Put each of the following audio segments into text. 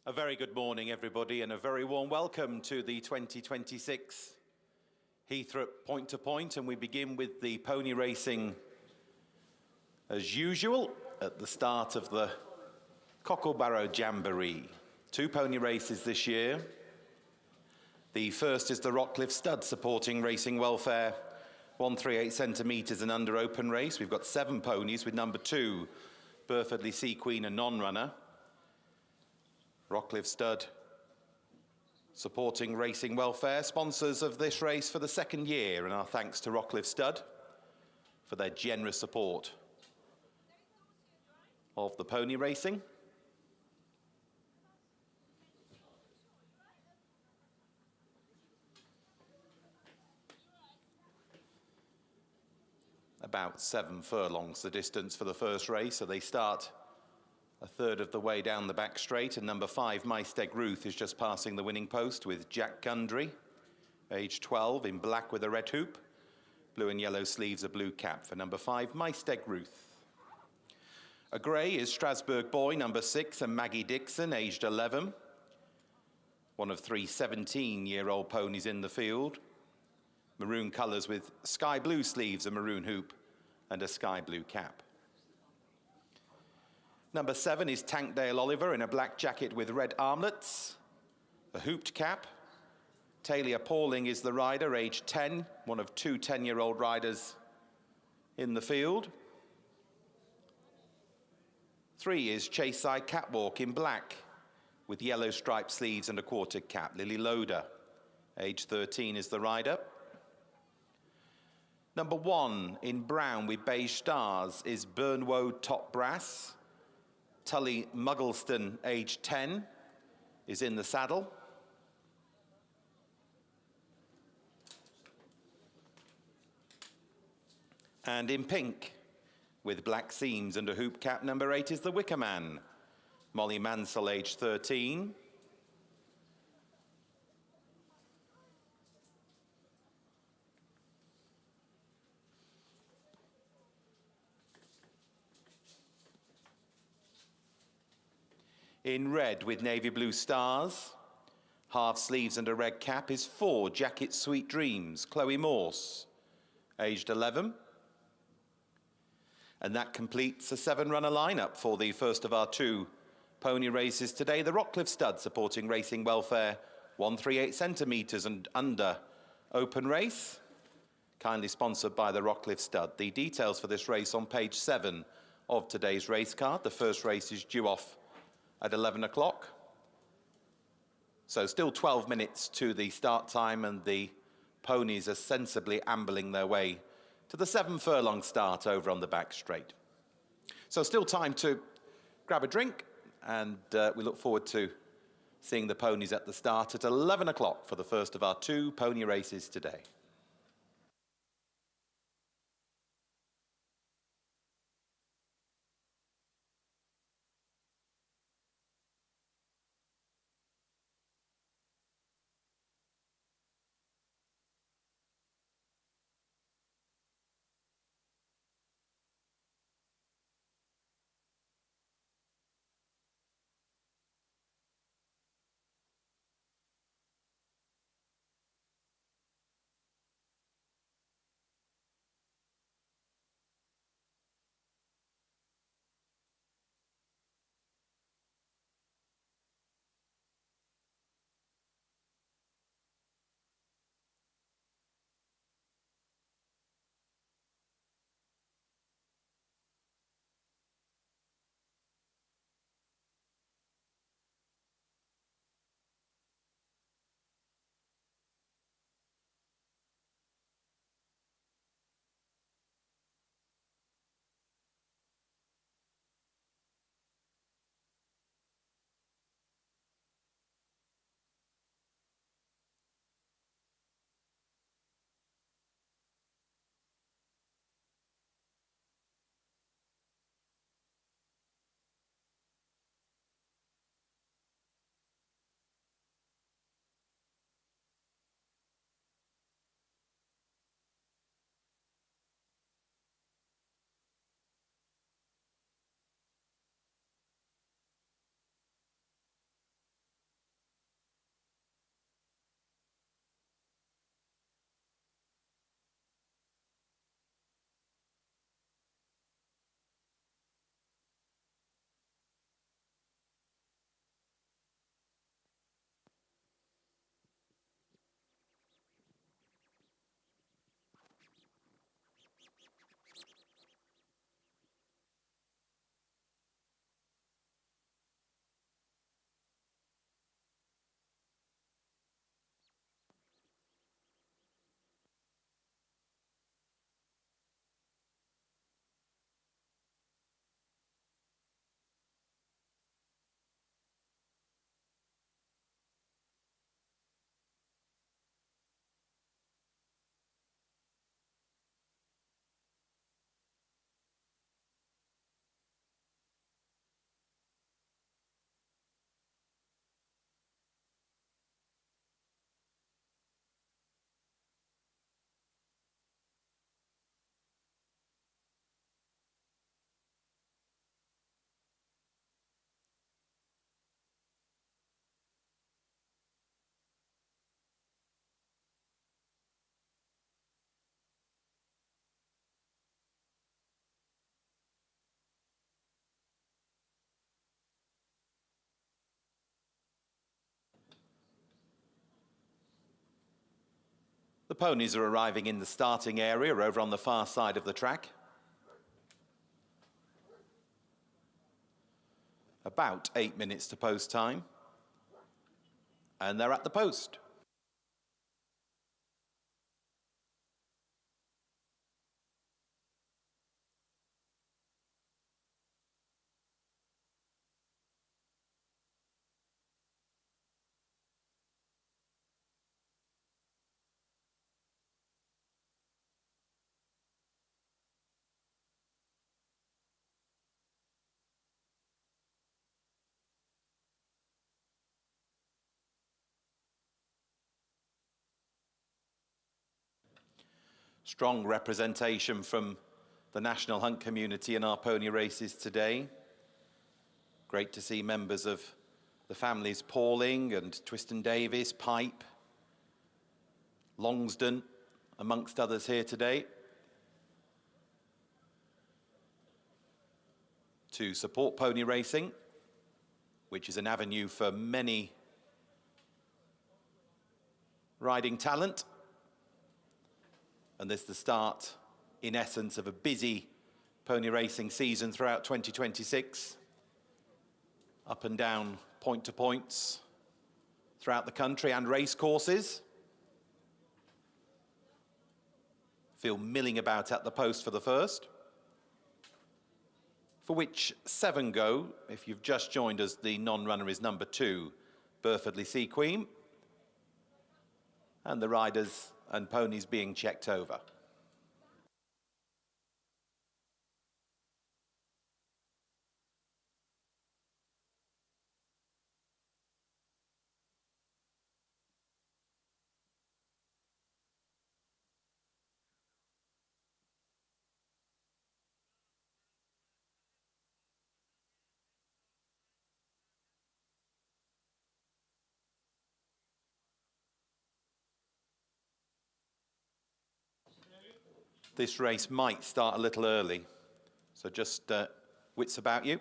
A very good morning, everybody, and a very warm welcome to the 2026 Heythrop Point to Point. And we begin with the pony racing as usual at the start of the Cocklebarrow Jamboree. 2 pony races this year. The first is the Rockcliffe Stud supporting racing welfare, 138 centimetres and under open race. We've got 7 ponies with number 2, Burfordley Sea Queen, a non-runner. Rockcliffe Stud supporting racing welfare, sponsors of this race for the 2nd year, and our thanks to Rockcliffe Stud for their generous support of the pony racing. About 7 furlongs the distance for the first race, so they start a third of the way down the back straight, and number 5, My Steg Ruth, is just passing the winning post with Jack Gundry, age 12, in black with a red hoop, blue and yellow sleeves, a blue cap for number 5, My Steg Ruth. A grey is Strasbourg Boy, number 6, and Maggie Dixon, aged 11, one of 3 17-year-old ponies in the field. Maroon colours with sky blue sleeves, a maroon hoop, and a sky blue cap. Number 7 is Tankdale Oliver in a black jacket with red armlets, a hooped cap. Talia Pauling is the rider, aged 10, one of 2 10-year-old riders in the field. 3 is Chaseside Catwalk in black with yellow striped sleeves and a quartered cap. Lily Loader, aged 13, is the rider. Number 1 in brown with beige stars is Burnwoad Top Brass. Tully Muggleston, aged 10, is in the saddle. And in pink, with black seams and a hoop cap, number 8 is the Wicker Man. Molly Mansell, aged 13. In red with navy blue stars, half sleeves and a red cap, is 4, Jacket Sweet Dreams, Chloe Morse, aged 11. And that completes a 7-runner lineup for the first of our 2 pony races today. The Rockcliffe Stud supporting racing welfare, 138 centimetres and under open race, kindly sponsored by the Rockcliffe Stud. The details for this race on page 7 of today's race card. The first race is due off at 11 o'clock. So still 12 minutes to the start time, and the ponies are sensibly ambling their way to the 7 furlong start over on the back straight. So still time to grab a drink, and we look forward to seeing the ponies at the start at 11 o'clock for the first of our 2 pony races today. ponies are arriving in the starting area over on the far side of the track. About 8 minutes to post time. And they're at the post. Strong representation from the national hunt community in our pony races today. Great to see members of the families Pauling and Twiston Davis, Pipe, Longsdon, amongst others here today, to support pony racing, which is an avenue for many riding talent. And this is the start, in essence, of a busy pony racing season throughout 2026. Up and down point-to points throughout the country and race courses. Feel milling about at the post for the first, for which 7 go. If you've just joined us, the non-runner is number 2, Burfordley Sea Queen. And the riders and ponies being checked over. This race might start a little early, so just wits about you.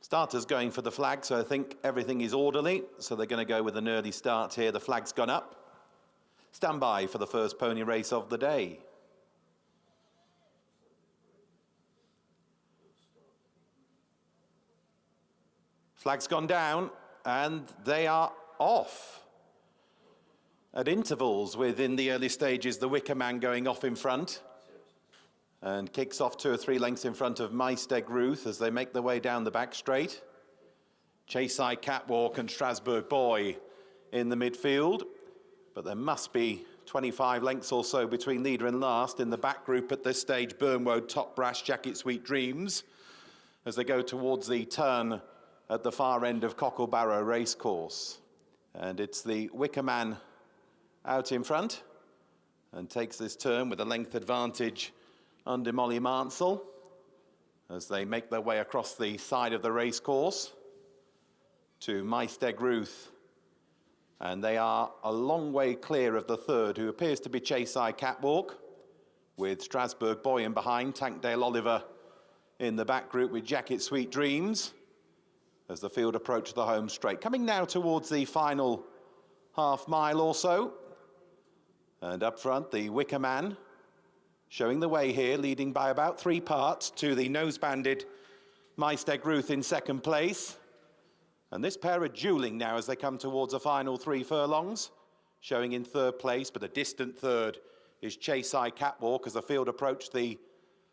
Starters going for the flag, so I think everything is orderly. So they're going to go with an early start here. The flag's gone up. Stand by for the first pony race of the day. Flag's gone down, and they are off. At intervals within the early stages, the Wicker Man going off in front. And kicks off 2 or 3 lengths in front of Maiden Ruth as they make their way down the back straight. Chayside Catwalk and Strasbourg Boy in the midfield. But there must be 25 lengths or so between leader and last. In the back group at this stage, Burnwood, Top Brass, Jacket Sweet Dreams, as they go towards the turn at the far end of Cocklebarrow Racecourse. And it's the Wicker Man out in front and takes this turn with a length advantage under Molly Mansell as they make their way across the side of the racecourse to Maiden Ruth. And they are a long way clear of the third, who appears to be Chayside Catwalk, with Strasbourg Boy in behind, Tankdale Oliver in the back group with Jacket Sweet Dreams as the field approaches the home straight. Coming now towards the final half mile or so. And up front, the Wicker Man showing the way here, leading by about 3 parts to the nose-banded Maiden Ruth in second place. And this pair are duelling now as they come towards the final 3 furlongs. Showing in third place, but a distant third is Chayside Catwalk as the field approach the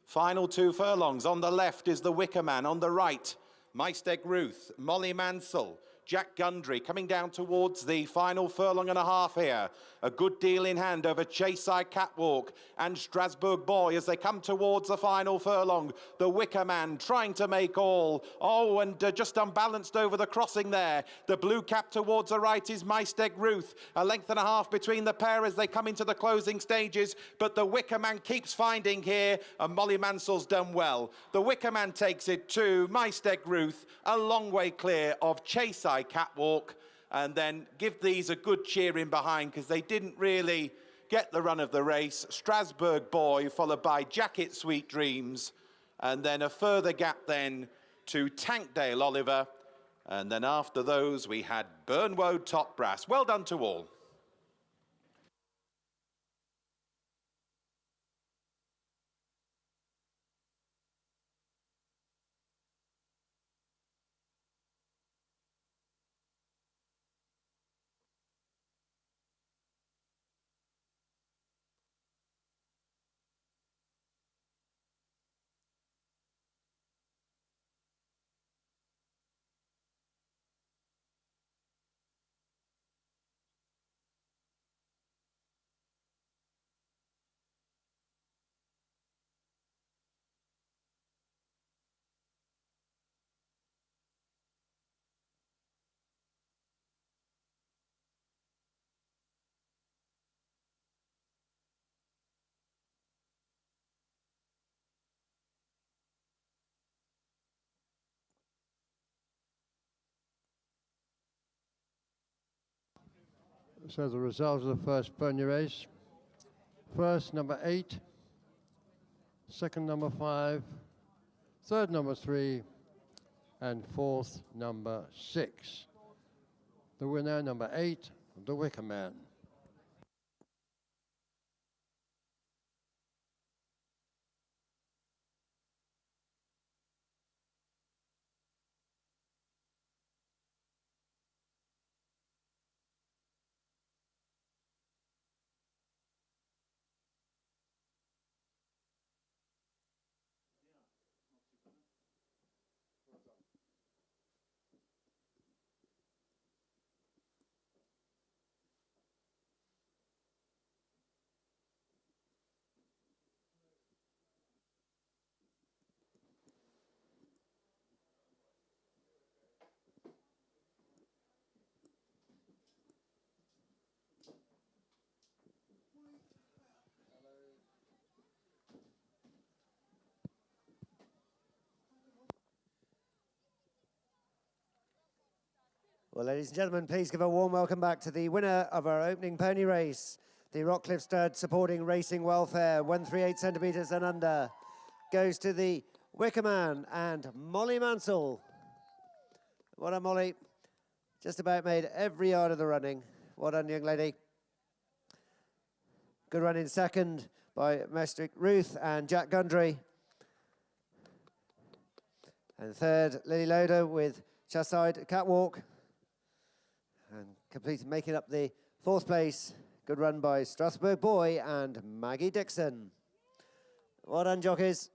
final 2 furlongs. On the left is the Wicker Man, on the right, Maiden Ruth, Molly Mansell, Jack Gundry coming down towards the final furlong and a half here. A good deal in hand over Chayside Catwalk and Strasbourg Boy as they come towards the final furlong. The Wicker Man trying to make all. Oh, and just unbalanced over the crossing there. The blue cap towards the right is Maisteg Ruth. A length and a half between the pair as they come into the closing stages. But the Wicker Man keeps finding here, and Molly Mansell's done well. The Wicker Man takes it to Maisteg Ruth, a long way clear of Chayside Catwalk. And then give these a good cheer in behind because they didn't really get the run of the race. Strasbourg Boy followed by Jacket Sweet Dreams, and then a further gap then to Tankdale Oliver, and then after those we had Burnwoad Top Brass. Well done to all. So the results of the first pony race. First, number 8. Second, number 5. Third, number 3. And fourth, number 6. The winner, number 8, the Wicker Man. Well, ladies and gentlemen, please give a warm welcome back to the winner of our opening pony race, the Rockcliffe Stud Supporting Racing Welfare, 138 centimetres and under, goes to the Wicker Man and Molly Mansell. Well done, Molly. Just about made every yard of the running. Well done, young lady. Good run in second by Maisteg Ruth and Jack Gundry. And third, Lily Loader with Chayside Catwalk. And completing, making up the fourth place. Good run by Strasbourg Boy and Maggie Dixon. Well done, jockeys.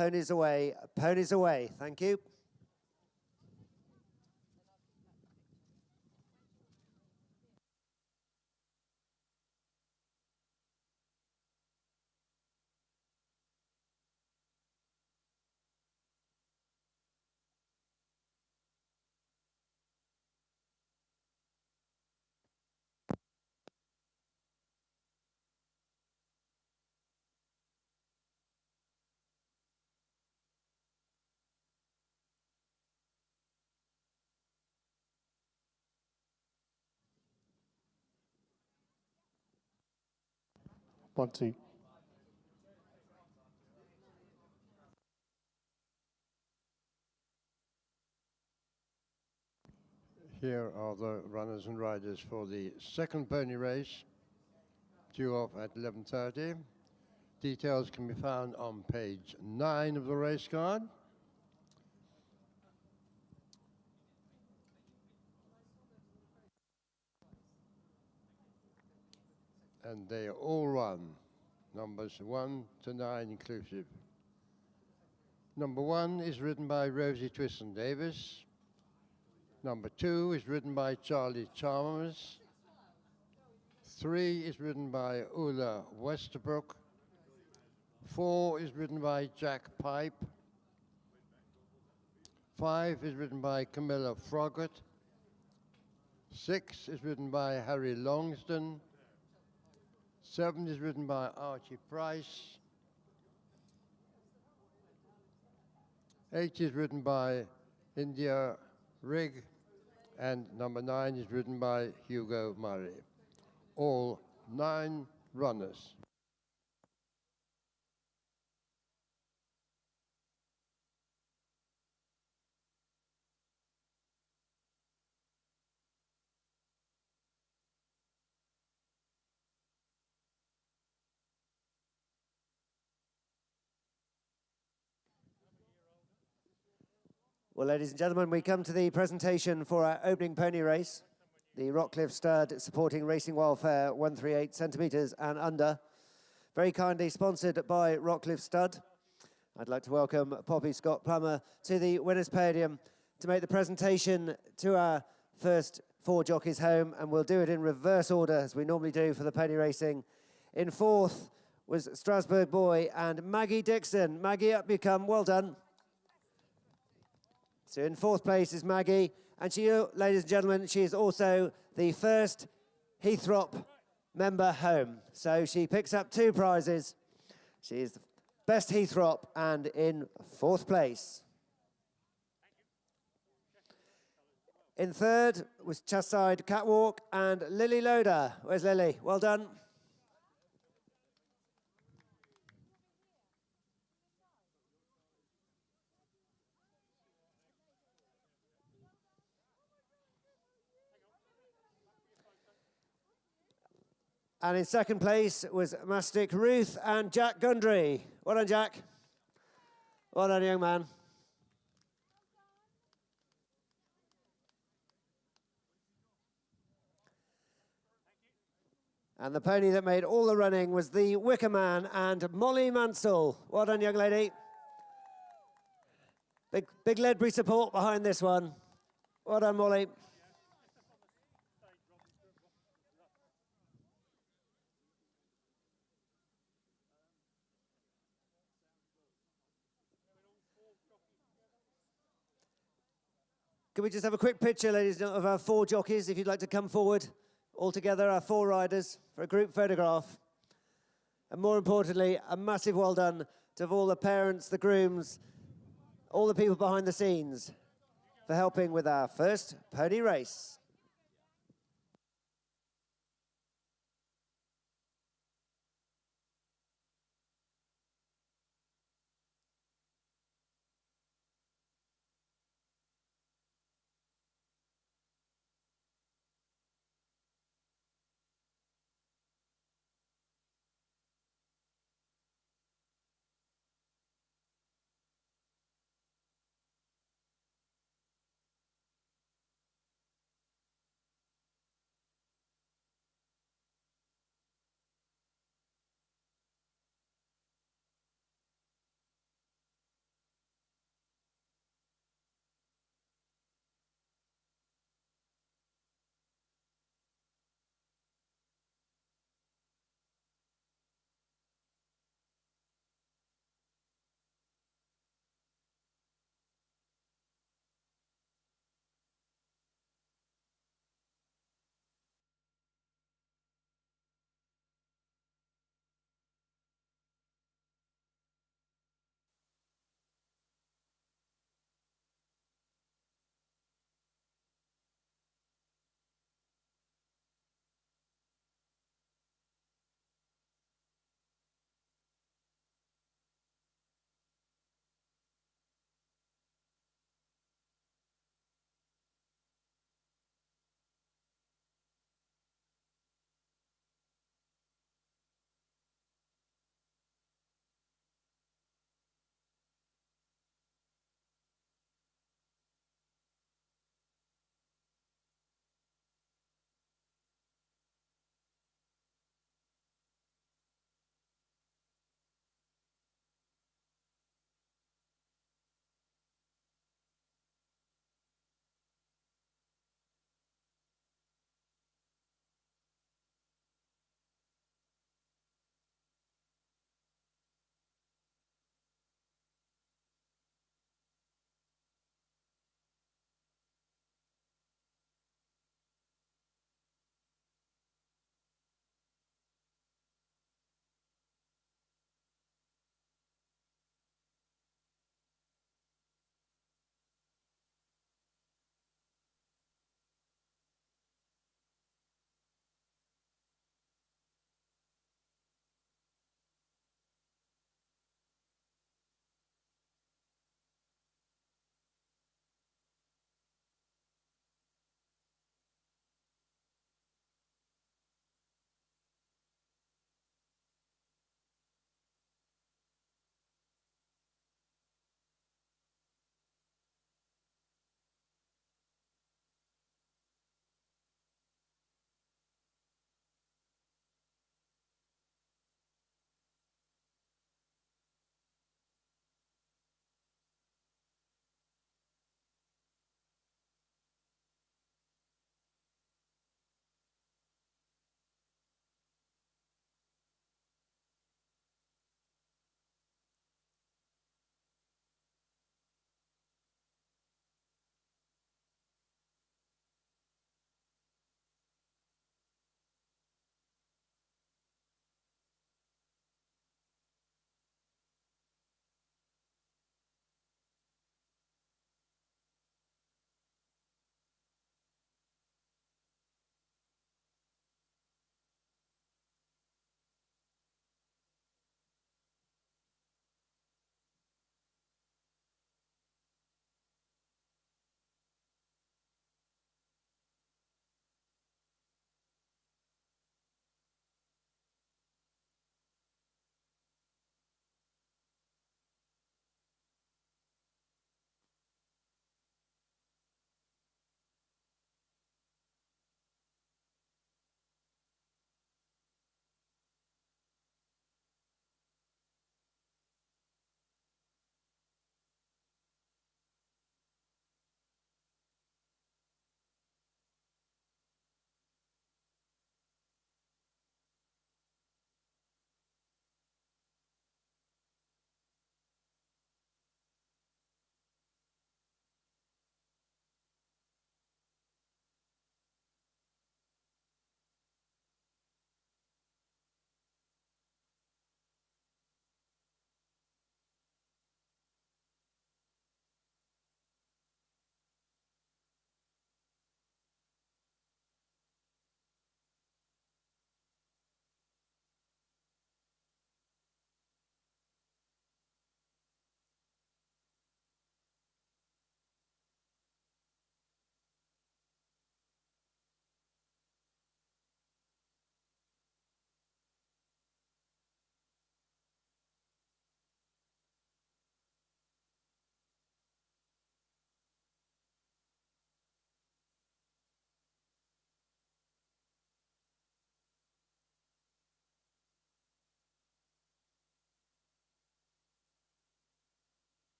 Ponies away, ponies away. Thank you. One, two. Here are the runners and riders for the second pony race, due off at 11:30. Details can be found on page 9 of the race card. And they are all run, numbers 1 to 9 inclusive. Number 1 is ridden by Rosie Twiston Davis. Number 2 is ridden by Charlie Chalmers. 3 is ridden by Ulla Westerbrook. 4 is ridden by Jack Pipe. 5 is ridden by Camilla Froggatt. 6 is ridden by Harry Longston. 7 is ridden by Archie Price. 8 is ridden by India Rigg. And number 9 is ridden by Hugo Murray. All 9 runners. Well, ladies and gentlemen, we come to the presentation for our opening pony race. The Rockcliffe Stud supporting Racing Welfare 138 centimetres and under. Very kindly sponsored by Rockcliffe Stud. I'd like to welcome Poppy Scott Plummer to the winner's podium to make the presentation to our first 4 jockeys home, and we'll do it in reverse order as we normally do for the pony racing. In 4th was Strasbourg Boy and Maggie Dixon. Maggie, up you come, well done. So in 4th place is Maggie, and she, ladies and gentlemen, she is also the first Heythrop member home. So she picks up 2 prizes. She is the best Heythrop and in 4th place. In 3rd was Chaside Catwalk and Lily Loader. Where's Lily? Well done. And in 2nd place was Mastic Ruth and Jack Gundry. Well done, Jack. Well done, young man. And the pony that made all the running was the Wicker Man and Molly Mansell. Well done, young lady. Big Ledbury support behind this one. Well done, Molly. Can we just have a quick picture, ladies and gentlemen, of our 4 jockeys, if you'd like to come forward all together, our 4 riders, for a group photograph. And more importantly, a massive well done to all the parents, the grooms, all the people behind the scenes for helping with our first pony race.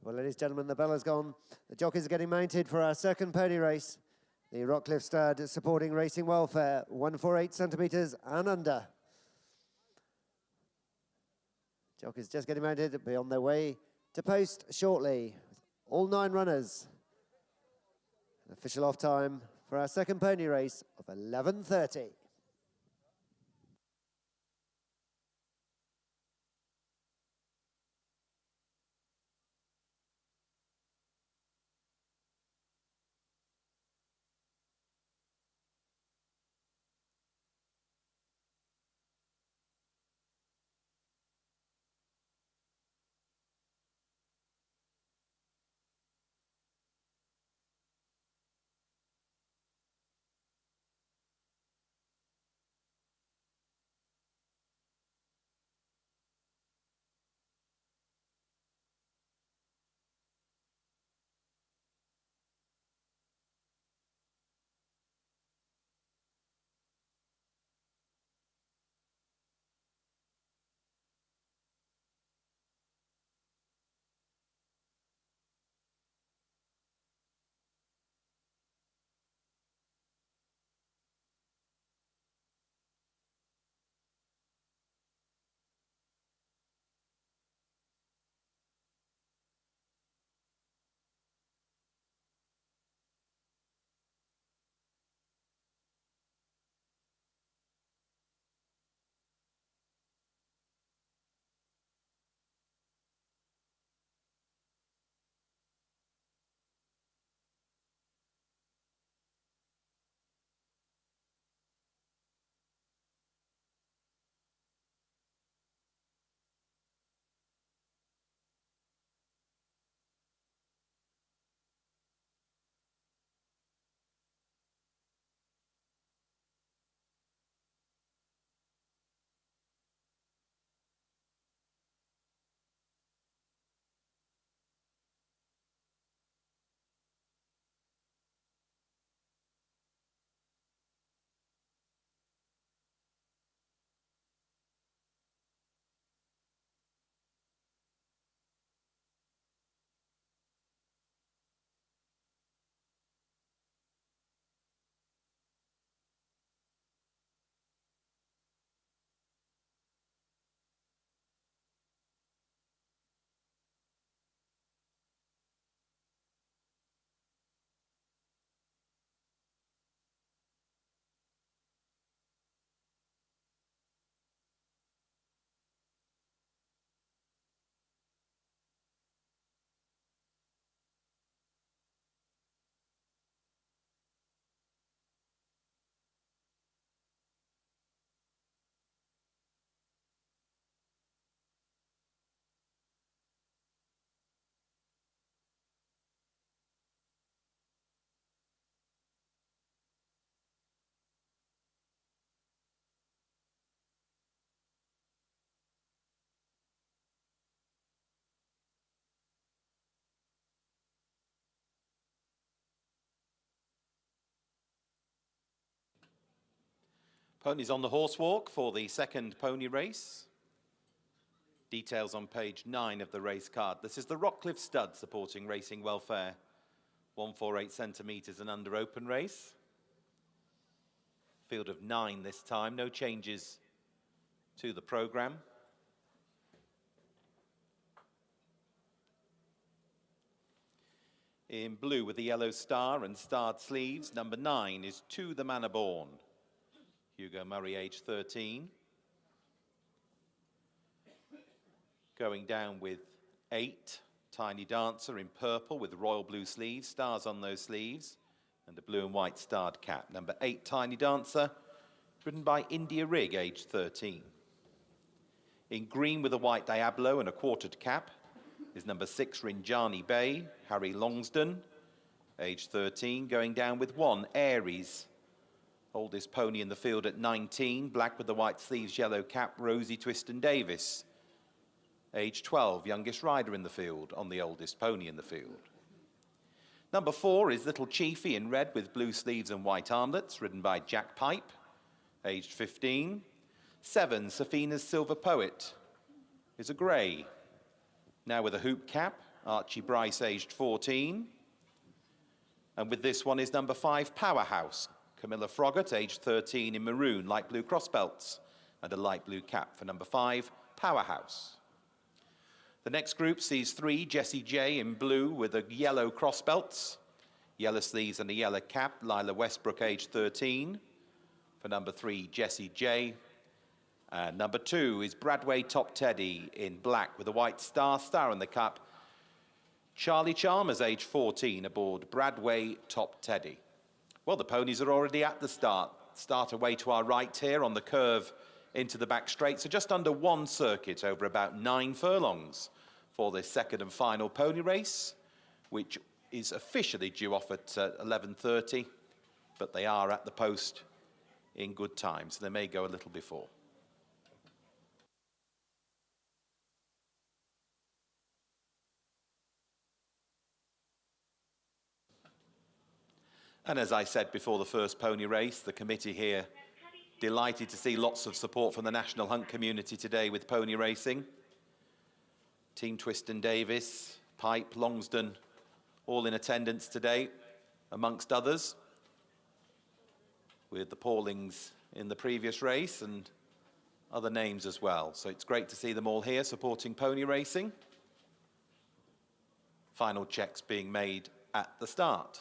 Well, ladies and gentlemen, the bell has gone. The jockeys are getting mounted for our second pony race. The Rockcliffe Stud supporting Racing Welfare, 148 centimetres and under. Jockeys just getting mounted, be on their way to post shortly. All 9 runners. Official off time for our second pony race of 11:30. Ponies on the horse walk for the second pony race. Details on page 9 of the race card. This is the Rockcliffe Stud supporting Racing Welfare. 148 centimetres and under open race. Field of 9 this time, no changes to the programme. In blue with the yellow star and starred sleeves, number 9 is To the Manor Born. Hugo Murray, age 13. Going down with 8, Tiny Dancer in purple with royal blue sleeves, stars on those sleeves, and a blue and white starred cap. Number 8, Tiny Dancer, ridden by India Rig, age 13. In green with a white Diablo and a quartered cap is number 6, Rinjani Bay, Harry Longsdon, age 13. Going down with 1, Aries, oldest pony in the field at 19, black with the white sleeves, yellow cap, Rosie Twiston Davis, age 12, youngest rider in the field on the oldest pony in the field. Number 4 is Little Chiefy in red with blue sleeves and white armlets, ridden by Jack Pipe, aged 15. 7, Safina's Silver Poet, is a grey, now with a hoop cap, Archie Bryce, aged 14. And with this one is number 5, Powerhouse. Camilla Froggatt, aged 13, in maroon, light blue crossbelts, and a light blue cap for number 5, Powerhouse. The next group sees 3, Jessie J in blue with a yellow crossbelts, yellow sleeves and a yellow cap, Lila Westbrook, aged 13, for number 3, Jessie J. And number 2 is Bradway Top Teddy in black with a white star on the cap. Charlie Chalmers, age 14, aboard Bradway Top Teddy. Well, the ponies are already at the start. Start away to our right here on the curve into the back straight. So just under 1 circuit over about 9 furlongs for this second and final pony race, which is officially due off at 11:30, but they are at the post in good time, so they may go a little before. And as I said before the first pony race, the committee here delighted to see lots of support from the national hunt community today with pony racing. Team Twiston Davis, Pipe, Longsdon, all in attendance today, amongst others, with the Paulings in the previous race and other names as well. So it's great to see them all here supporting pony racing. Final checks being made at the start.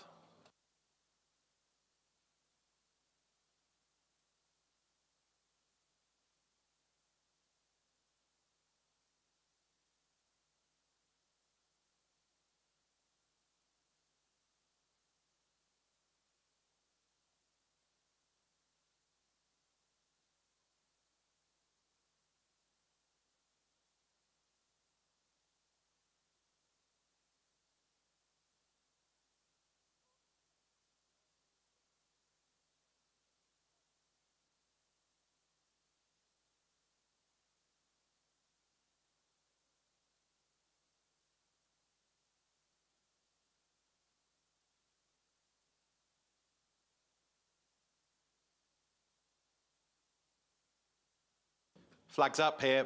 Flags up here,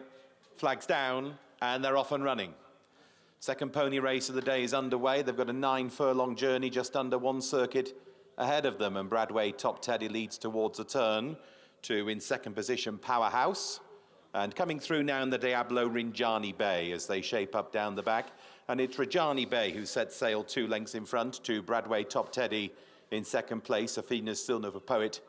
flags down, and they're off and running. Second pony race of the day is underway. They've got a 9 furlong journey just under 1 circuit ahead of them, and Bradway Top Teddy leads towards a turn to, in second position, Powerhouse. And coming through now in the Diablo, Rinjani Bay as they shape up down the back. And it's Rinjani Bay who sets sail 2 lengths in front to Bradway Top Teddy in second place. Athena's Silver Poet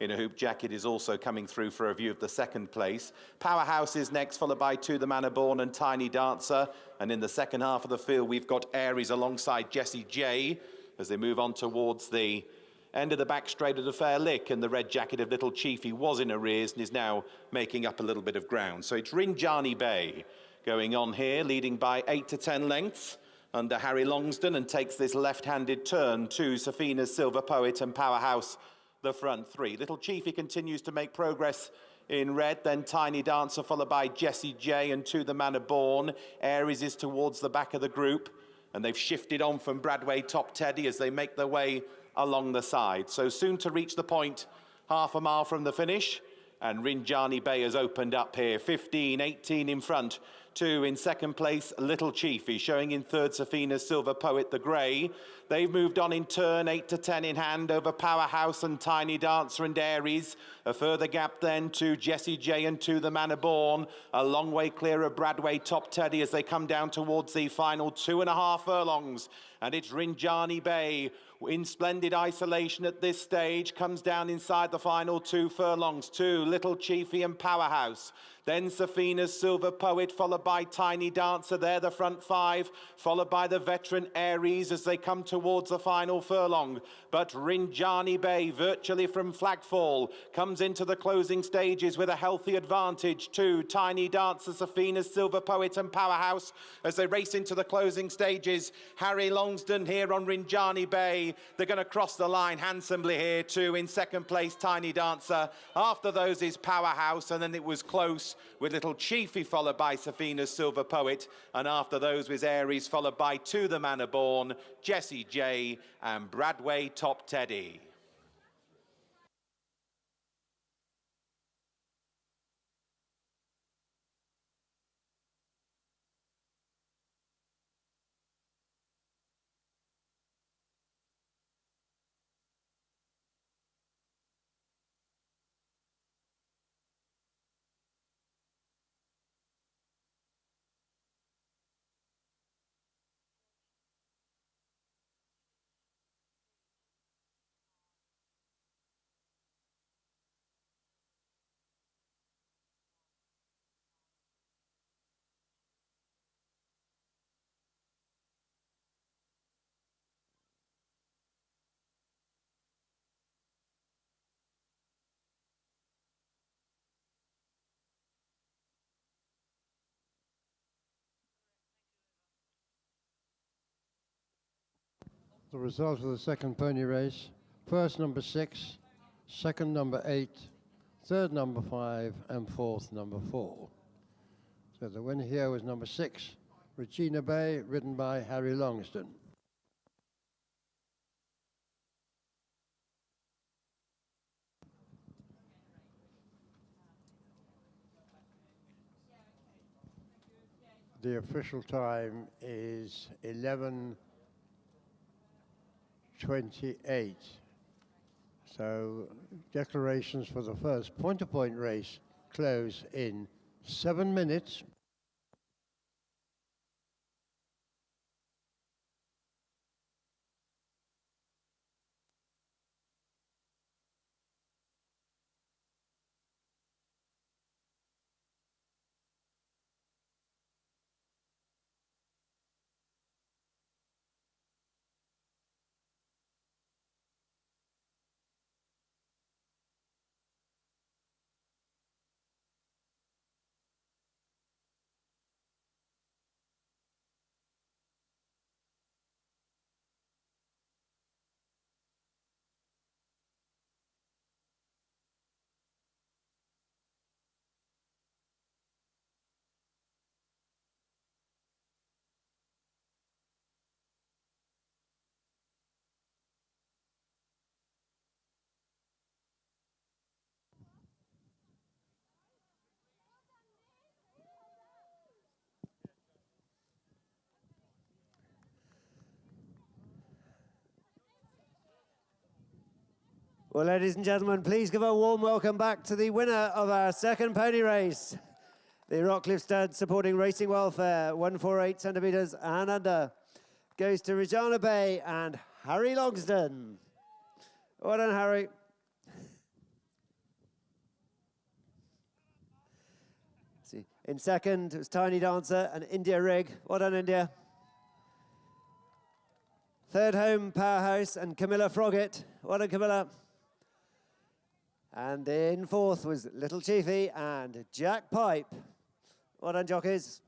in a hoop jacket is also coming through for a view of the second place. Powerhouse is next, followed by To the Manor Born and Tiny Dancer. And in the second half of the field, we've got Aries alongside Jessie J as they move on towards the end of the back straight of the Fair Lick. And the red jacket of Little Chiefy was in arrears and is now making up a little bit of ground. So it's Rinjani Bay going on here, leading by 8 to 10 lengths under Harry Longsdon, and takes this left-handed turn to Safina's Silver Poet and Powerhouse, the front 3. Little Chiefy continues to make progress in red, then Tiny Dancer followed by Jessie J and To the Manor Born. Aries is towards the back of the group, and they've shifted on from Bradway Top Teddy as they make their way along the side. So soon to reach the point, half a mile from the finish, and Rinjani Bay has opened up here. 15, 18 in front. 2 in second place, Little Chiefy, showing in third Safina's Silver Poet, the grey. They've moved on in turn, 8 to 10 in hand over Powerhouse and Tiny Dancer and Aries. A further gap then to Jessie J and To the Manor Born. A long way clear of Bradway Top Teddy as they come down towards the final 2.5 furlongs. And it's Rinjani Bay in splendid isolation at this stage, comes down inside the final 2 furlongs to Little Chiefy and Powerhouse. Then Safina's Silver Poet, followed by Tiny Dancer. They're the front 5, followed by the veteran Aries as they come towards the final furlong. But Rinjani Bay, virtually from flagfall, comes into the closing stages with a healthy advantage to Tiny Dancer, Safina's Silver Poet and Powerhouse as they race into the closing stages. Harry Longsdon here on Rinjani Bay. They're going to cross the line handsomely here too. In second place, Tiny Dancer. After those is Powerhouse, and then it was close with Little Chiefy followed by Safina's Silver Poet, and after those was Aries followed by To the Manor Born, Jessie J and Bradway Top Teddy. The result of the second pony race: first number 6, second number 8, third number 5, and fourth number 4. So the winner here was number 6, Regina Bay, ridden by Harry Longston. The official time is 11:28. So declarations for the first point-to-point race close in 7 minutes. Well, ladies and gentlemen, please give a warm welcome back to the winner of our second pony race. The Rockcliffe Stud supporting Racing Welfare, 148 centimetres and under, goes to Regina Bay and Harry Longston. Well done, Harry. See, in second, it was Tiny Dancer and India Rig. Well done, India. Third home, Powerhouse and Camilla Froggatt. Well done, Camilla. And in fourth was Little Chiefy and Jack Pipe. Well done, jockeys.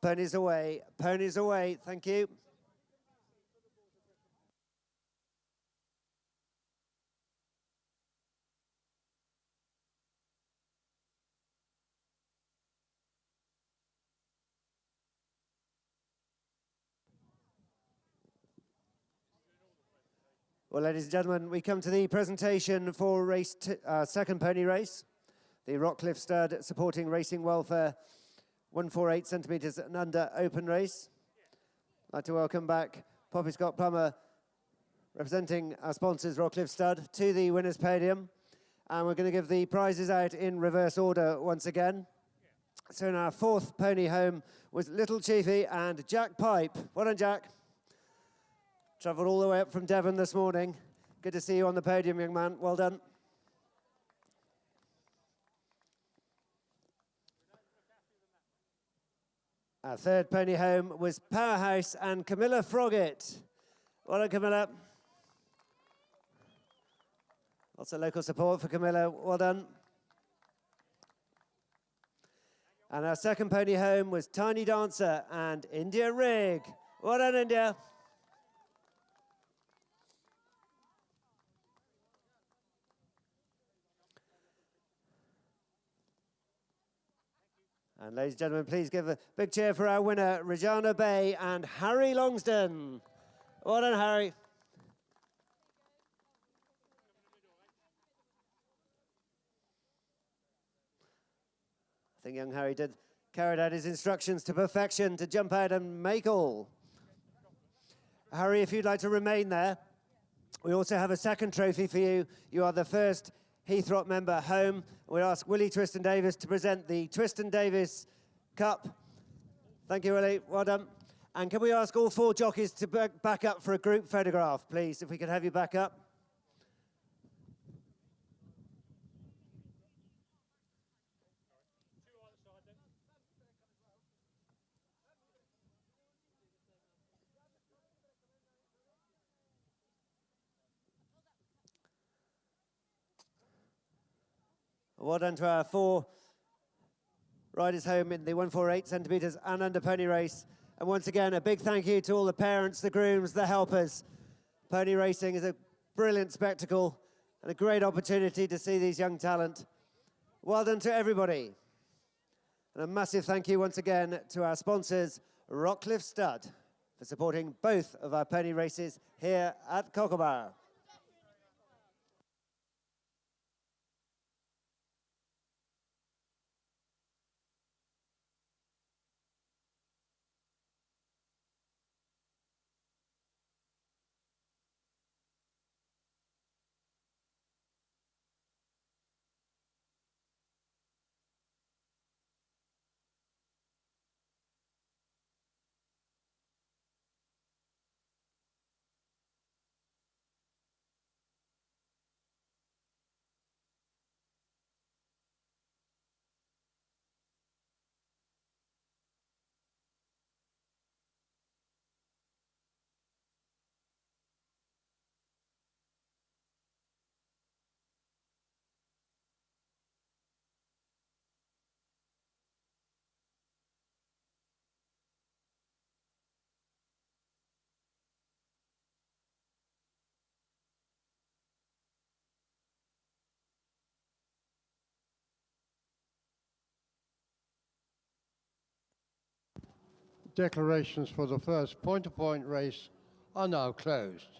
Ponies away, thank you. Well, ladies and gentlemen, we come to the presentation for second pony race. The Rockcliffe Stud supporting Racing Welfare, 148 centimetres and under open race. I'd like to welcome back Poppy Scott Plummer, representing our sponsors, Rockcliffe Stud, to the winner's podium. And we're going to give the prizes out in reverse order once again. So in our fourth pony home was Little Chiefy and Jack Pipe. Well done, Jack. Travelled all the way up from Devon this morning. Good to see you on the podium, young man. Well done. Our third pony home was Powerhouse and Camilla Froggett. Well done, Camilla. Lots of local support for Camilla. Well done. And our second pony home was Tiny Dancer and India Rig. Well done, India. And ladies and gentlemen, please give a big cheer for our winner, Regina Bay and Harry Longston. Well done, Harry. I think young Harry carried out his instructions to perfection to jump out and make all. Harry, if you'd like to remain there, we also have a second trophy for you. You are the first Heythrop member home. We'll ask Willie Twiston Davis to present the Twiston Davis Cup. Thank you, Willie. Well done. And can we ask all four jockeys to back up for a group photograph, please, if we could have you back up. Well done to our four riders home in the 148 centimetres and under pony race. And once again, a big thank you to all the parents, the grooms, the helpers. Pony racing is a brilliant spectacle and a great opportunity to see these young talent. Well done to everybody. And a massive thank you once again to our sponsors, Rockcliffe Stud, for supporting both of our pony races here at Cocklebarrow. Declarations for the first point-to-point race are now closed.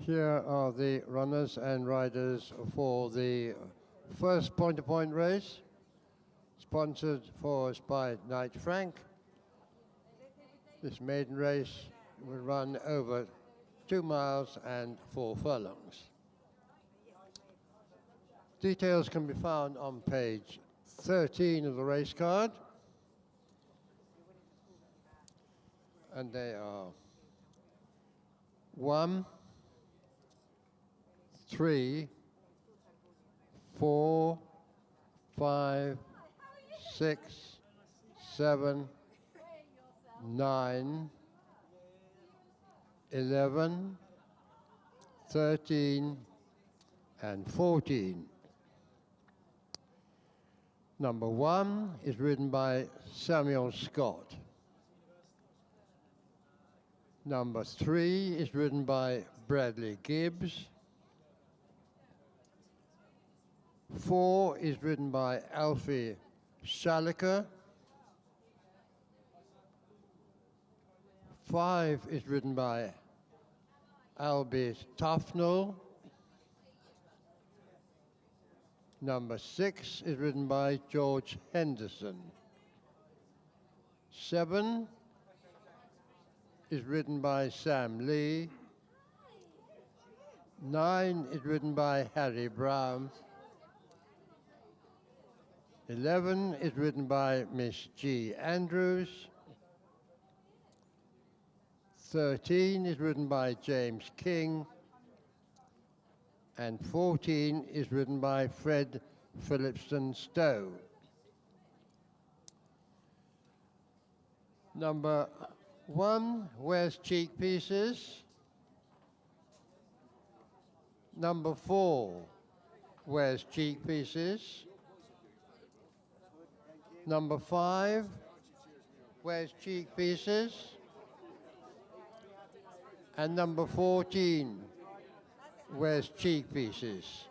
Here are the runners and riders for the first point-to-point race, sponsored for us by Knight Frank. This maiden race will run over 2 miles and 4 furlongs. Details can be found on page 13 of the race card. And they are 1, 3, 4, 5, 6, 7, 9, 11, 13, and 14. Number 1 is ridden by Samuel Scott. Number 3 is ridden by Bradley Gibbs. 4 is ridden by Alfie Schalliker. 5 is ridden by Albie Tufnell. Number 6 is ridden by George Henderson. 7 is ridden by Sam Lee. 9 is ridden by Harry Brown. 11 is ridden by Miss G. Andrews. 13 is ridden by James King. And 14 is ridden by Fred Phillipston Stowe. Number 1 wears cheek pieces. Number 4 wears cheek pieces. Number 5 wears cheek pieces. And number 14 wears cheek pieces.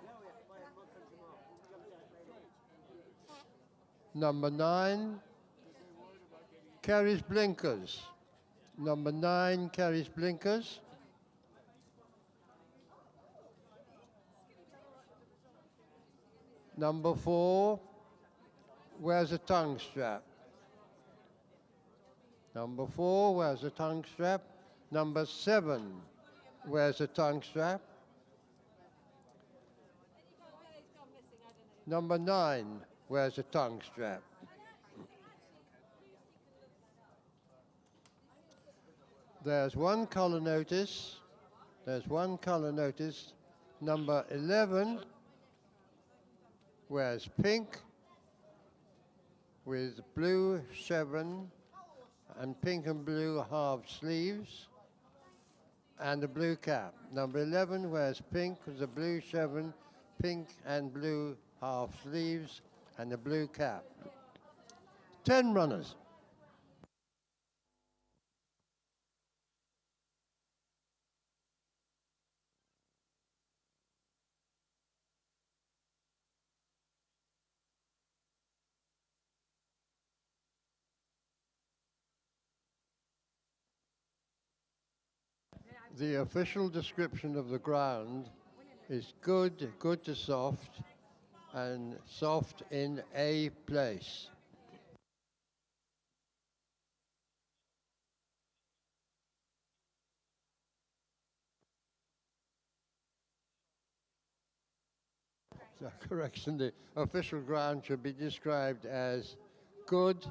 Number 9 carries blinkers. Number 9 carries blinkers. Number 4 wears a tongue strap. Number 4 wears a tongue strap. Number 7 wears a tongue strap. Number 9 wears a tongue strap. There's one color notice. There's one color notice. Number 11 wears pink with blue chevron and pink and blue half sleeves and a blue cap. Number 11 wears pink with a blue chevron, pink and blue half sleeves and a blue cap. 10 runners. The official description of the ground is good, good to soft, and soft in a place. So, correction, the official ground should be described as good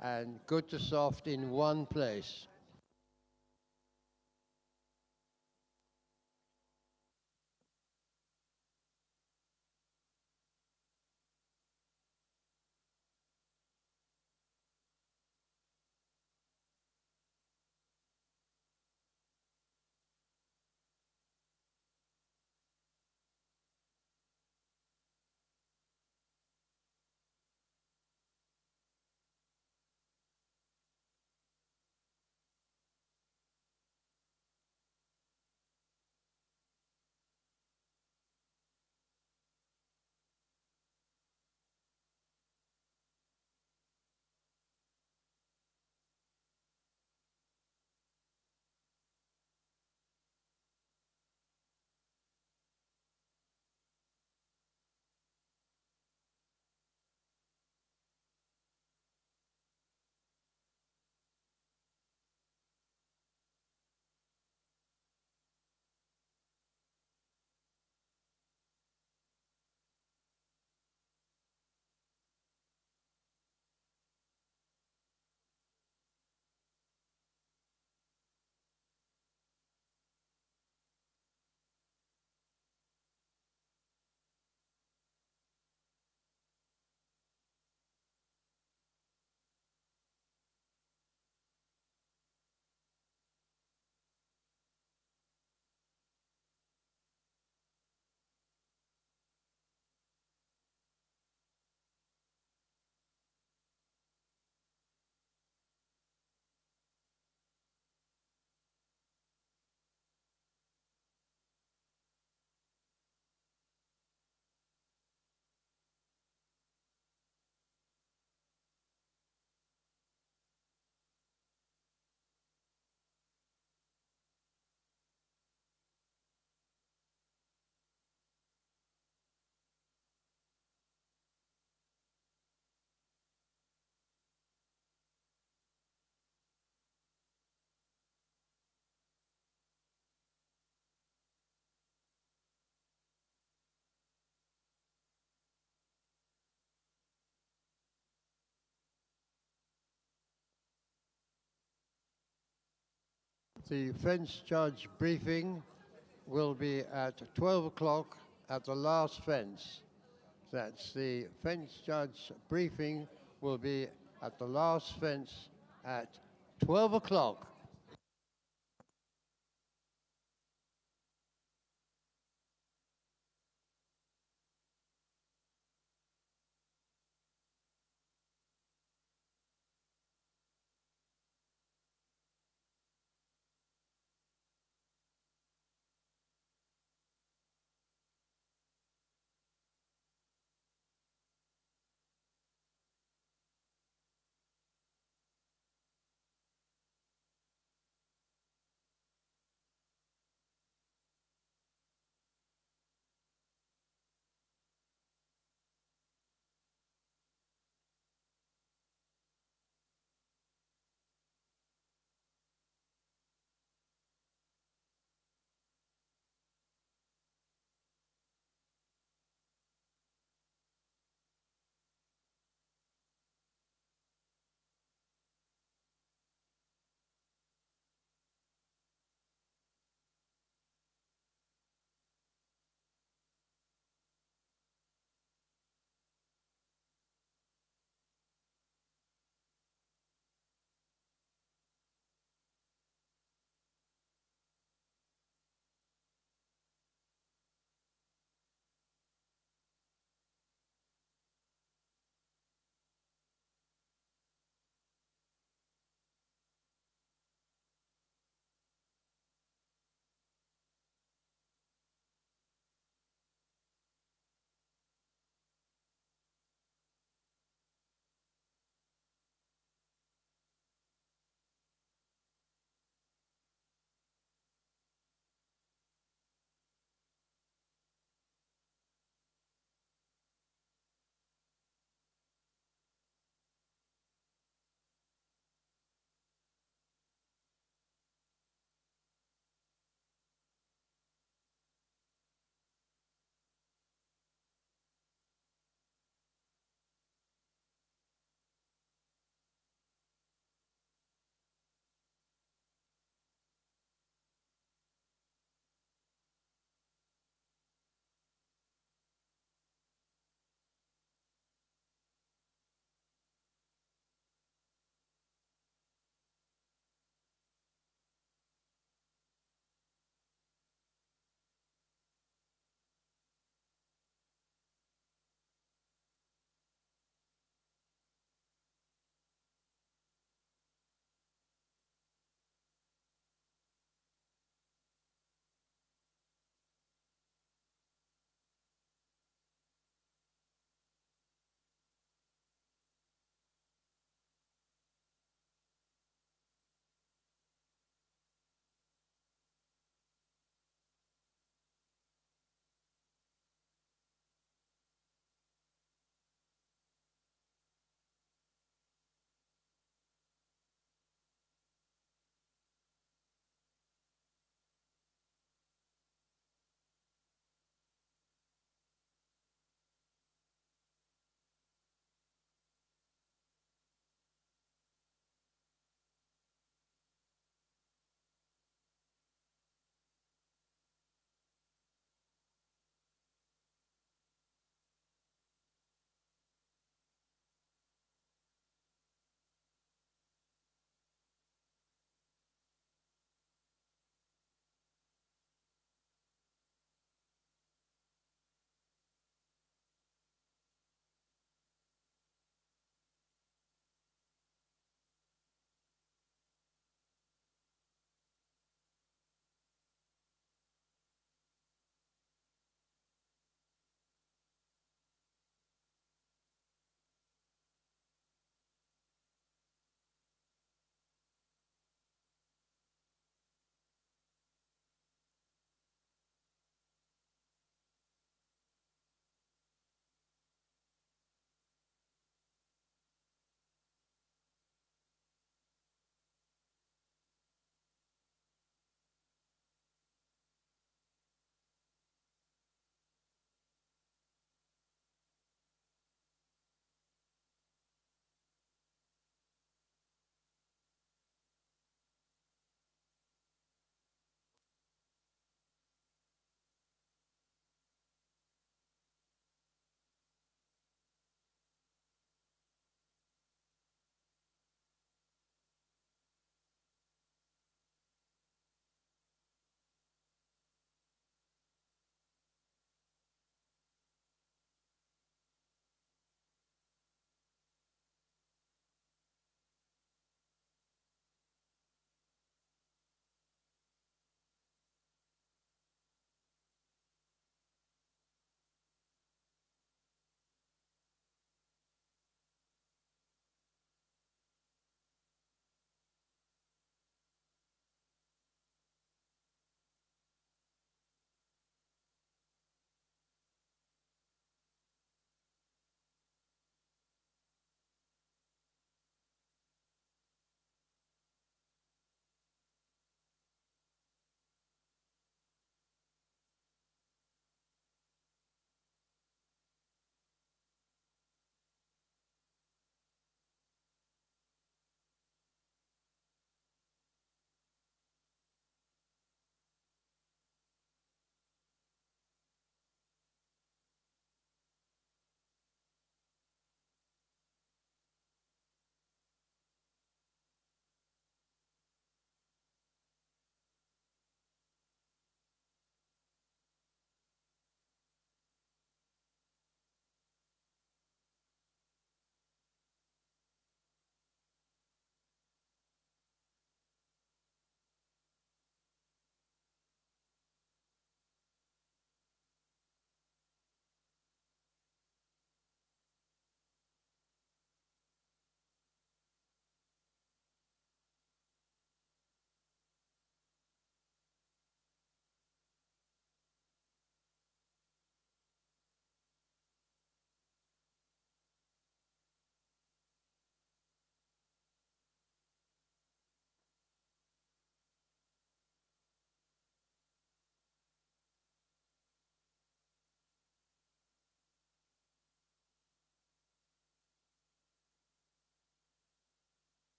and good to soft in one place. The fence judge briefing will be at 12 o'clock at the last fence. That's the fence judge briefing will be at the last fence at 12 o'clock.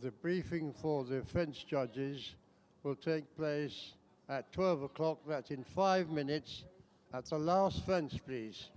the briefing for the fence judges will take place at 12 o'clock. That's in 5 minutes. At the last fence, please.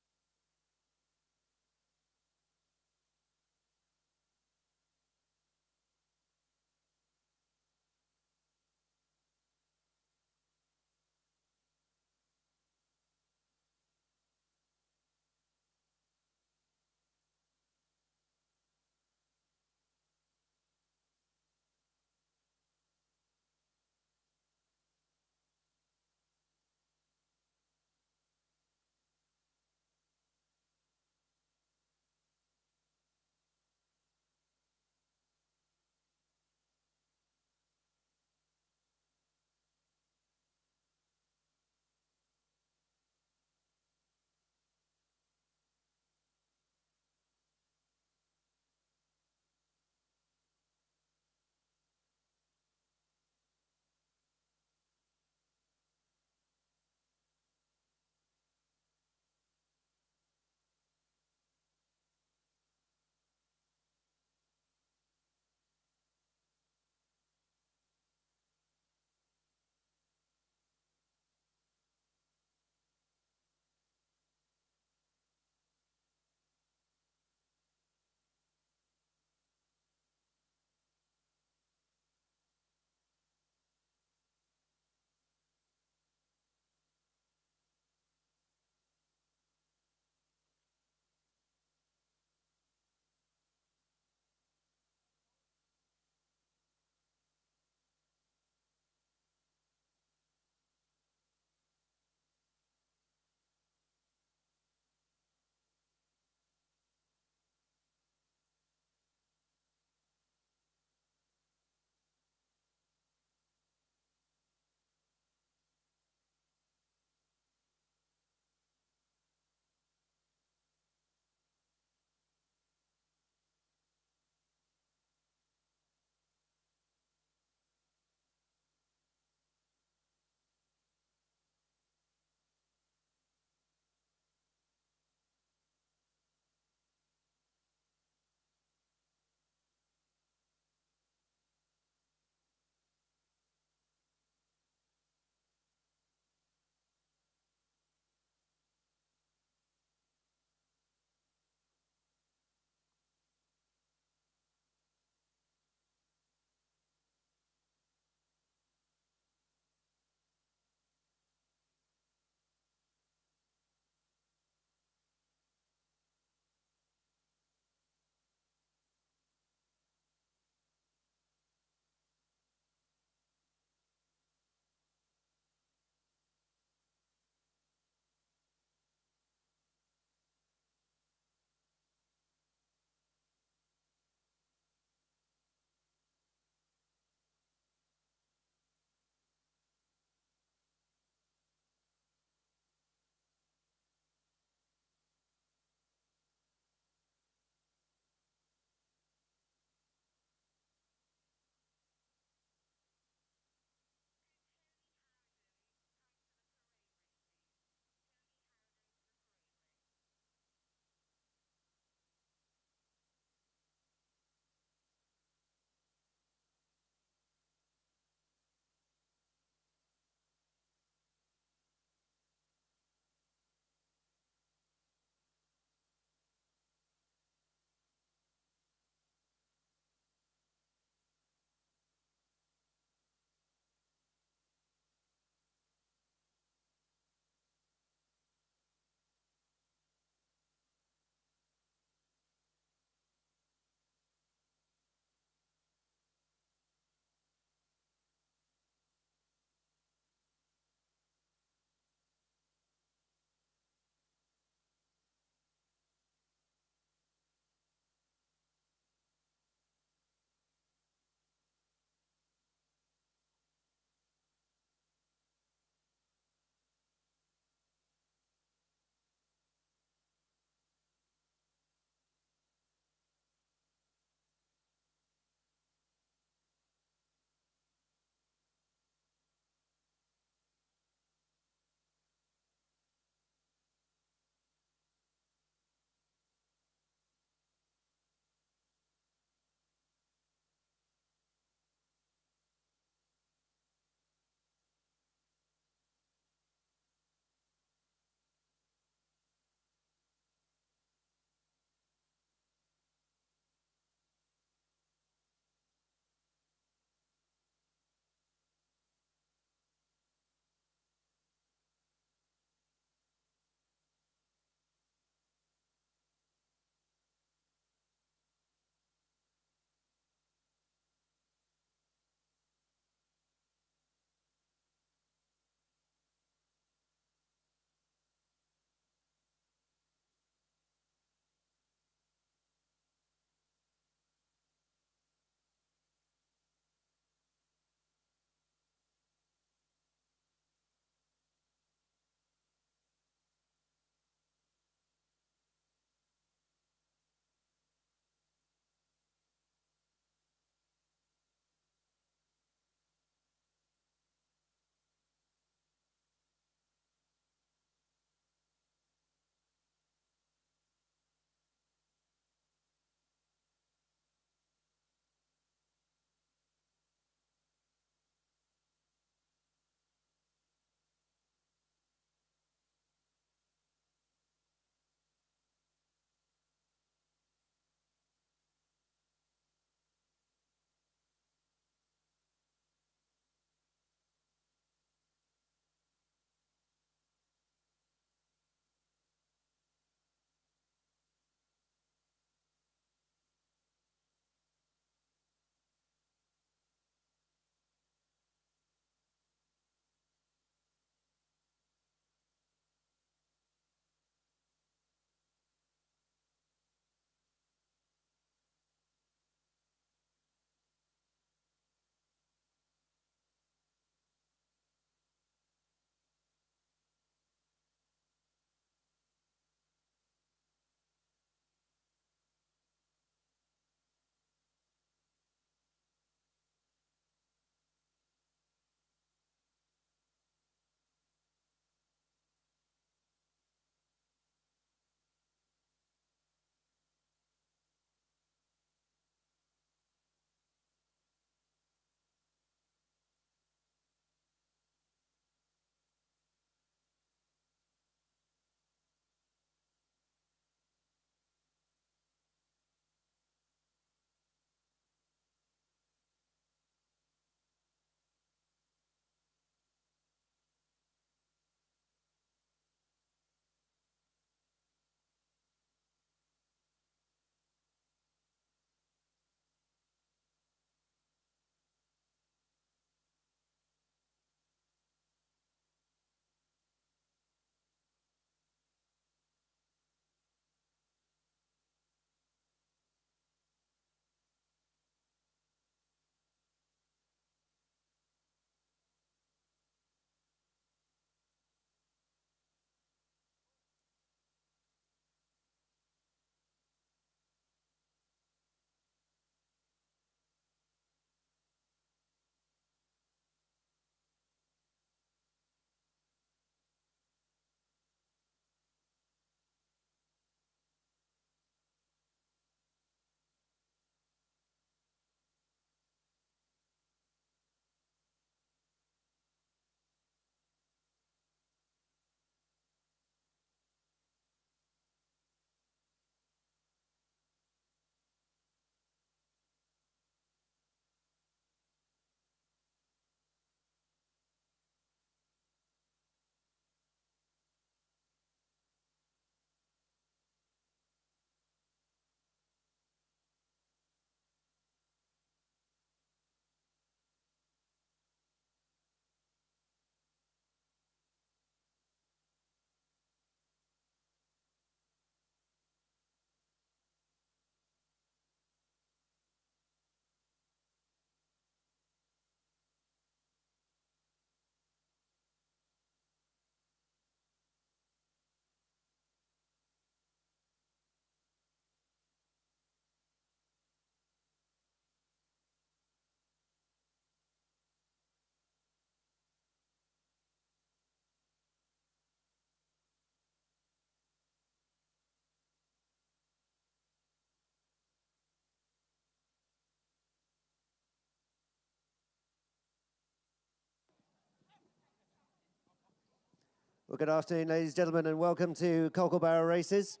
Well, good afternoon, ladies and gentlemen, and welcome to Cocklebarrow races.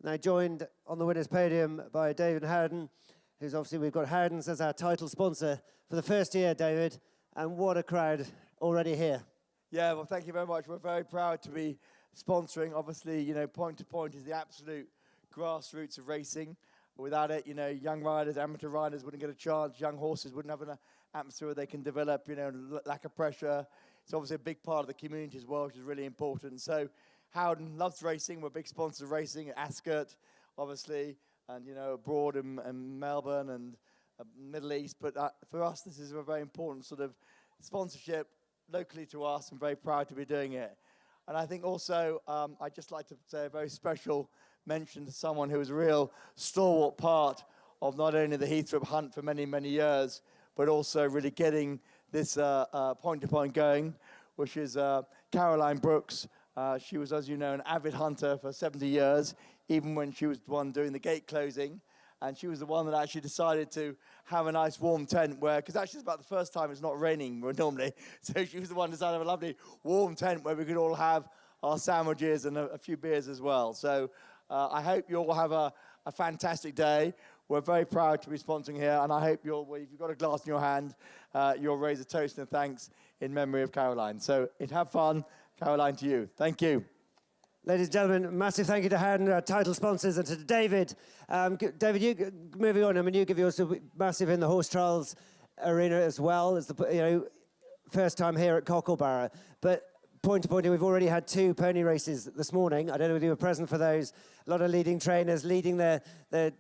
Now joined on the winner's podium by David Howden, who's obviously, we've got Howden's as our title sponsor for the first year, David, and what a crowd already here. Yeah, well, thank you very much. We're very proud to be sponsoring. Obviously, you know, point to point is the absolute grassroots of racing. Without it, you know, young riders, amateur riders wouldn't get a chance. Young horses wouldn't have an atmosphere where they can develop, you know, lack of pressure. It's obviously a big part of the community as well, which is really important. So Howden loves racing. We're big sponsors of racing at Ascot, obviously, and, you know, abroad in Melbourne and Middle East. But for us, this is a very important sort of sponsorship locally to us. I'm very proud to be doing it. And I think also, I'd just like to say a very special mention to someone who was a real stalwart part of not only the Heythrop hunt for many, many years, but also really getting this point-to-point going, which is Caroline Brooks. She was, as you know, an avid hunter for 70 years, even when she was the one doing the gate closing. And she was the one that actually decided to have a nice warm tent where, because actually it's about the first time it's not raining normally. So she was the one that decided to have a lovely warm tent where we could all have our sandwiches and a few beers as well. So I hope you all have a fantastic day. We're very proud to be sponsoring here, and I hope you'll, if you've got a glass in your hand, you'll raise a toast and thanks in memory of Caroline. So have fun. Caroline, to you. Thank you. Ladies and gentlemen, massive thank you to Howden, our title sponsors, and to David. David, you moving on. I mean, you give yours massive in the horse trials arena as well as the, you know, first time here at Cocklebarrow. But point to point, we've already had 2 pony races this morning. I don't know if you were present for those. A lot of leading trainers leading their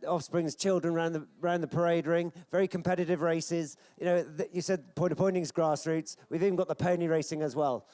offspring's children around the parade ring. Very competitive races. You know, you said point to pointing's grassroots. We've even got the pony racing as well.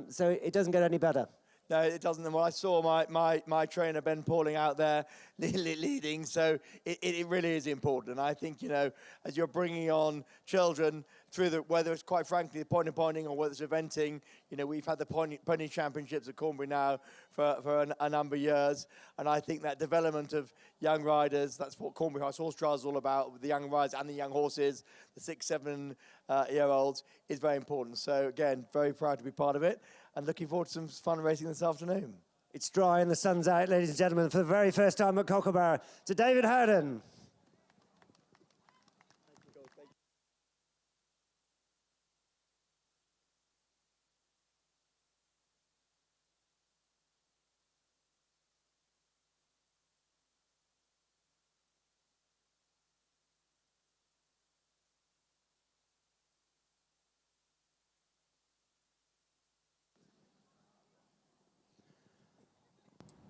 So it doesn't get any better. No, it doesn't. Well, I saw my trainer, Ben Pauling, out there leading, so it really is important. And I think, you know, as you're bringing on children through whether it's quite frankly the pointing or whether it's eventing, you know, we've had the pony championships at Cornbury now for a number of years. And I think that development of young riders, that's what Cornbury Horse Trials is all about, with the young riders and the young horses, the 6, 7-year-olds, is very important. So again, very proud to be part of it, and looking forward to some fun racing this afternoon. It's dry and the sun's out, ladies and gentlemen, for the very first time at Cocklebarrow. To David Howden.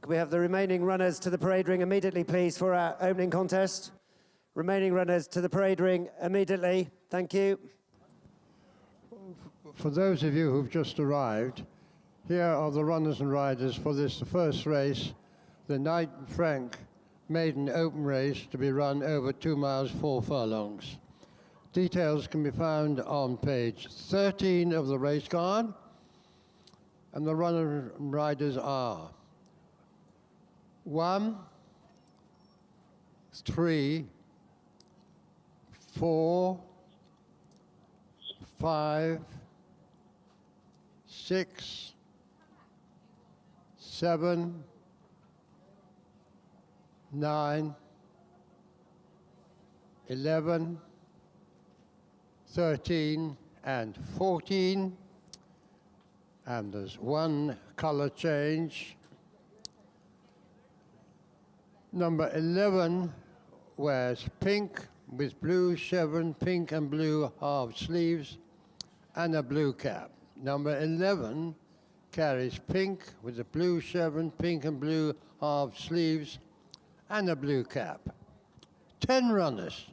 Can we have the remaining runners to the parade ring immediately, please, for our opening contest? Remaining runners to the parade ring immediately. Thank you. For those of you who've just arrived, here are the runners and riders for this, the first race, the Knight Frank Maiden Open Race, to be run over 2 miles 4 furlongs. Details can be found on page 13 of the race card, and the runners and riders are 1, 3, 4, 5, 6, 7, 9, 11, 13, and 14. And there's 1 color change. Number 11 wears pink with blue chevron, pink and blue half sleeves, and a blue cap. Number 11 carries pink with a blue chevron, pink and blue half sleeves, and a blue cap. 10 runners.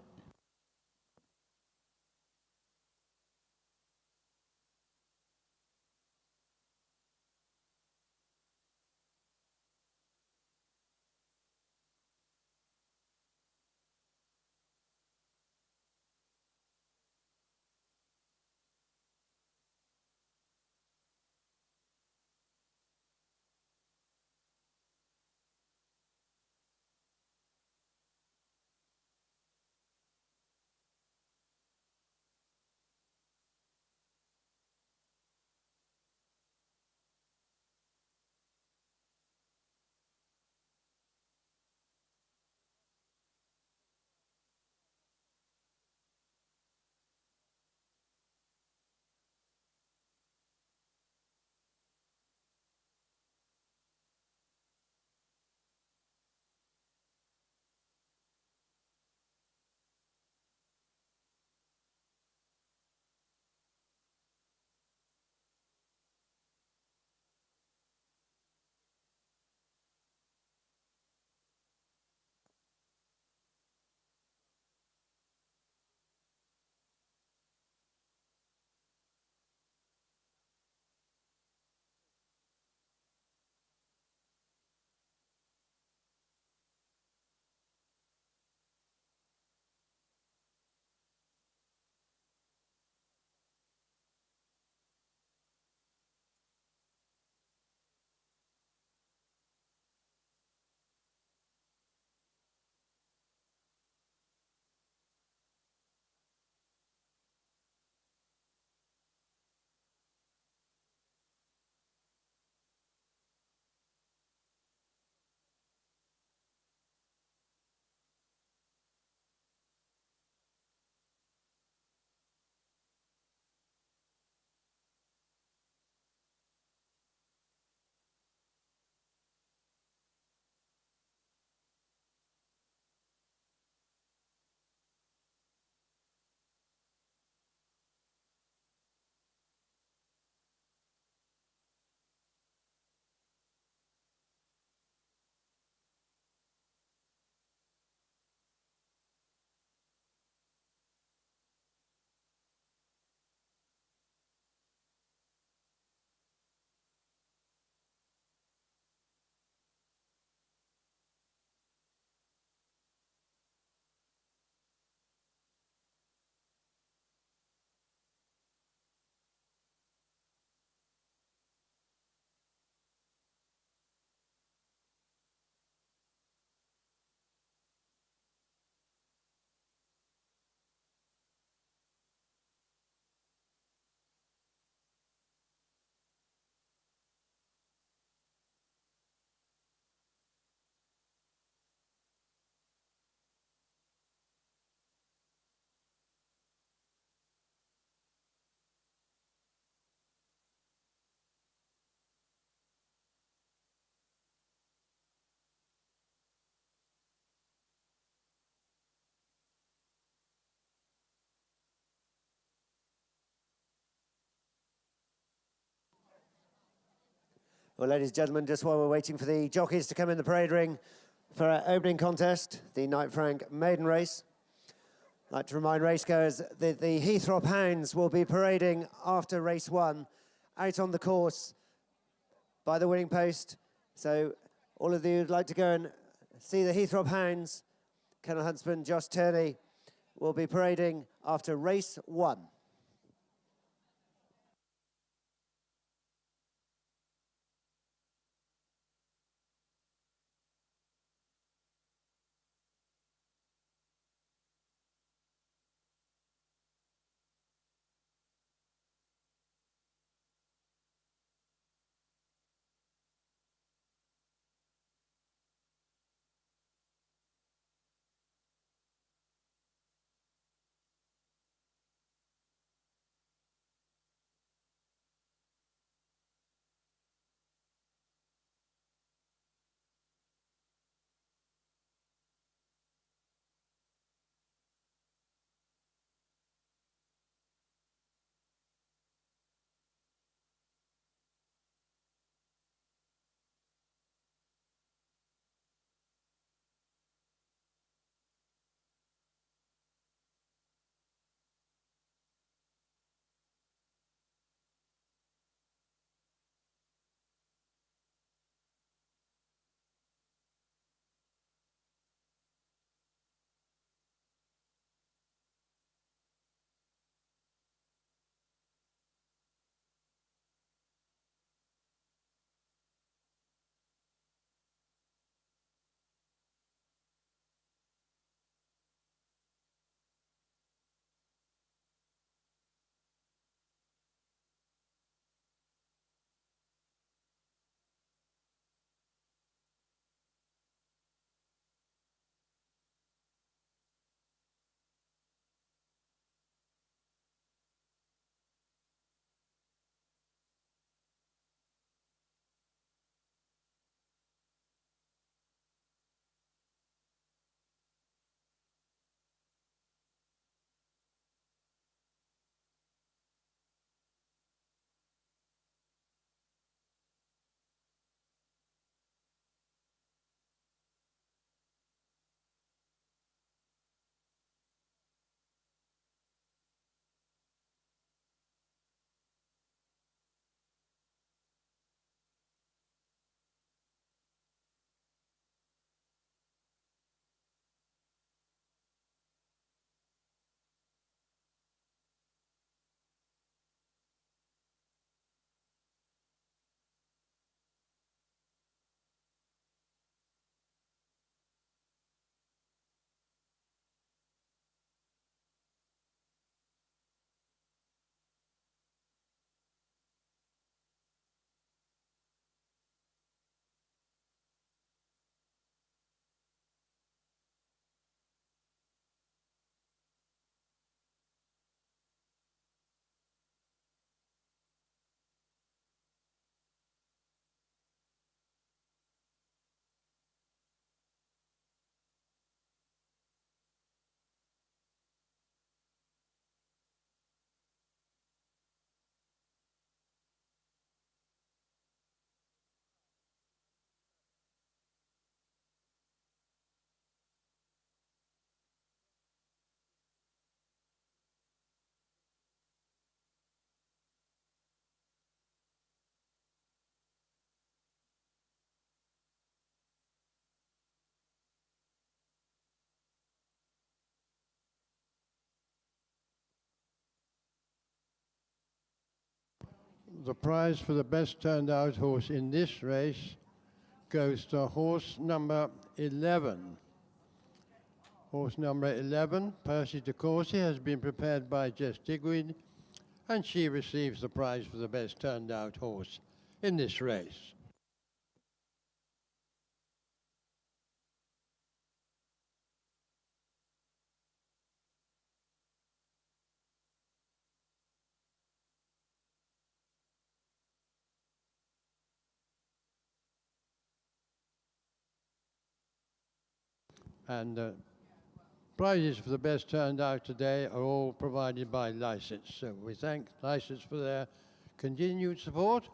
Well, ladies and gentlemen, just while we're waiting for the jockeys to come in the parade ring for our opening contest, the Knight Frank Maiden race, I'd like to remind racegoers that the Heythrop hounds will be parading after race 1 out on the course by the winning post. So all of you who'd like to go and see the Heythrop hounds, Kennel Huntsman Josh Turney will be parading after race 1. The prize for the best turned out horse in this race goes to horse number 11. Horse number 11, Percy de Courcy, has been prepared by Jess Digweed, and she receives the prize for the best turned out horse in this race. And prizes for the best turned out today are all provided by License. So we thank License for their continued support.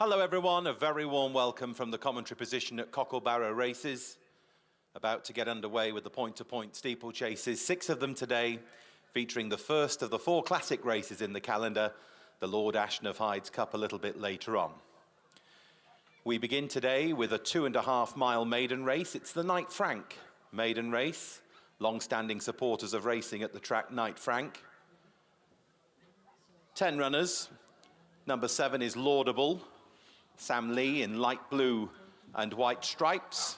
Hello everyone, a very warm welcome from the commentary position at Cocklebarrow races. About to get underway with the point-to-point steeplechases, 6 of them today, featuring the first of the 4 classic races in the calendar, the Lord Ashton of Hyde's Cup a little bit later on. We begin today with a 2.5-mile maiden race. It's the Knight Frank maiden race. Long-standing supporters of racing at the track, Knight Frank. 10 runners. Number 7 is Laudable. Sam Lee in light blue and white stripes.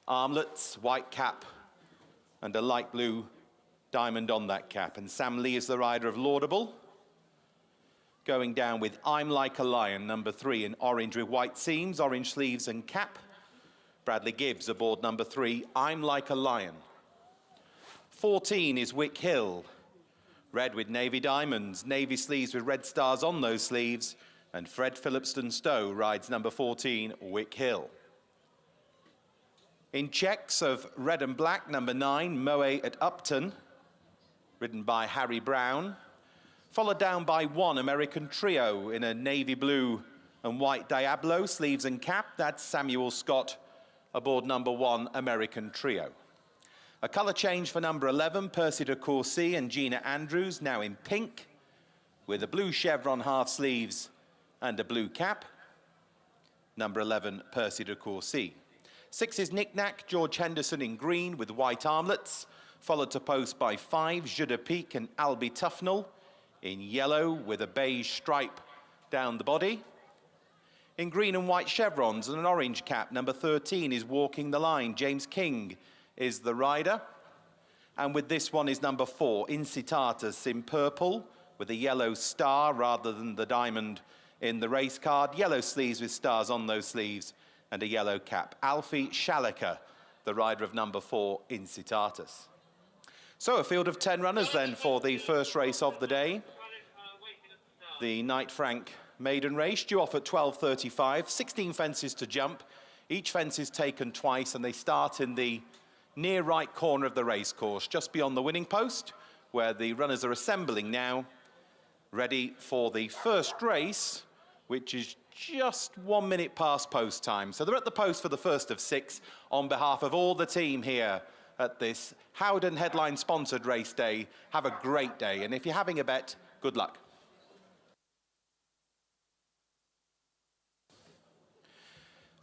Armlets, white cap, and a light blue diamond on that cap. And Sam Lee is the rider of Laudable. Going down with I'm Like a Lion, number 3, in orange with white seams, orange sleeves and cap. Bradley Gibbs aboard number 3, I'm Like a Lion. 14 is Wick Hill. Red with navy diamonds, navy sleeves with red stars on those sleeves. And Fred Phillipston Stowe rides number 14, Wick Hill. In checks of red and black, number 9, Moe at Upton, ridden by Harry Brown. Followed down by 1, American Trio, in a navy blue and white Diablo, sleeves and cap. That's Samuel Scott aboard number 1, American Trio. A colour change for number 11, Percy de Courcy and Gina Andrews, now in pink, with a blue chevron half sleeves and a blue cap. Number 11, Percy de Courcy. 6 is Knick Knack, George Henderson in green with white armlets, followed to post by 5, Jeu de Pique and Albie Tufnell in yellow with a beige stripe down the body. In green and white chevrons and an orange cap, number 13 is Walking the Line. James King is the rider. And with this one is number 4, Incitatus, in purple with a yellow star rather than the diamond in the race card. Yellow sleeves with stars on those sleeves and a yellow cap. Alfie Schalliker, the rider of number 4, Incitatus. So a field of 10 runners then for the first race of the day. The Knight Frank maiden race, due off at 12:35, 16 fences to jump. Each fence is taken twice and they start in the near right corner of the race course, just beyond the winning post, where the runners are assembling now, ready for the first race, which is just 1 minute past post time. So they're at the post for the first of 6 on behalf of all the team here at this Howden headline sponsored race day. Have a great day, and if you're having a bet, good luck.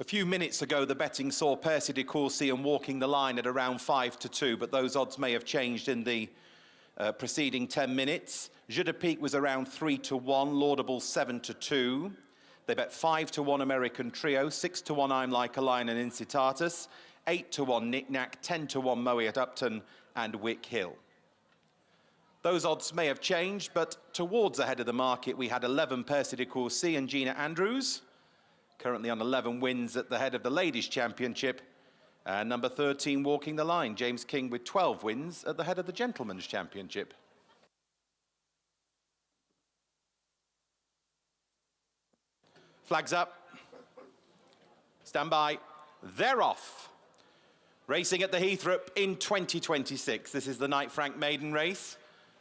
A few minutes ago, the betting saw Percy de Courcy and Walking the Line at around 5-2, but those odds may have changed in the preceding 10 minutes. Jeu de Pique was around 3-1, Laudable 7-2. They bet 5-1 American Trio, 6-1 I'm Like a Lion and Incitatus, 8-1 Knick Knack, 10-1 Moe at Upton and Wick Hill. Those odds may have changed, but towards ahead of the market, we had 11 Percy de Courcy and Gina Andrews, currently on 11 wins at the head of the Ladies' Championship. And number 13, Walking the Line, James King with 12 wins at the head of the Gentlemen's Championship. Flags up. Stand by. They're off. Racing at the Heythrop in 2026. This is the Knight Frank maiden race.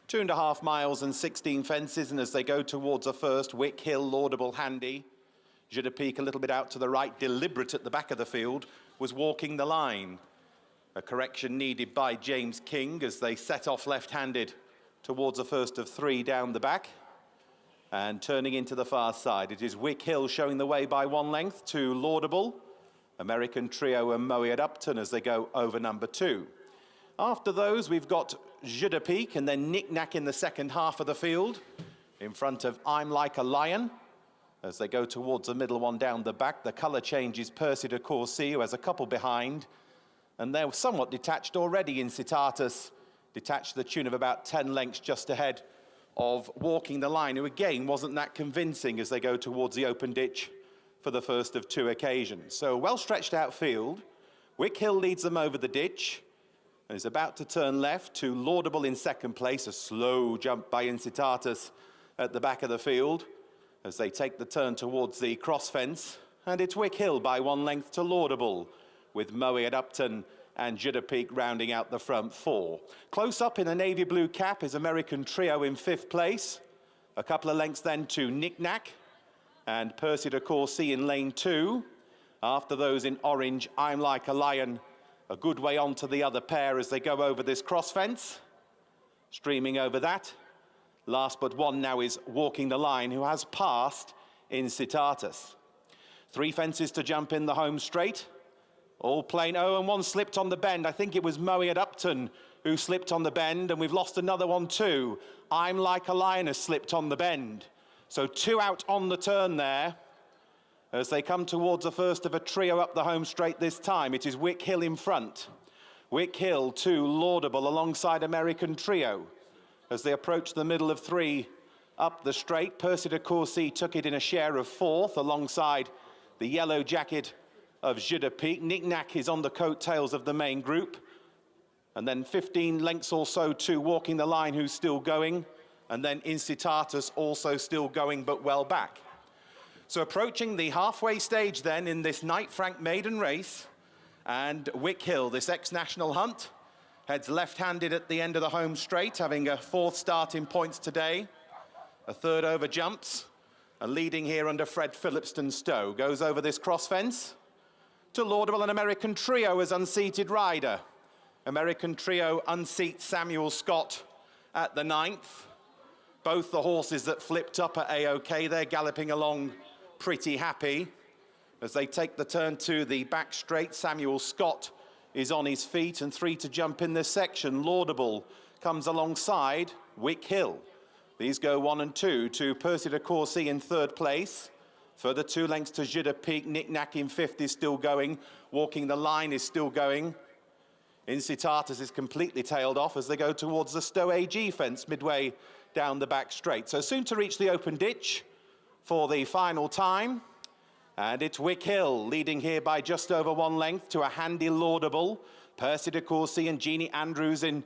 2.5 miles and 16 fences. And as they go towards a first, Wick Hill, Laudable, handy. Jeu de Pique a little bit out to the right, deliberate at the back of the field, was Walking the Line. A correction needed by James King as they set off left-handed towards a first of 3 down the back. And turning into the far side, it is Wick Hill showing the way by 1 length to Laudable, American Trio and Moe at Upton as they go over number 2. After those, we've got Jeu de Pique and then Knick Knack in the second half of the field, in front of I'm Like a Lion. As they go towards the middle one down the back, the colour change is Percy de Courcy, who has a couple behind. And they're somewhat detached already. Incitatus detached to the tune of about 10 lengths just ahead of Walking the Line, who again wasn't that convincing as they go towards the open ditch for the first of 2 occasions. So well stretched out field. Wick Hill leads them over the ditch and is about to turn left to Laudable in second place. A slow jump by Incitatus at the back of the field as they take the turn towards the cross fence. And it's Wick Hill by 1 length to Laudable, with Moe at Upton and Jeu de Pique rounding out the front 4. Close up in a navy blue cap is American Trio in 5th place. A couple of lengths then to Knick Knack. and Percy de Courcy in lane 2. After those in orange, I'm Like a Lion, a good way on to the other pair as they go over this cross fence. Streaming over that. Last but one now is Walking the Line, who has passed Incitatus. 3 fences to jump in the home straight. All plain. Oh, and one slipped on the bend. I think it was Moe at Upton who slipped on the bend, and we've lost another one too. I'm Like a Lion has slipped on the bend. So 2 out on the turn there. As they come towards the first of a trio up the home straight this time, it is Wick Hill in front. Wick Hill to Laudable alongside American Trio. As they approach the middle of 3 up the straight, Percy de Courcy took it in a share of 4th alongside the yellow jacket of Jeu de Pique. Knick Knack is on the coattails of the main group. And then 15 lengths or so to Walking the Line, who's still going. And then Incitatus also still going, but well back. So approaching the halfway stage then in this Knight Frank maiden race. And Wick Hill, this ex-national hunt, heads left-handed at the end of the home straight, having a 4th start in points today. A 3rd over jumps. And leading here under Fred Phillipston Stowe. Goes over this cross fence to Laudable and American Trio as unseated rider. American Trio unseats Samuel Scott at the 9th. Both the horses that flipped up at A-OK, they're galloping along pretty happy. As they take the turn to the back straight, Samuel Scott is on his feet, and 3 to jump in this section. Laudable comes alongside Wick Hill. These go 1 and 2 to Percy de Courcy in 3rd place. Further 2 lengths to Jeu de Pique. Knick Knack in 5th is still going. Walking the Line is still going. Incitatus is completely tailed off as they go towards the Stowe AG fence midway down the back straight. So soon to reach the open ditch for the final time. And it's Wick Hill leading here by just over 1 length to a handy Laudable. Percy de Courcy and Jeannie Andrews in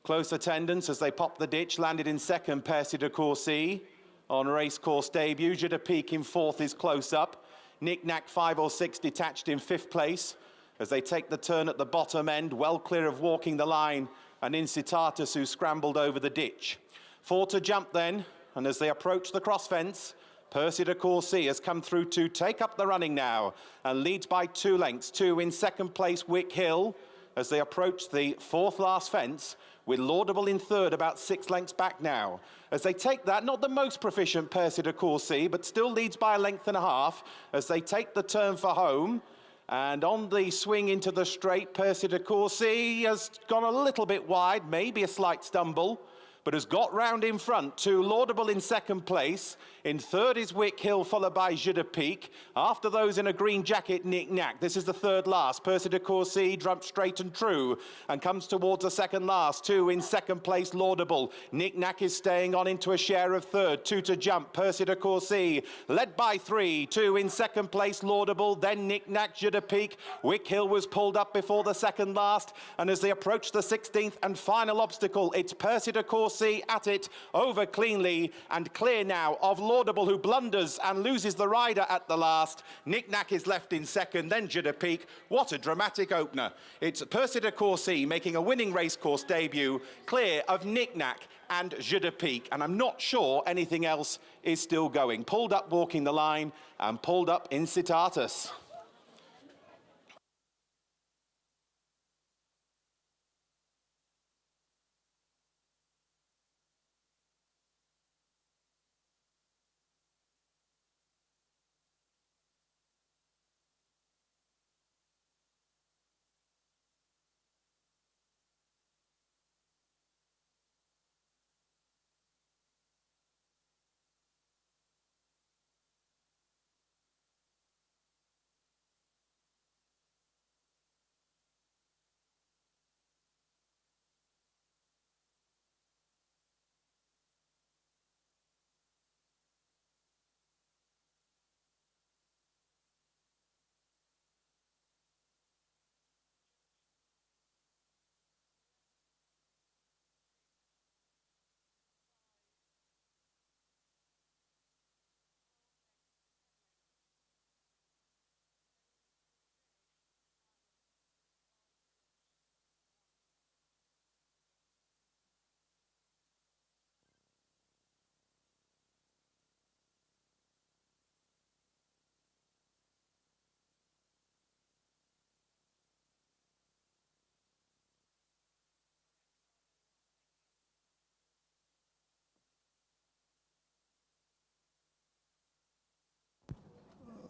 close attendance as they pop the ditch. Landed in 2nd, Percy de Courcy on racecourse debut. Jeu de Pique in 4th is close up. Knick Knack 5 or 6 detached in 5th place as they take the turn at the bottom end, well clear of Walking the Line and Incitatus, who scrambled over the ditch. 4 to jump then, and as they approach the cross fence, Percy de Courcy has come through to take up the running now and leads by 2 lengths. 2 in 2nd place, Wick Hill, as they approach the 4th last fence, with Laudable in 3rd, about 6 lengths back now. As they take that, not the most proficient Percy de Courcy, but still leads by 1.5 lengths as they take the turn for home. And on the swing into the straight, Percy de Courcy has gone a little bit wide, maybe a slight stumble, but has got round in front to Laudable in 2nd place. In 3rd is Wick Hill, followed by Jeu de Pique. After those in a green jacket, Knick Knack. This is the 3rd last. Percy de Courcy jumps straight and true and comes towards the 2nd last. 2 in 2nd place, Laudable. Knick Knack is staying on into a share of 3rd. 2 to jump, Percy de Courcy led by 3. 2 in 2nd place, Laudable. Then Knick Knack, Jeu de Pique. Wick Hill was pulled up before the 2nd last. And as they approach the 16th and final obstacle, it's Percy de Courcy at it, over cleanly and clear now of Laudable, who blunders and loses the rider at the last. Knick Knack is left in 2nd, then Jeu de Pique. What a dramatic opener. It's Percy de Courcy making a winning racecourse debut, clear of Knick Knack and Jeu de Pique, and I'm not sure anything else is still going. Pulled up Walking the Line and pulled up Incitatus.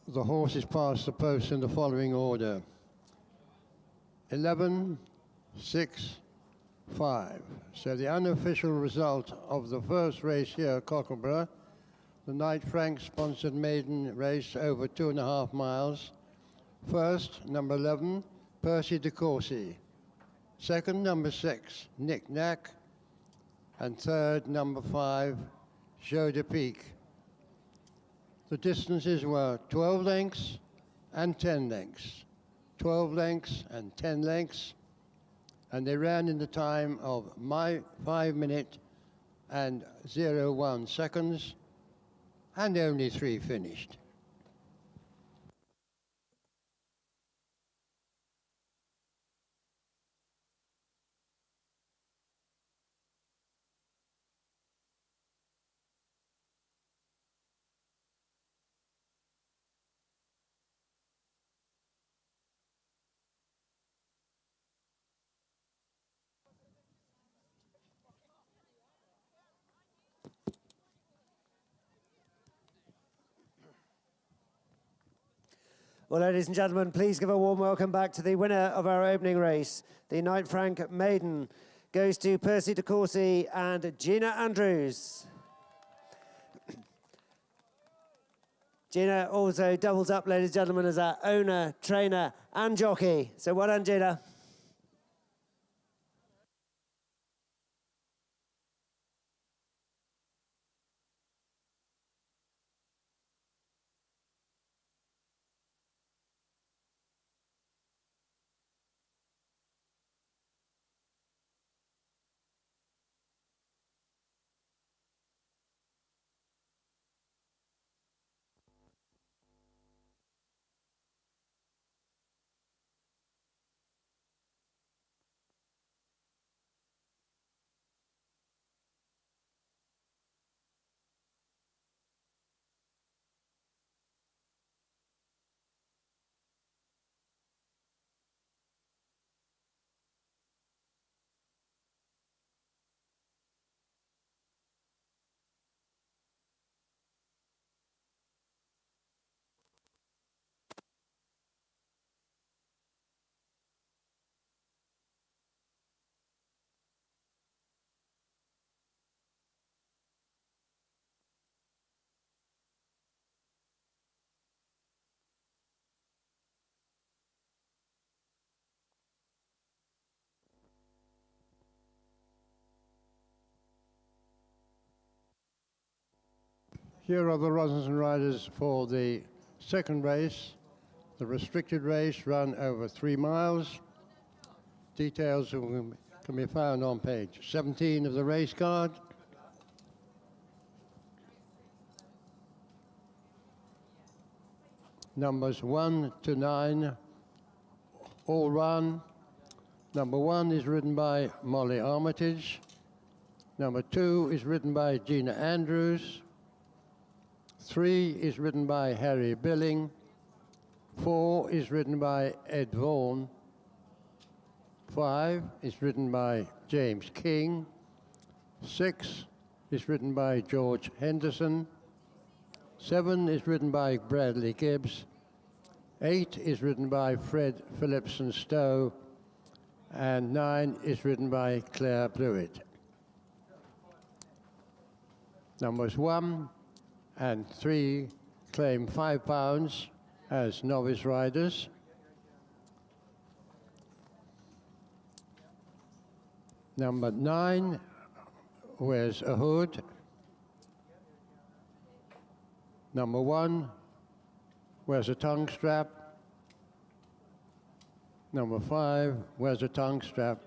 the horses past the post in the following order: 11, 6, 5. So the unofficial result of the first race here at Cocklebarrow, the Knight Frank sponsored maiden race over 2.5 miles. First, number 11, Percy de Courcy. Second, number 6, Knick Knack. And third, number 5, Jeu de Pique. The distances were 12 lengths and 10 lengths. 12 lengths and 10 lengths. And they ran in the time of 5 minutes and 01 seconds, and only 3 finished. Well, ladies and gentlemen, please give a warm welcome back to the winner of our opening race. The Knight Frank Maiden goes to Percy de Courcy and Gina Andrews. Gina also doubles up, ladies and gentlemen, as our owner, trainer, and jockey. So well done, Gina. Here are the runners and riders for the second race, the restricted race run over 3 miles. Details can be found on page 17 of the race card. Numbers 1 to 9 all run. Number 1 is ridden by Molly Armitage. Number 2 is ridden by Gina Andrews. 3 is ridden by Harry Billing. 4 is ridden by Ed Vaughan. 5 is ridden by James King. 6 is ridden by George Henderson. 7 is ridden by Bradley Gibbs. 8 is ridden by Fred Phillipson Stowe. And 9 is ridden by Claire Blewett. Numbers 1 and 3 claim £5 as novice riders. Number 9 wears a hood. Number 1 wears a tongue strap. Number 5 wears a tongue strap.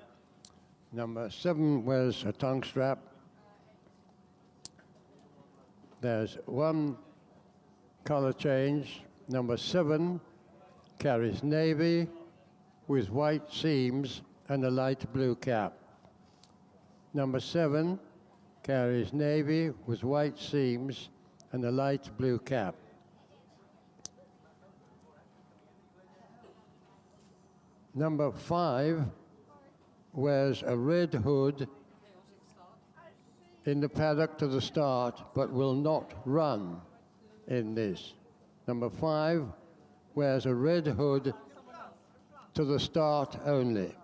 Number 7 wears a tongue strap. There's one color change. Number 7 carries navy with white seams and a light blue cap. Number 7 carries navy with white seams and a light blue cap. Number 5 wears a red hood in the paddock to the start, but will not run in this. Number 5 wears a red hood to the start only.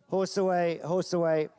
Horse away, horse away.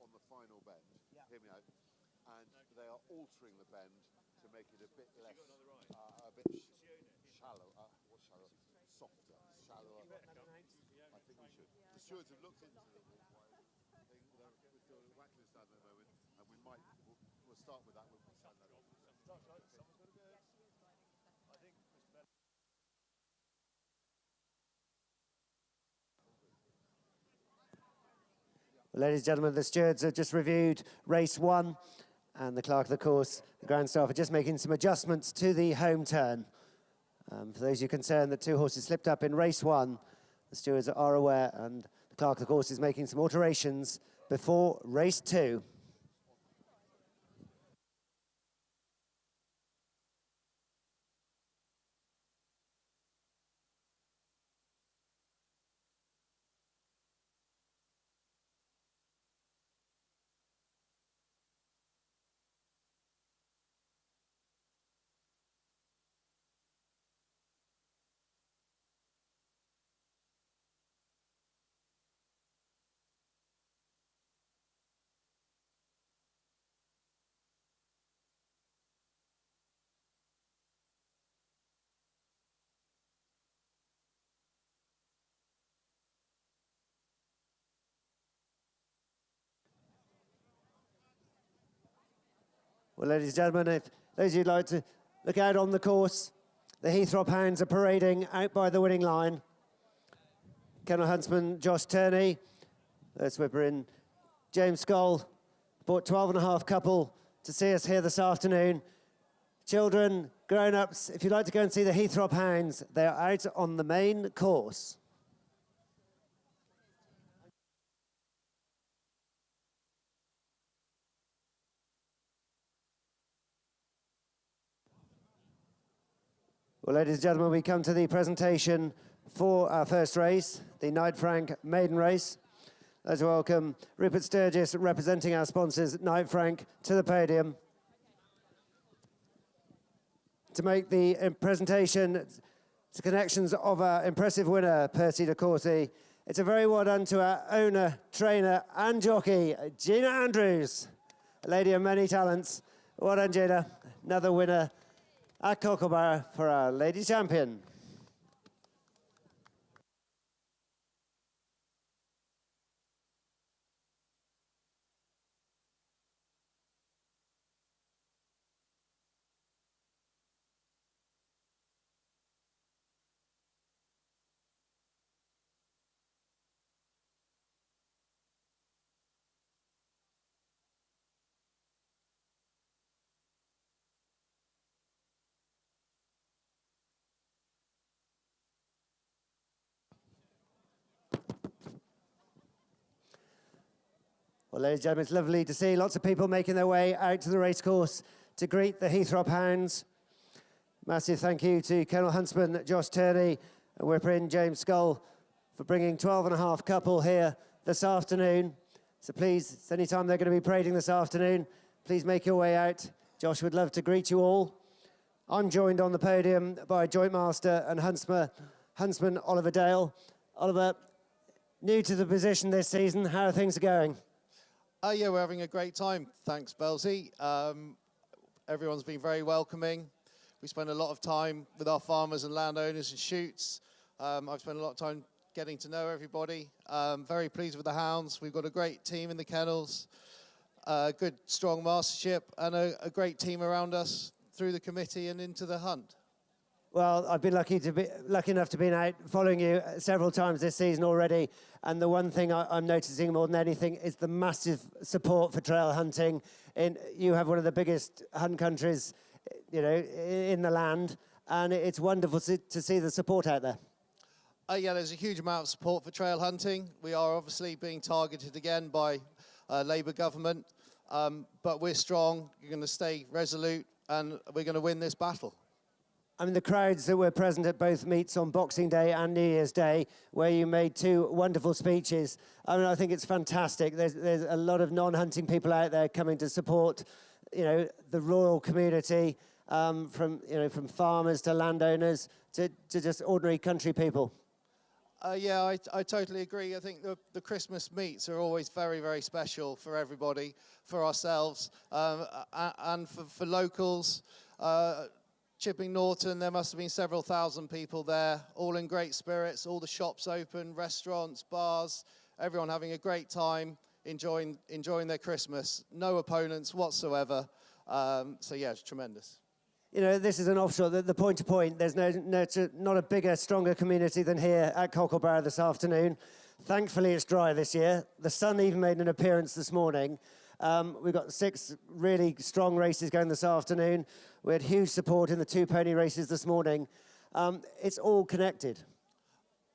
On the final bend, hear me out, and they are altering the bend to make it a bit less, a bit shallow, softer, shallower. I think we should. The stewards have looked into the thing. We're still at Wackling stand at the moment, and we'll start with that. We'll stand that off. Well, ladies and gentlemen, the stewards have just reviewed race 1, and the clerk of the course, the ground staff, are just making some adjustments to the home turn. For those of you concerned that 2 horses slipped up in race 1, the stewards are aware, and the clerk of the course is making some alterations before race 2. Well, ladies and gentlemen, if those of you who'd like to look out on the course, the Heythrop hounds are parading out by the winning line. Kennel huntsman Josh Turney, let's whipper in James Skull, bought 12.5 couple to see us here this afternoon. Children, grown-ups, if you'd like to go and see the Heythrop hounds, they are out on the main course. Well, ladies and gentlemen, we come to the presentation for our first race, the Knight Frank Maiden Race. Let's welcome Rupert Sturgis, representing our sponsors, Knight Frank, to the podium. To make the presentation to connections of our impressive winner, Percy de Courcy. It's a very well done to our owner, trainer, and jockey, Gina Andrews, a lady of many talents. Well done, Gina. Another winner at Cocklebarrow for our lady champion. Well, ladies and gentlemen, it's lovely to see lots of people making their way out to the racecourse to greet the Heythrop hounds. Massive thank you to Kennel Huntsman Josh Turney and whipper in James Skull for bringing 12.5 couple here this afternoon. So please, any time they're going to be parading this afternoon, please make your way out. Josh would love to greet you all. I'm joined on the podium by Joint Master and Huntsman Oliver Dale. Oliver, new to the position this season, how are things going? Yeah, we're having a great time. Thanks, Belzy. Everyone's been very welcoming. We spend a lot of time with our farmers and landowners and shoots. I've spent a lot of time getting to know everybody. Very pleased with the hounds. We've got a great team in the kennels, good, strong mastership, and a great team around us through the committee and into the hunt. Well, I've been lucky enough to be out following you several times this season already, and the one thing I'm noticing more than anything is the massive support for trail hunting. You have one of the biggest hunt countries, in the land, and it's wonderful to see the support out there. Yeah, there's a huge amount of support for trail hunting. We are obviously being targeted again by Labour government, but we're strong. You're going to stay resolute, and we're going to win this battle. I mean, the crowds that were present at both meets on Boxing Day and New Year's Day, where you made two wonderful speeches. I mean, I think it's fantastic. There's a lot of non-hunting people out there coming to support, the rural community, from farmers to landowners to just ordinary country people. Yeah, I totally agree. I think the Christmas meets are always very, very special for everybody, for ourselves, and for locals. Chipping Norton, there must have been several thousand people there, all in great spirits, all the shops open, restaurants, bars, everyone having a great time, enjoying their Christmas. No opponents whatsoever. So yeah, it's tremendous. This is an offshore, the point-to-point. There's not a bigger, stronger community than here at Cocklebarrow this afternoon. Thankfully, it's dry this year. The sun even made an appearance this morning. We've got 6 really strong races going this afternoon. We had huge support in the 2 pony races this morning. It's all connected.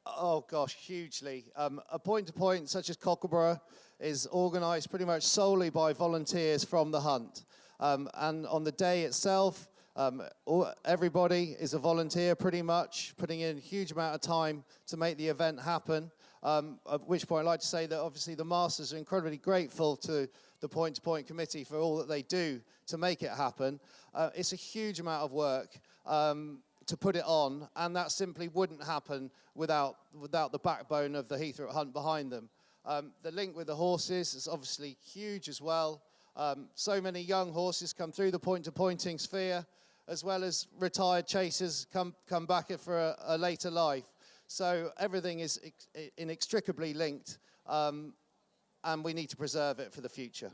Oh gosh, hugely. A point-to-point such as Cocklebarrow is organised pretty much solely by volunteers from the hunt. And on the day itself, everybody is a volunteer pretty much, putting in a huge amount of time to make the event happen. At which point I'd like to say that obviously the Masters are incredibly grateful to the point-to-point committee for all that they do to make it happen. It's a huge amount of work to put it on, and that simply wouldn't happen without the backbone of the Heythrop hunt behind them. The link with the horses is obviously huge as well. So many young horses come through the point-to-pointing sphere, as well as retired chasers come back for a later life. So everything is inextricably linked, and we need to preserve it for the future.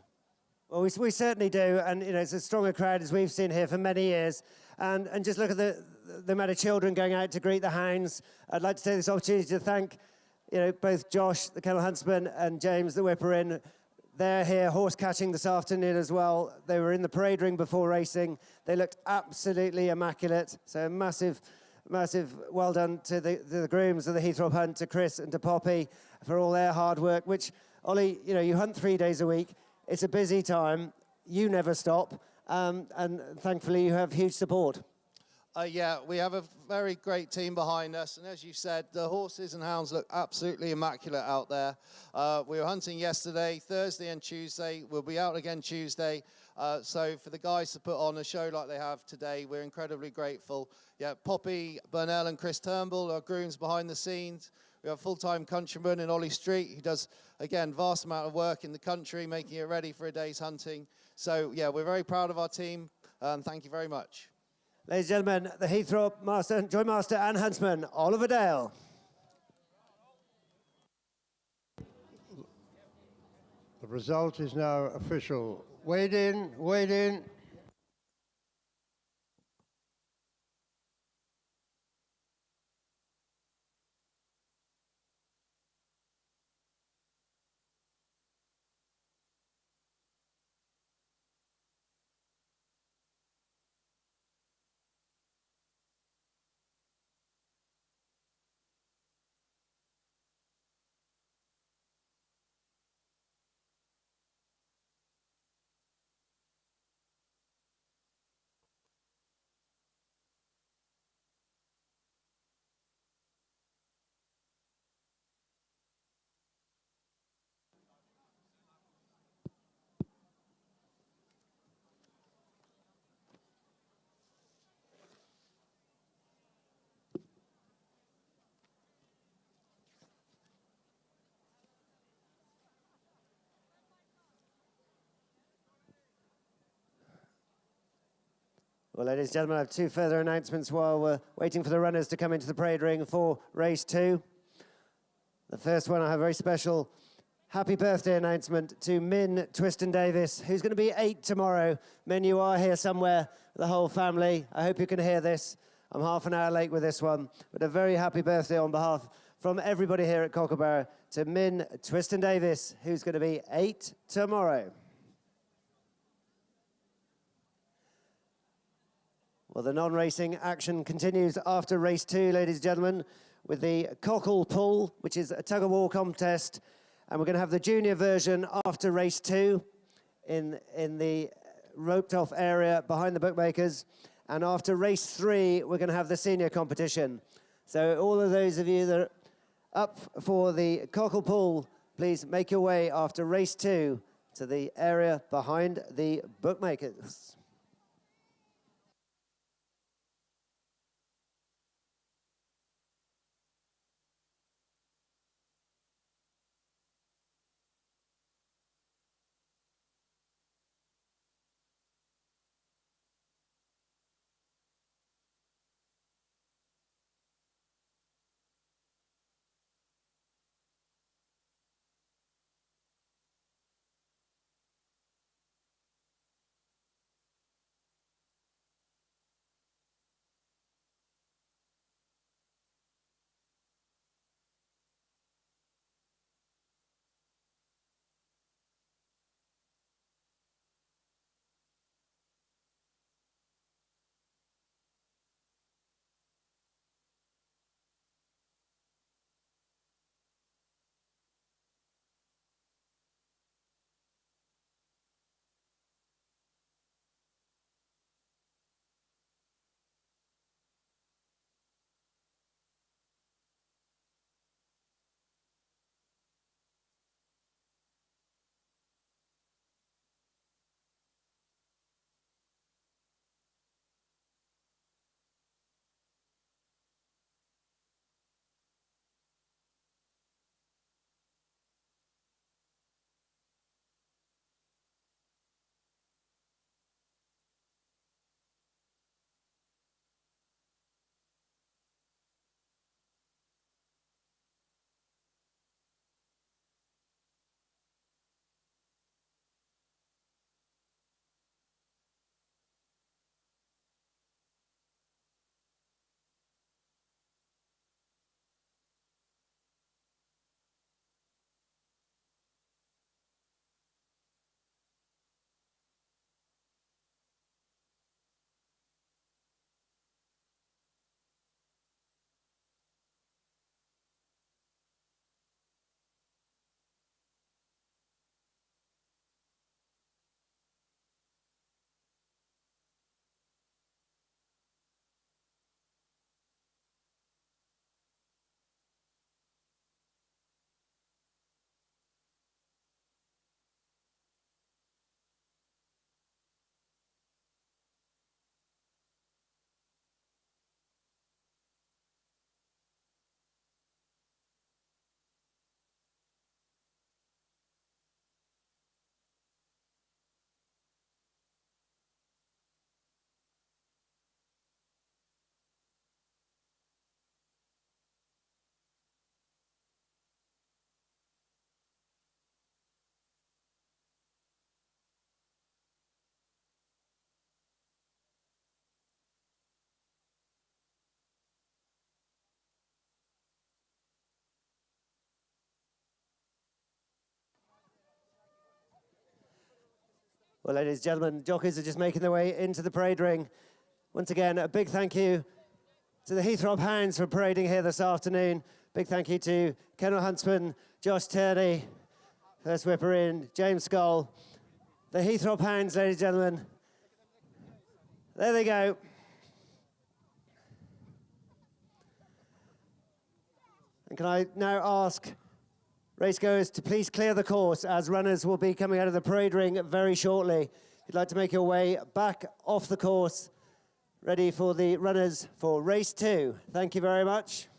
Well, we certainly do, and it's as strong a crowd as we've seen here for many years. And just look at the amount of children going out to greet the hounds. I'd like to take this opportunity to thank, both Josh, the kennel huntsman, and James, the whipper in. They're here horse catching this afternoon as well. They were in the parade ring before racing. They looked absolutely immaculate. So massive well done to the grooms of the Heythrop hunt, to Chris and to Poppy for all their hard work, which, Ollie, you hunt 3 days a week. It's a busy time. You never stop. And thankfully, you have huge support. Yeah, we have a very great team behind us. And as you said, the horses and hounds look absolutely immaculate out there. We were hunting yesterday, Thursday and Tuesday. We'll be out again Tuesday. So for the guys to put on a show like they have today, we're incredibly grateful. Yeah, Poppy Burnell and Chris Turnbull are grooms behind the scenes. We have a full-time countryman in Ollie Street who does, again, vast amount of work in the country, making it ready for a day's hunting. So, yeah, we're very proud of our team, and thank you very much. Ladies and gentlemen, the Heythrop Master, Joint Master and Huntsman, Oliver Dale. The result is now official. Weighed in. Well, ladies and gentlemen, I have two further announcements while we're waiting for the runners to come into the parade ring for race 2. The first one, I have a very special happy birthday announcement to Min Twiston Davis, who's going to be 8 tomorrow. Min, you are here somewhere, the whole family. I hope you can hear this. I'm half an hour late with this one, but a very happy birthday on behalf from everybody here at Cocklebarrow to Min Twiston Davis, who's going to be 8 tomorrow. Well, the non-racing action continues after race 2, ladies and gentlemen, with the Cockle pull, which is a tug-of-war contest. And we're going to have the junior version after race 2 in the roped-off area behind the bookmakers. And after race 3, we're going to have the senior competition. So all of those of you that are up for the Cockle pull, please make your way after race 2 to the area behind the bookmakers. Well, ladies and gentlemen, jockeys are just making their way into the parade ring. Once again, a big thank you to the Heythrop Hounds for parading here this afternoon. Big thank you to Kennel Huntsman, Josh Turney, first whipper in, James Skull. The Heythrop Hounds, ladies and gentlemen. There they go. And can I now ask racegoers to please clear the course, as runners will be coming out of the parade ring very shortly. If you'd like to make your way back off the course, ready for the runners for race 2. Thank you very much.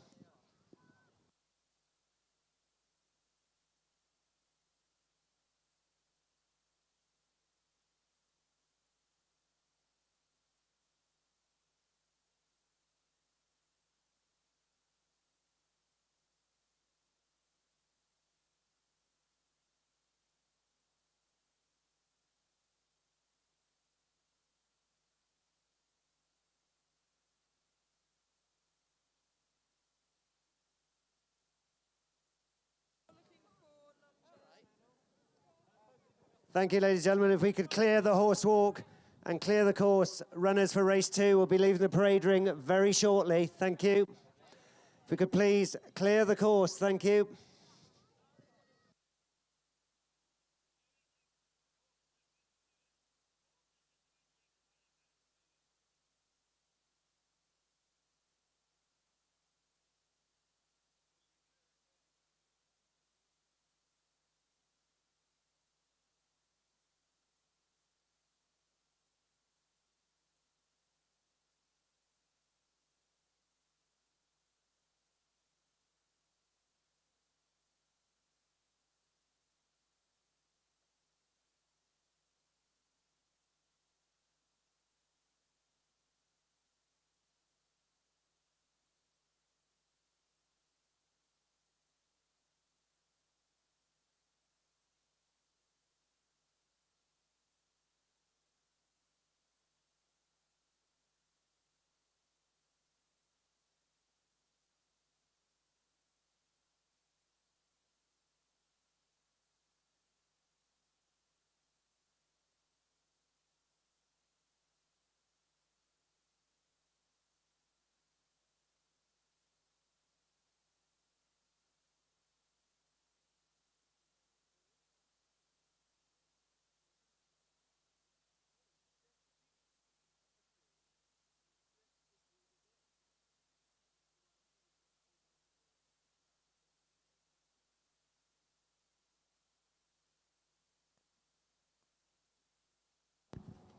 Thank you, ladies and gentlemen. If we could clear the horse walk and clear the course, runners for race 2 will be leaving the parade ring very shortly. Thank you. If we could please clear the course, thank you.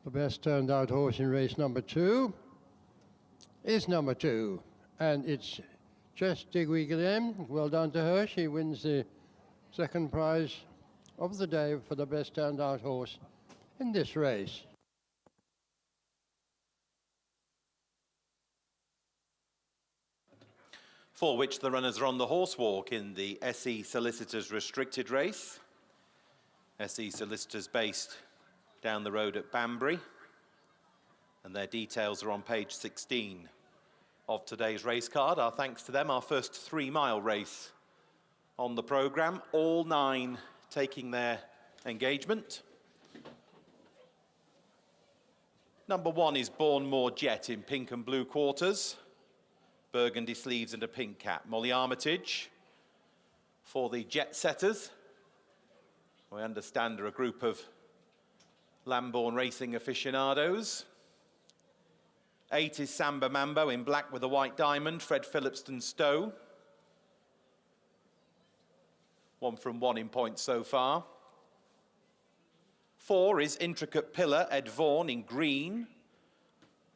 The best turned out horse in race number 2 is number 2, and it's Jess Digweedem. Well done to her. She wins the second prize of the day for the best turned out horse in this race. For which the runners are on the horse walk in the SE Solicitors restricted race. SE Solicitors based down the road at Banbury, and their details are on page 16 of today's race card. Our thanks to them. Our first 3-mile race on the programme, all 9 taking their engagement. Number 1 is Bournemore Jet in pink and blue quarters, burgundy sleeves and a pink cap. Molly Armitage for the Jet Setters. We understand are a group of Lambourne racing aficionados. 8 is Samba Mambo in black with a white diamond, Fred Phillipston Stowe. 1 from 1 in points so far. 4 is Intricate Pillar, Ed Vaughan in green,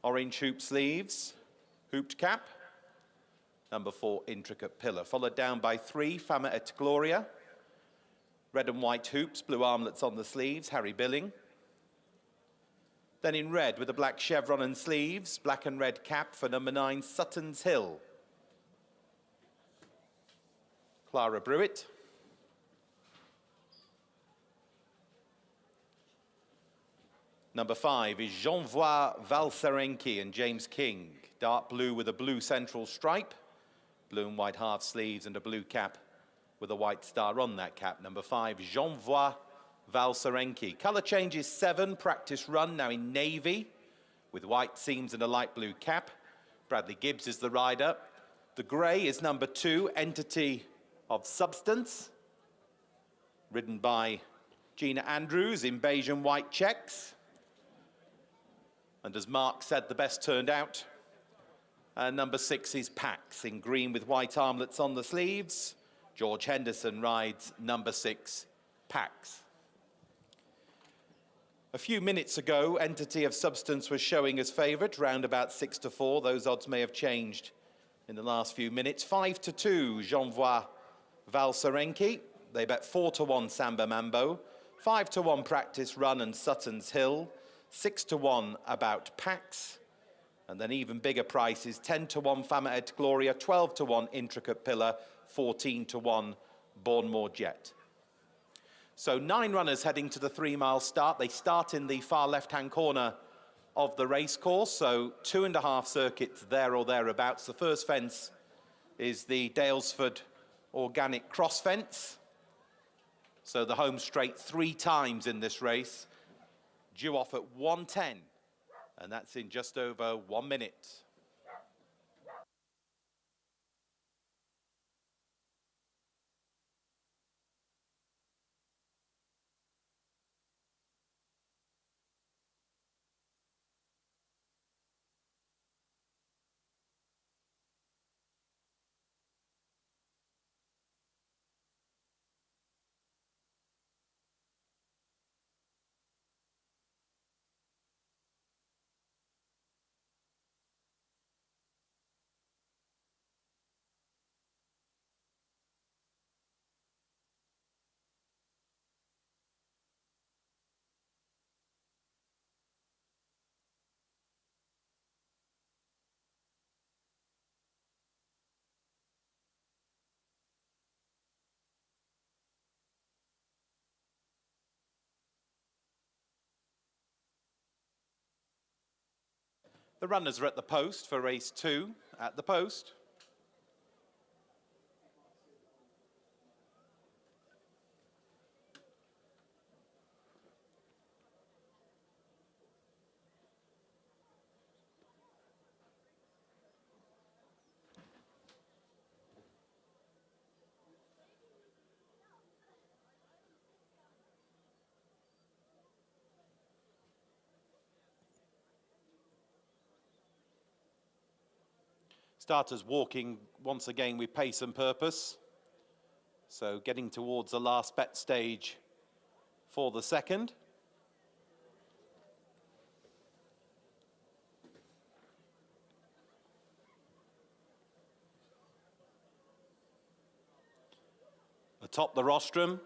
orange hoop sleeves, hooped cap. Number 4, Intricate Pillar, followed down by 3, Fama et Gloria. Red and white hoops, blue armlets on the sleeves, Harry Billing. Then in red with a black chevron and sleeves, black and red cap for number 9, Sutton's Hill, Clara Brewitt. Number 5 is Jean-Voir Valserenki and James King, dark blue with a blue central stripe, blue and white half sleeves and a blue cap with a white star on that cap. Number 5, Jean-Voir Valserenki. Colour change is 7, practice run, now in navy, with white seams and a light blue cap. Bradley Gibbs is the rider. The grey is number 2, Entity of Substance, ridden by Gina Andrews in beige and white checks. And as Mark said, the best turned out. And number 6 is Pax in green with white armlets on the sleeves. George Henderson rides number 6, Pax. A few minutes ago, Entity of Substance was showing as favourite, round about 6 to 4. Those odds may have changed in the last few minutes. 5 to 2, Jean-Voir Valserenki. They bet 4 to 1, Samba Mambo. 5 to 1, Practice Run and Sutton's Hill. 6 to 1, About Pax. And then even bigger prices, 10 to 1, Fama et Gloria. 12 to 1, Intricate Pillar. 14 to 1, Bournemore Jet. So 9 runners heading to the 3-mile start. They start in the far left-hand corner of the racecourse, so 2.5 circuits there or thereabouts. The first fence is the Dalesford Organic Cross Fence. So the home straight 3 times in this race, due off at 1:10, and that's in just over 1 minute. The runners are at the post for race 2, at the post. Starters walking once again with pace and purpose. So getting towards the last bet stage for the second. Atop the rostrum.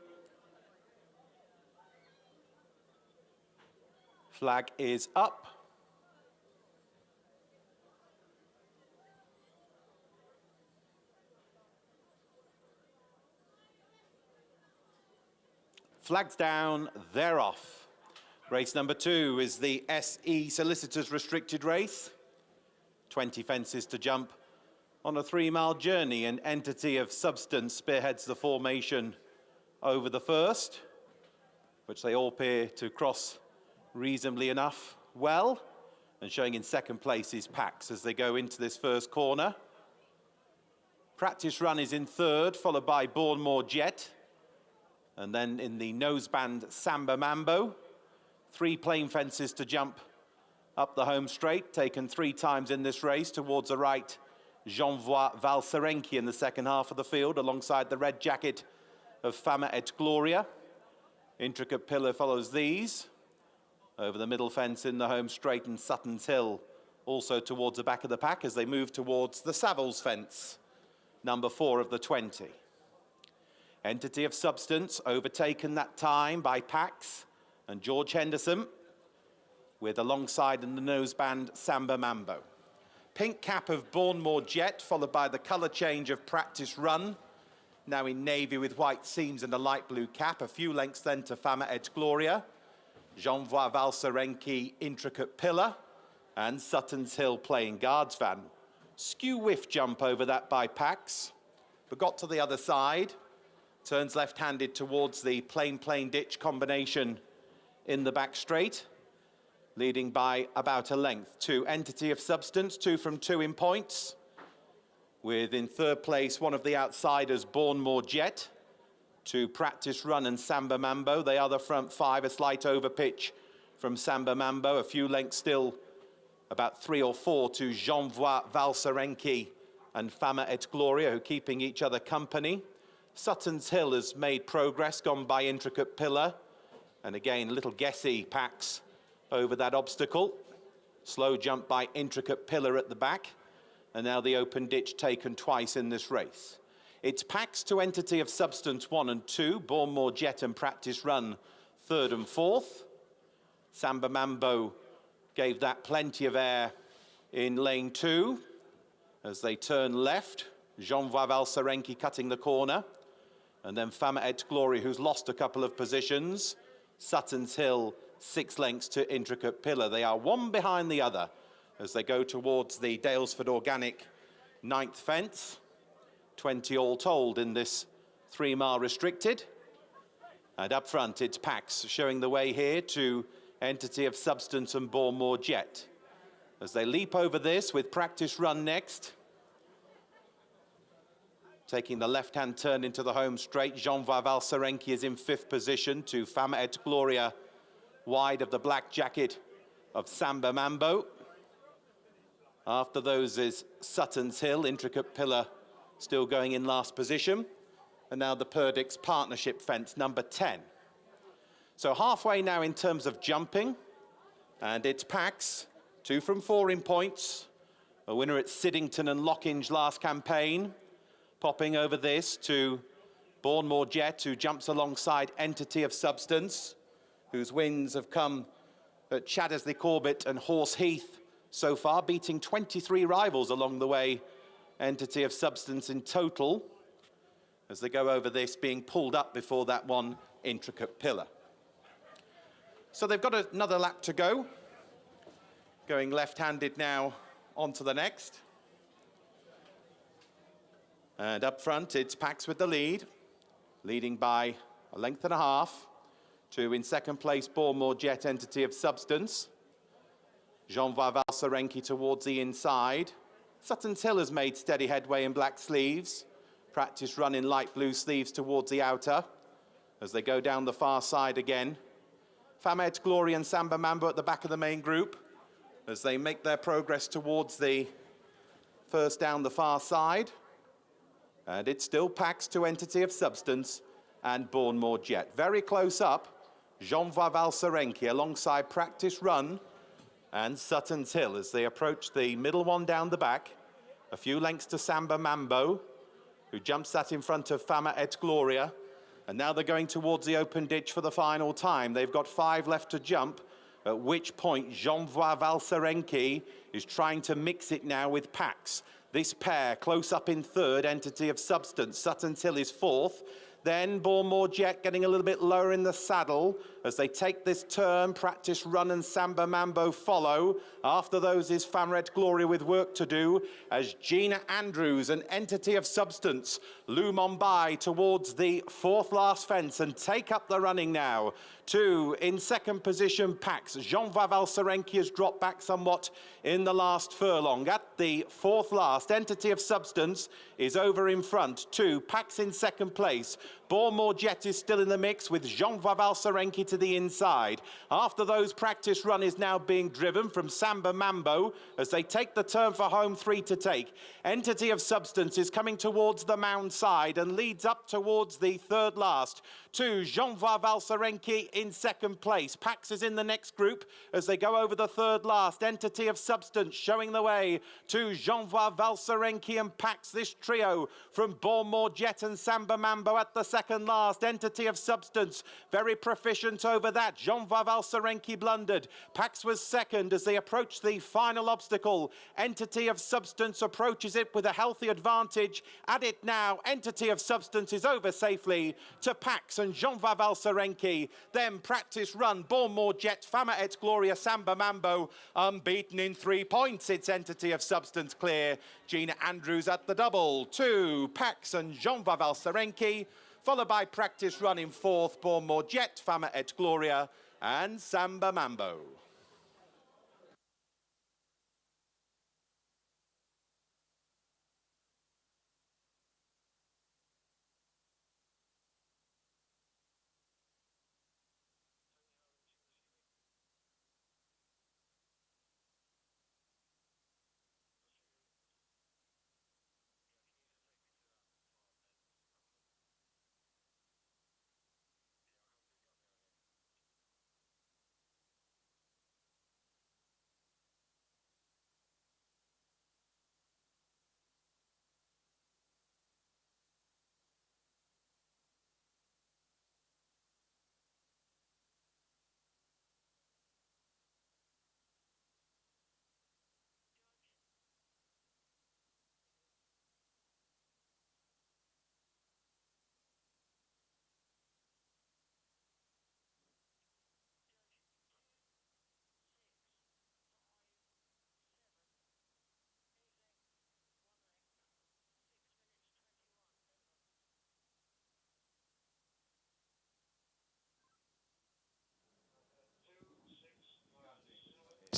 Flag is up. Flags down, they're off. Race number 2 is the SE Solicitors Restricted Race. 20 fences to jump on a 3-mile journey. An Entity of Substance spearheads the formation over the first, which they all appear to cross reasonably enough well. And showing in second place is Pax as they go into this first corner. Practice Run is in third, followed by Bournemore Jet. And then in the noseband, Samba Mambo. 3 plain fences to jump up the home straight, taken 3 times in this race. Towards the right, J'envoie Valserenki in the second half of the field, alongside the red jacket of Fama et Gloria. Intricate Pillar follows these. Over the middle fence in the home straight, and Sutton's Hill also towards the back of the pack as they move towards the Savills fence, number 4 of the 20. Entity of Substance overtaken that time by Pax and George Henderson, with alongside in the noseband Samba Mambo. Pink cap of Bournemore Jet, followed by the colour change of Practice Run, now in navy with white seams and a light blue cap. A few lengths then to Fama et Gloria. J'envoie Valserenki, Intricate Pillar, and Sutton's Hill playing guards van. Skew whiff jump over that by Pax, but got to the other side. Turns left-handed towards the plain ditch combination in the back straight, leading by about a length to Entity of Substance, 2 from 2 in points. With in third place, one of the outsiders, Bournemore Jet, to Practice Run and Samba Mambo. They are the front 5, a slight overpitch from Samba Mambo. A few lengths still, about 3 or 4 to J'envoie Valserenki and Fama et Gloria, who keeping each other company. Sutton's Hill has made progress, gone by Intricate Pillar. And again, a little guessy Pax over that obstacle. Slow jump by Intricate Pillar at the back. And now the open ditch taken twice in this race. It's Pax to Entity of Substance 1 and 2. Bournemore Jet and Practice Run 3rd and 4th. Samba Mambo gave that plenty of air in lane 2. As they turn left, J'envoie Valserenki cutting the corner. And then Fama et Gloria, who's lost a couple of positions. Sutton's Hill, 6 lengths to Intricate Pillar. They are one behind the other as they go towards the Dalesford Organic 9th fence. 20 all told in this 3-mile restricted. And up front, it's Pax showing the way here to Entity of Substance and Bournemore Jet. As they leap over this with Practice Run next. Taking the left-hand turn into the home straight, Jean Vaval Serenki is in 5th position to Fama et Gloria, wide of the black jacket of Samba Mambo. After those is Sutton's Hill, Intricate Pillar, still going in last position. And now the Perdix Partnership Fence, number 10. So halfway now in terms of jumping. And it's Pax, 2 from 4 in points. A winner at Siddington and Lockinge last campaign. Popping over this to Bournemore Jet, who jumps alongside Entity of Substance, whose wins have come at Chaddesley Corbett and Horse Heath so far, beating 23 rivals along the way. Entity of Substance in total, as they go over this, being pulled up before that one Intricate Pillar. So they've got another lap to go. Going left-handed now onto the next. And up front, it's Pax with the lead, leading by a length and a half. To, in second place, Bournemore Jet, Entity of Substance. Jean Vaval Serenki towards the inside. Sutton's Hill has made steady headway in black sleeves. Practice Run in light blue sleeves towards the outer. As they go down the far side again. Fama et Gloria and Samba Mambo at the back of the main group. As they make their progress towards the first down the far side. And it's still Pax to Entity of Substance and Bournemore Jet. Very close up, Jean Vaval Serenki alongside Practice Run and Sutton's Hill as they approach the middle one down the back. A few lengths to Samba Mambo, who jumps that in front of Fama et Gloria. And now they're going towards the open ditch for the final time. They've got 5 left to jump, at which point Jean Vaval Serenki is trying to mix it now with Pax. This pair close up in 3rd, Entity of Substance. Sutton's Hill is 4th. Then Bournemore Jet getting a little bit lower in the saddle as they take this turn. Practice Run and Samba Mambo follow. After those is Fama et Gloria with work to do as Gina Andrews and Entity of Substance loom on by towards the 4th last fence and take up the running now. 2 in second position, Pax. Jean Vaval Serenki has dropped back somewhat in the last furlong. At the 4th last, Entity of Substance is over in front. 2, Pax in second place. Bournemore Jet is still in the mix with Jean Vaval Serenki to the inside. After those, Practice Run is now being driven from Samba Mambo as they take the turn for home, 3 to take. Entity of Substance is coming towards the mound side and leads up towards the 3rd last. 2, Jean Vaval Serenki in second place. Pax is in the next group as they go over the 3rd last. Entity of Substance showing the way to Jean Vaval Serenki and Pax. This trio from Bournemore Jet and Samba Mambo at the 2nd last. Entity of Substance very proficient over that. Jean Vaval Serenki blundered. Pax was 2nd as they approach the final obstacle. Entity of Substance approaches it with a healthy advantage. At it now, Entity of Substance is over safely to Pax and Jean Vaval Serenki. Then Practice Run, Bournemore Jet, Fama et Gloria, Samba Mambo, unbeaten in 3 points. It's Entity of Substance clear. Gina Andrews at the double. 2, Pax and Jean Vaval Serenki, followed by Practice Run in 4th, Bournemore Jet, Fama et Gloria, and Samba Mambo.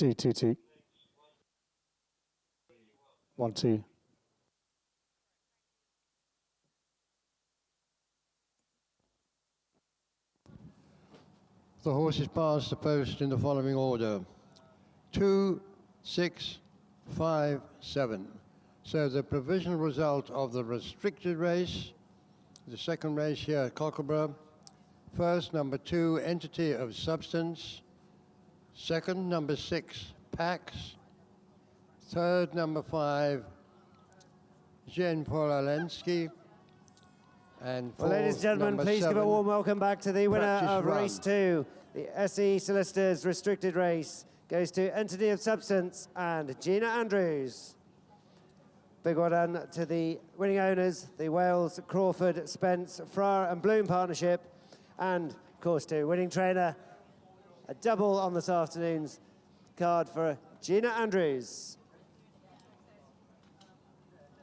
2, 2, 2. 1, 2. The horses pass the post in the following order: 2, 6, 5, 7. So the provisional result of the restricted race, the second race here at Cocklebarrow. First, number 2, Entity of Substance. Second, number 6, Pax. Third, number 5, Jen Polalensky. And Well, ladies and gentlemen, number please give a 7, warm welcome back to the winner Practice of Run. race 2. The SE Solicitors restricted race goes to Entity of Substance and Gina Andrews. Big well done to the winning owners, the Wales, Crawford, Spence, Frere and Bloom partnership, and of course to winning trainer, a double on this afternoon's card for Gina Andrews.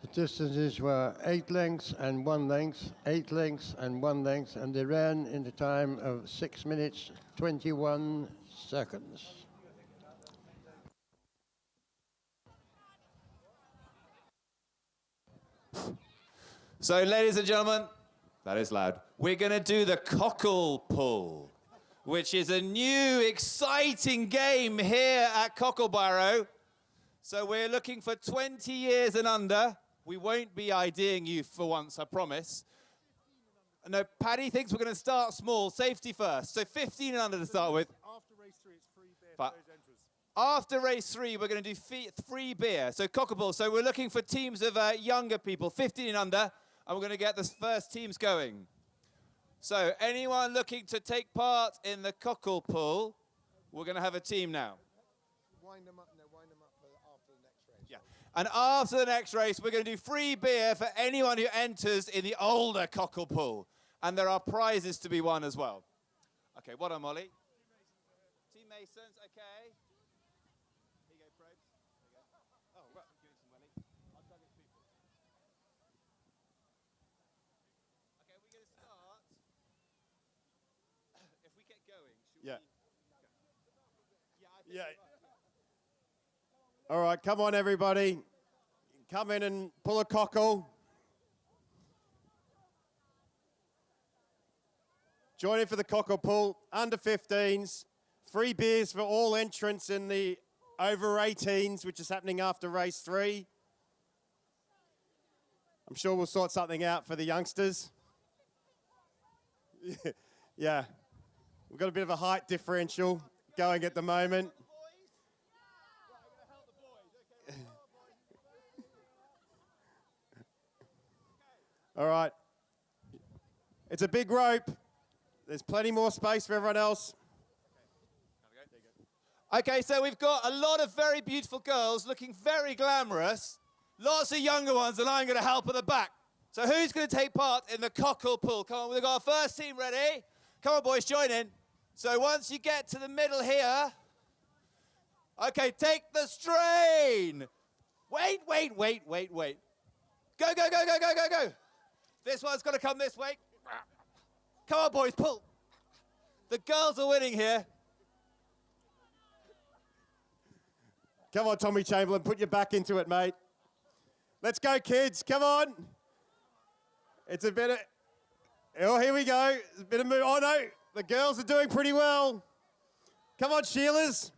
The distances were 8 lengths and 1 length, 8 lengths and 1 length, and they ran in the time of 6 minutes, 21 seconds. So, ladies and gentlemen, that is loud. We're going to do the Cockle pull, which is a new, exciting game here at Cocklebarrow. So we're looking for 20 years and under. We won't be IDing you for once, I promise. No, Paddy thinks we're going to start small, safety first. So 15 and under to start with. After race 3, it's free beer for those entries. After race 3, we're going to do free beer. So Cockle. So we're looking for teams of younger people, 15 and under, and we're going to get the first teams going. So anyone looking to take part in the Cockle pull, we're going to have a team now. Wind them up for after the next race. Yeah. And after the next race, we're going to do free beer for anyone who enters in the older Cockle pull. And there are prizes to be won as well. Okay, what on, Molly? Team Masons, okay. Here you go, Probes. There you go. Oh, right. I'm giving some Welly. I'll try these people. Okay, we're going to start. If we get going, should Yeah. we... Yeah, I think Yeah. you're right. All right, come on, everybody. Come in and pull a cockle. Join in for the cockle pull. Under 15s. Free beers for all entrants in the over 18s, which is happening after race 3. I'm sure we'll sort something out for the youngsters. Yeah. We've got a bit of a height differential going at the moment. All right. It's a big rope. There's plenty more space for everyone else. Okay, so we've got a lot of very beautiful girls looking very glamorous. Lots of younger ones, and I'm going to help at the back. So who's going to take part in the Cockle pull? Come on, we've got our first team ready. Come on, boys, join in. So once you get to the middle here, okay, take the strain. Wait. Go. This one's got to come this way. Come on, boys, pull. The girls are winning here. Come on, Tommy Chamberlain, put your back into it, mate. Let's go, kids. Come on. It's a bit of... Oh, here we go. There's a bit of move. Oh, no. The girls are doing pretty well. Come on, Sheila's.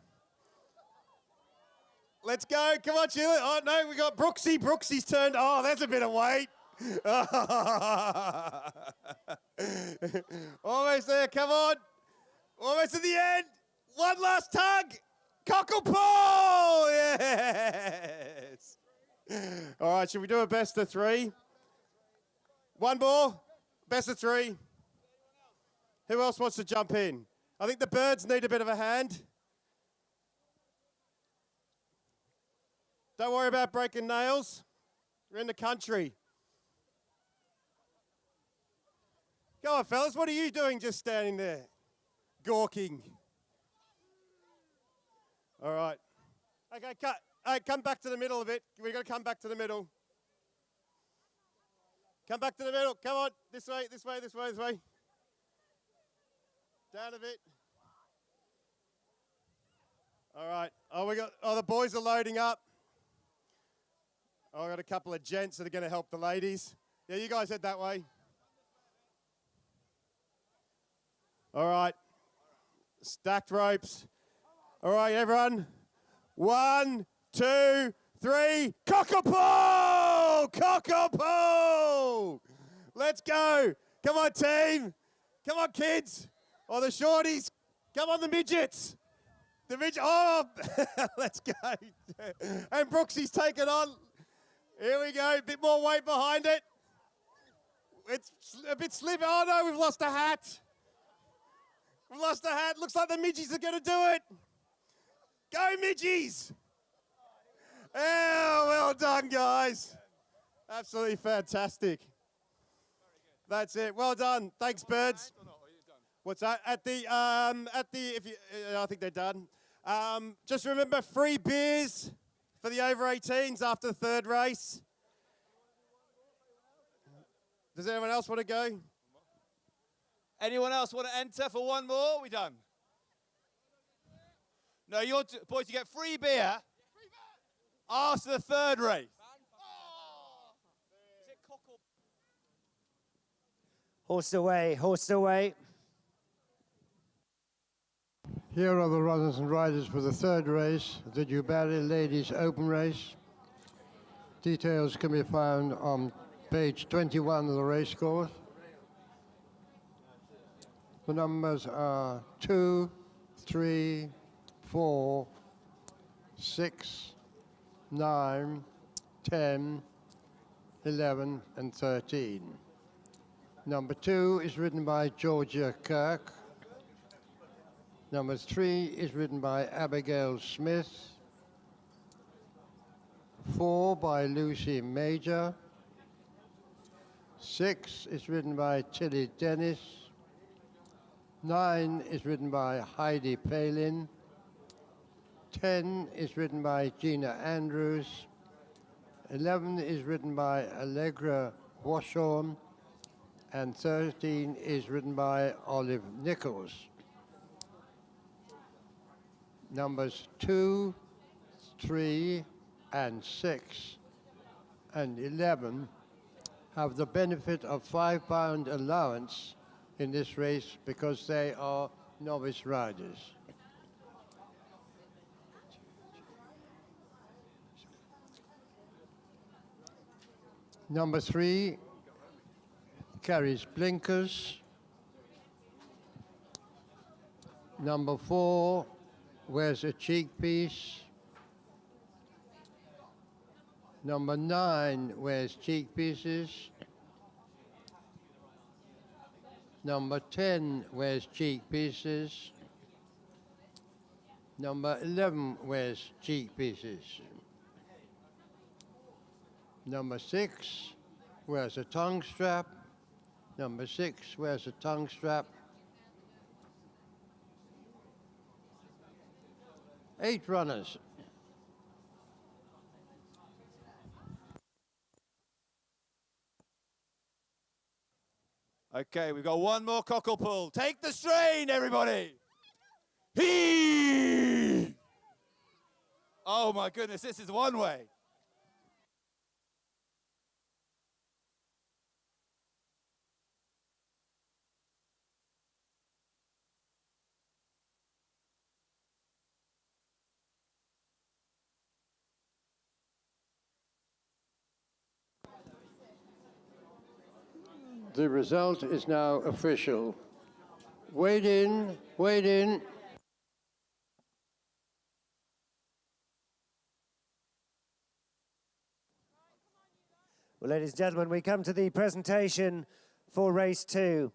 Let's go. Come on, Sheila. Oh, no, we got Brooksy. Brooksy's turned. Oh, that's a bit of weight. Almost there. Come on. Almost at the end. One last tug. Cockle pull. Yes. All right, should we do a best of 3? One more. Best of 3. Who else wants to jump in? I think the birds need a bit of a hand. Don't worry about breaking nails. You're in the country. Go on, fellas. What are you doing just standing there? Gawking. All right. Okay, cut. Hey, come back to the middle a bit. We've got to come back to the middle. Come back to the middle. Come on. This way. Down a bit. All right. The boys are loading up. I got a couple of gents that are going to help the ladies. Yeah, you guys head that way. All right. Stacked ropes. All right, everyone. 1, 2, 3. Cockle pull! Cockle pull! Let's go. Come on, team. Come on, kids. Oh, the shorties. Come on, the midgets. The midget. Oh, let's go. And Brooksy's taken on. Here we go. A bit more weight behind it. It's a bit slim. Oh, no, we've lost a hat. We've lost a hat. Looks like the midgies are going to do it. Go, midgies. Oh, well done, guys. Absolutely fantastic. That's it. Well done. Thanks, birds. What's that? I think they're done. Just remember, free beers for the over 18s after the third race. Does anyone else want to go? Anyone else want to enter for one more? We done? No, boys, you get free beer after the third race. Horse away, horse away. Here are the runners and riders for the third race, the Newberry Ladies Open Race. Details can be found on page 21 of the race course. The numbers are 2, 3, 4, 6, 9, 10, 11, and 13. Number 2 is ridden by Georgia Kirk. Number 3 is ridden by Abigail Smith. 4 by Lucy Major. 6 is ridden by Tilly Dennis. 9 is ridden by Heidi Palin. 10 is ridden by Gina Andrews. 11 is ridden by Allegra Washorn. And 13 is ridden by Olive Nichols. Numbers 2, 3, and 6, and 11 have the benefit of £5 allowance in this race because they are novice riders. Number 3 carries blinkers. Number 4 wears a cheek piece. Number 9 wears cheek pieces. Number 10 wears cheek pieces. Number 11 wears cheek pieces. Number 6 wears a tongue strap. Number 6 wears a tongue strap. 8 runners. Okay, we've got one more cockle pull. Take the strain, everybody. Heave! Oh my goodness, this is one way. The result is now official. Wade in, wade in. Well, ladies and gentlemen, we come to the presentation for race 2,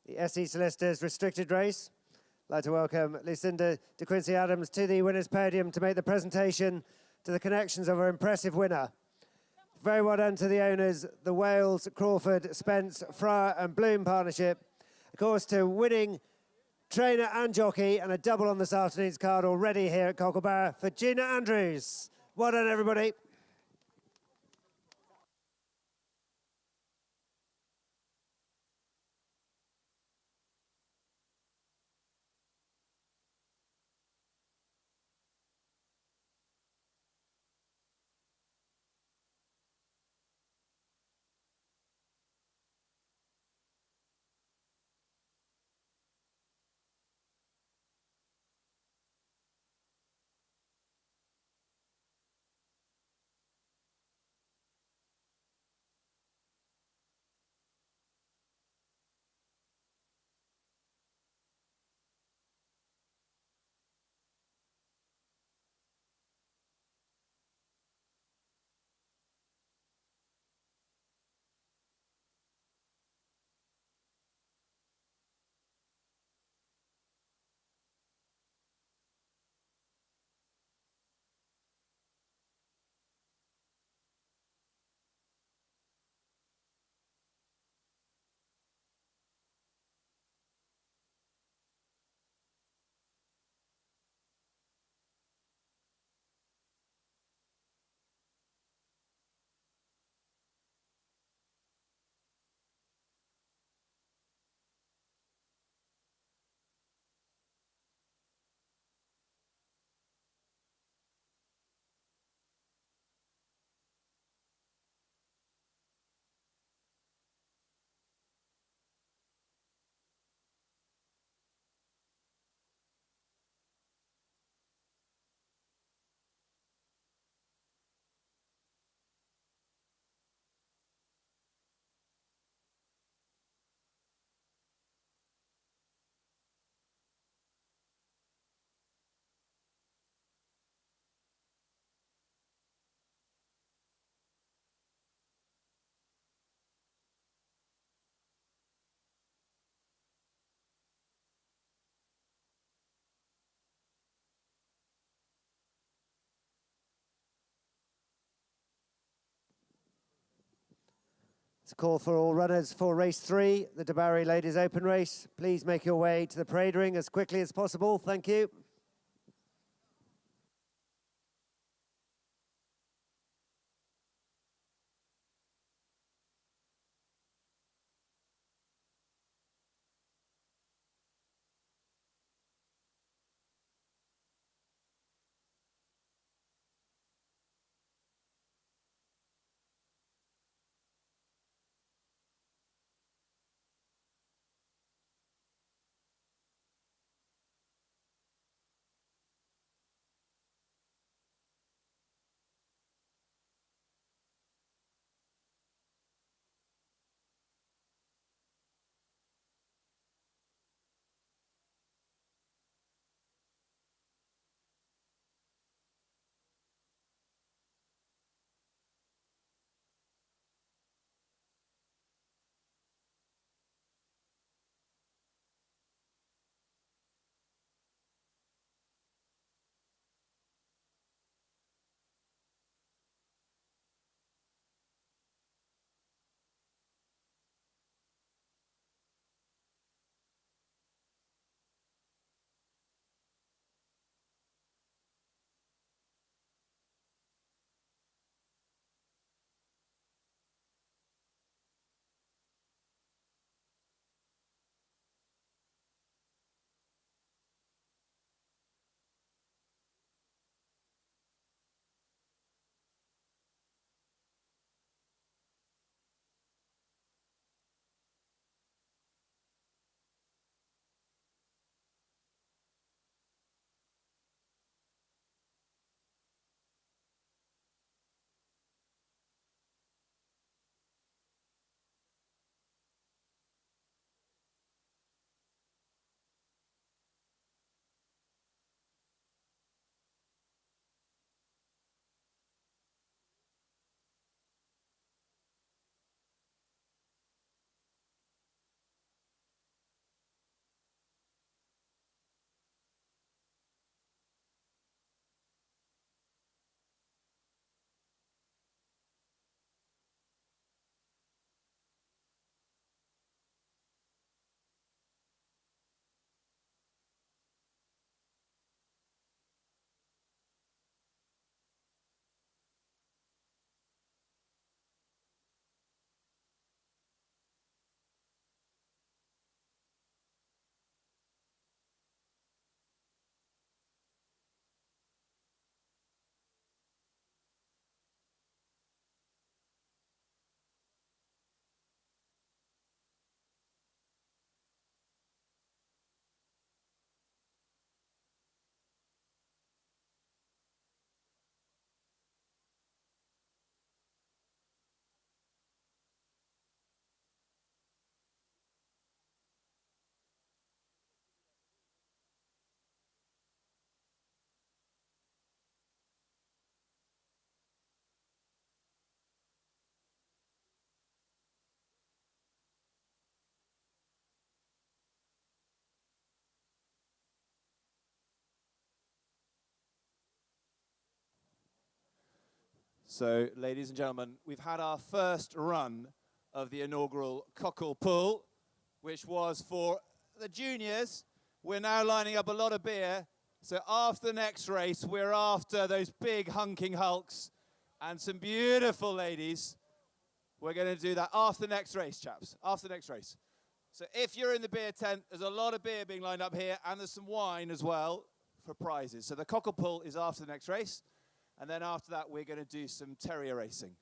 the SE Solicitors Restricted Race. I'd like to welcome Lucinda de Quincy Adams to the winner's podium to make the presentation to the connections of our impressive winner. Very well done to the owners, the Wales, Crawford, Spence, Fryer and Bloom partnership. Of course, to winning trainer and jockey, and a double on this afternoon's card already here at Cocklebarrow for Gina Andrews. Well done, everybody. It's a call for all runners for race 3, the Debarry Ladies Open Race. Please make your way to the parade ring as quickly as possible. Thank you. So, ladies and gentlemen, we've had our first run of the inaugural Cockle Pull, which was for the juniors. We're now lining up a lot of beer. So after the next race, we're after those big hunking hulks and some beautiful ladies. We're going to do that after the next race, chaps, after the next race. So if you're in the beer tent, there's a lot of beer being lined up here, and there's some wine as well for prizes. So the Cockle Pull is after the next race. And then after that, we're going to do some terrier racing.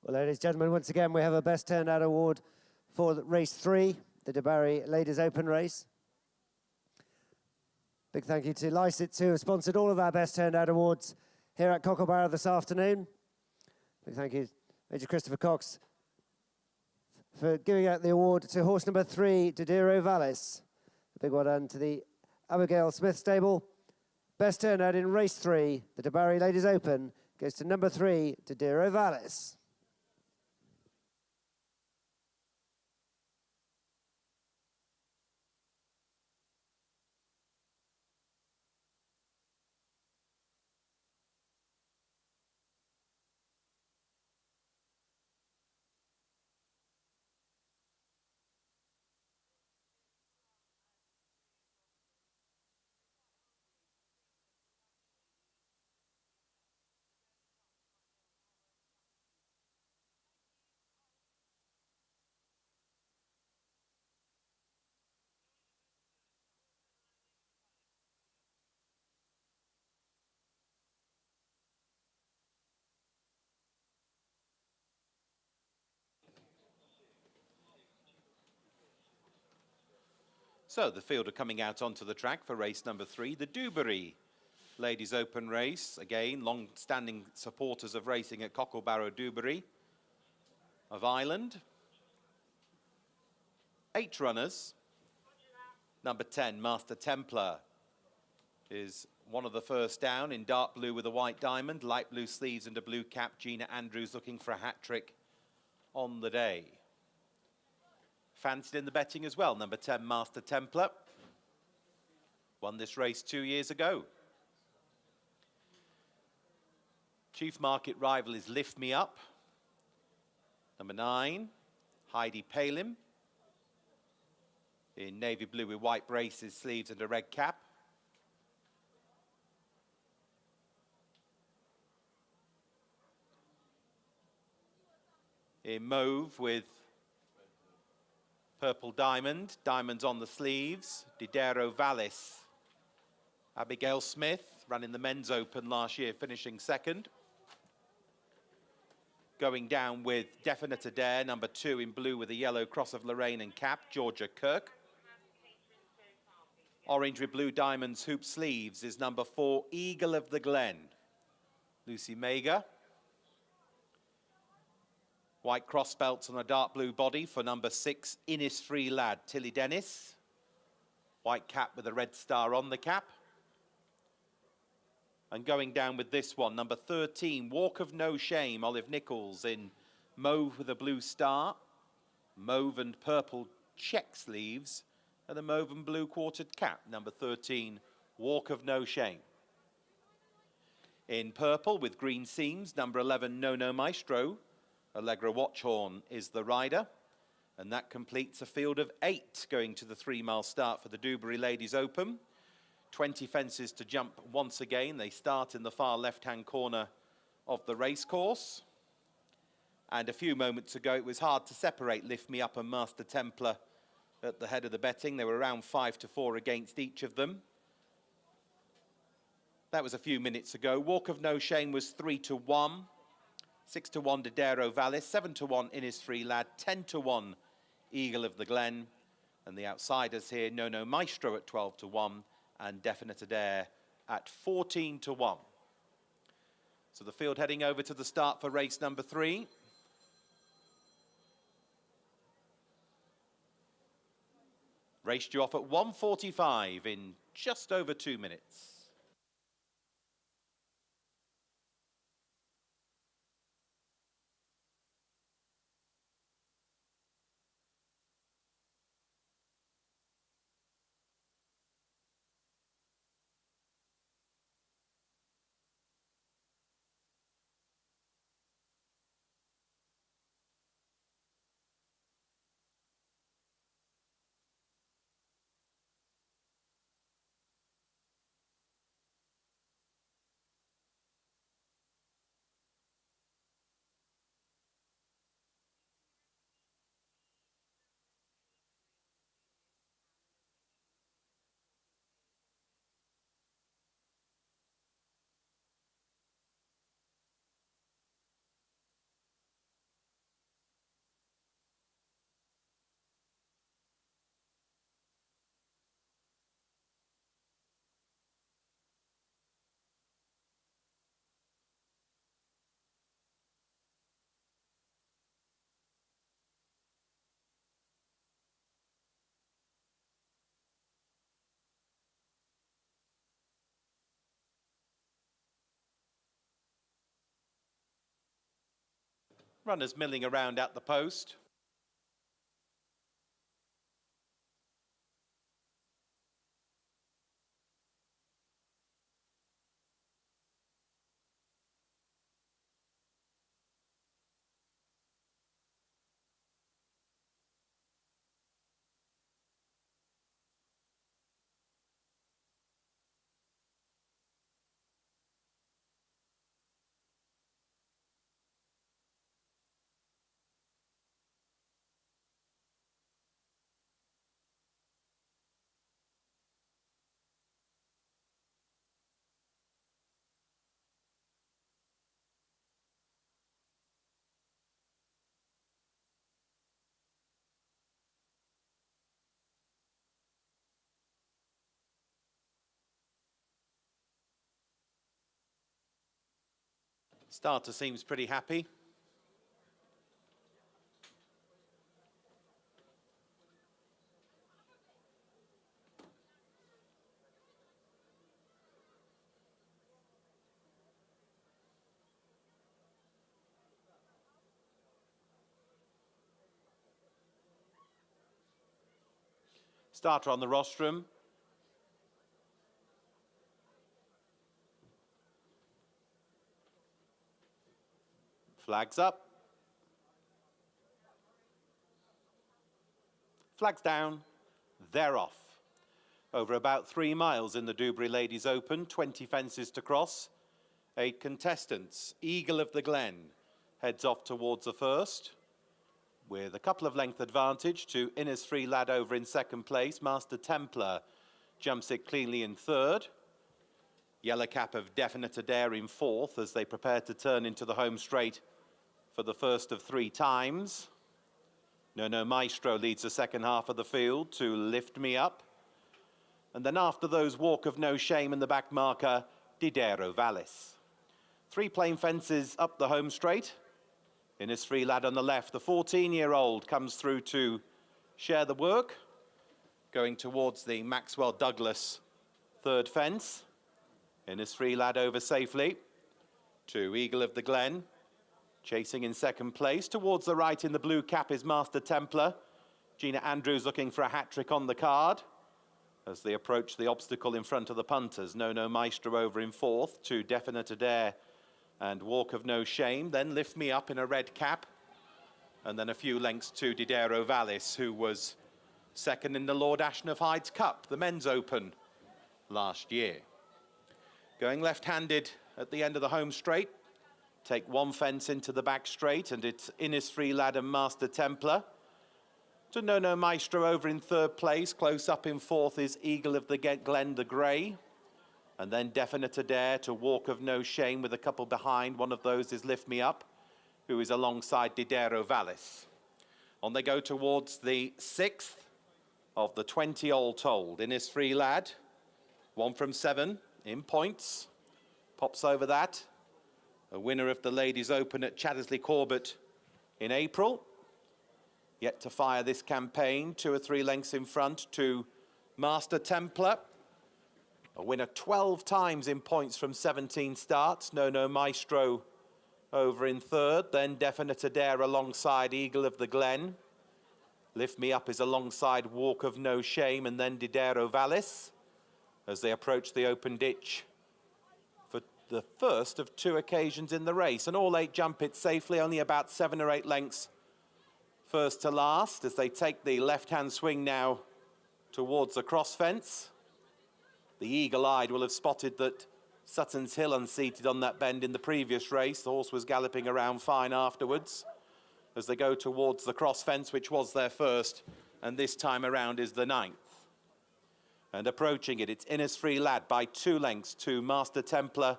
Well, ladies and gentlemen, once again, we have a Best Turned Out award for race 3, the DeBarry Ladies Open race. Big thank you to Lysitz, who have sponsored all of our Best Turned Out awards here at Cocklebarrow this afternoon. Big thank you, Major Christopher Cox, for giving out the award to horse number 3, Didero Vallis. A big well done to the Abigail Smith stable. Best Turned Out in race 3, the DeBarry Ladies Open, goes to number 3, Didero Vallis. So the field are coming out onto the track for race number 3, the Dewberry Ladies Open race. Again, long-standing supporters of racing at Cocklebarrow, Dewberry of Ireland. 8 runners. Number 10, Master Templar, is one of the first down in dark blue with a white diamond, light blue sleeves and a blue cap. Gina Andrews looking for a hat trick on the day. Fancied in the betting as well, number 10, Master Templar. Won this race 2 years ago. Chief market rival is Lift Me Up. Number 9, Heidi Palin, in navy blue with white braces, sleeves and a red cap. In mauve with purple diamond, diamonds on the sleeves, Didero Vallis. Abigail Smith, running the men's open last year, finishing second. Going down with Definite Adair, number 2 in blue with a yellow cross of Lorraine and cap, Georgia Kirk. Orange with blue diamonds, hoop sleeves, is number 4, Eagle of the Glen, Lucy Mager. White cross belts on a dark blue body for number 6, Innisfree Lad, Tilly Dennis. White cap with a red star on the cap. And going down with this one, number 13, Walk of No Shame, Olive Nichols, in mauve with a blue star, mauve and purple check sleeves, and a mauve and blue quartered cap, number 13, Walk of No Shame. In purple with green seams, number 11, No No Maestro, Allegra Watchhorn is the rider, and that completes a field of 8 going to the 3-mile start for the Dewberry Ladies Open. 20 fences to jump once again. They start in the far left-hand corner of the racecourse. And a few moments ago, it was hard to separate Lift Me Up and Master Templar at the head of the betting. They were around 5-4 against each of them. That was a few minutes ago. Walk of No Shame was 3-1. 6-1 Didero Vallis, 7-1 Innisfree Lad, 10-1 Eagle of the Glen. And the outsiders here, No No Maestro at 12-1 and Definite Adair at 14-1. So the field heading over to the start for race number 3. Race due off at 1:45 in just over 2 minutes. Runners milling around at the post. Starter seems pretty happy. Starter on the rostrum. Flags up. Flags down. They're off. Over about 3 miles in the Dewberry Ladies Open, 20 fences to cross. 8 contestants. Eagle of the Glen heads off towards the first, with a couple of length advantage to Innisfree Lad over in second place. Master Templar jumps it cleanly in third. Yellow Cap of Definite Adair in fourth as they prepare to turn into the home straight for the first of 3 times. No Maestro leads the second half of the field to Lift Me Up. And then after those, Walk of No Shame and the back marker, Didero Vallis. 3 plain fences up the home straight. Innisfree Lad on the left. The 14-year-old comes through to share the work, going towards the Maxwell Douglas third fence. Innisfree Lad over safely to Eagle of the Glen. Chasing in second place. Towards the right in the blue cap is Master Templar. Gina Andrews looking for a hat-trick on the card as they approach the obstacle in front of the punters. No Maestro over in fourth to Definite Adair and Walk of No Shame. Then Lift Me Up in a red cap. And then a few lengths to Didero Vallis, who was second in the Lord Ashton of Hyde's Cup, the men's open last year. Going left-handed at the end of the home straight. Take 1 fence into the back straight, and it's Innisfree Lad and Master Templar. To No Maestro over in third place. Close up in fourth is Eagle of the Glen, the grey. And then Definite Adair to Walk of No Shame with a couple behind. One of those is Lift Me Up, who is alongside Didero Vallis. On they go towards the 6th of the 20 all told. Innisfree Lad, 1 from 7 in points. Pops over that. A winner of the Ladies Open at Chattersley Corbett in April. Yet to fire this campaign, 2 or 3 lengths in front to Master Templar. A winner 12 times in points from 17 starts. No Maestro over in third. Then Definite Adair alongside Eagle of the Glen. Lift Me Up is alongside Walk of No Shame, and then Didero Vallis as they approach the open ditch for the first of 2 occasions in the race. And all 8 jump it safely, only about 7 or 8 lengths first to last as they take the left-hand swing now towards the cross fence. The eagle-eyed will have spotted that Sutton's Hill unseated on that bend in the previous race. The horse was galloping around fine afterwards as they go towards the cross fence, which was their first, and this time around is the 9th. And approaching it, it's Innisfree Lad by 2 lengths to Master Templar,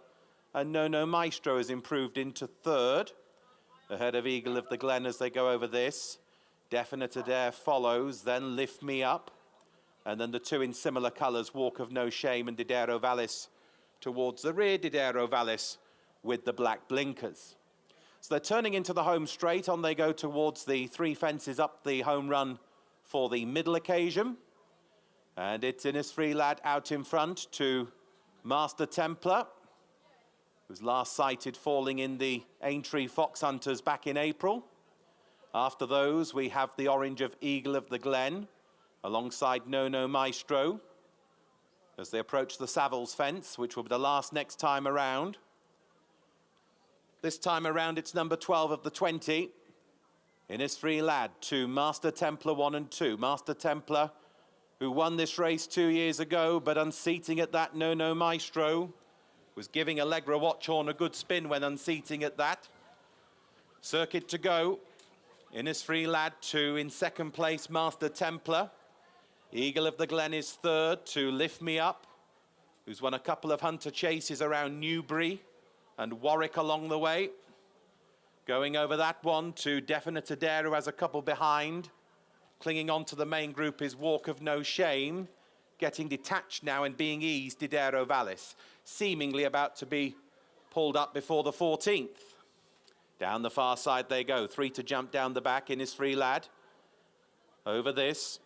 and No Maestro has improved into third, ahead of Eagle of the Glen as they go over this. Definite Adair follows, then Lift Me Up, and then the 2 in similar colours, Walk of No Shame and Didero Vallis towards the rear. Didero Vallis with the black blinkers. So they're turning into the home straight. On they go towards the 3 fences up the home run for the middle occasion. And it's Innisfree Lad out in front to Master Templar. was last sighted falling in the Aintree Fox Hunters back in April. After those, we have the orange of Eagle of the Glen, alongside No Maestro, as they approach the Savills fence, which will be the last next time around. This time around, it's number 12 of the 20. Innisfree Lad to Master Templar 1 and 2. Master Templar, who won this race 2 years ago, but unseating at that No Maestro, was giving Allegra Watchhorn a good spin when unseating at that. Circuit to go. Innisfree Lad 2 in second place, Master Templar. Eagle of the Glen is third to Lift Me Up, who's won a couple of hunter chases around Newbury and Warwick along the way. Going over that one to Definite Adair, who has a couple behind. Clinging on to the main group is Walk of No Shame. Getting detached now and being eased, Didero Vallis. Seemingly about to be pulled up before the 14th. Down the far side they go. 3 to jump down the back, Innisfree Lad. Over this.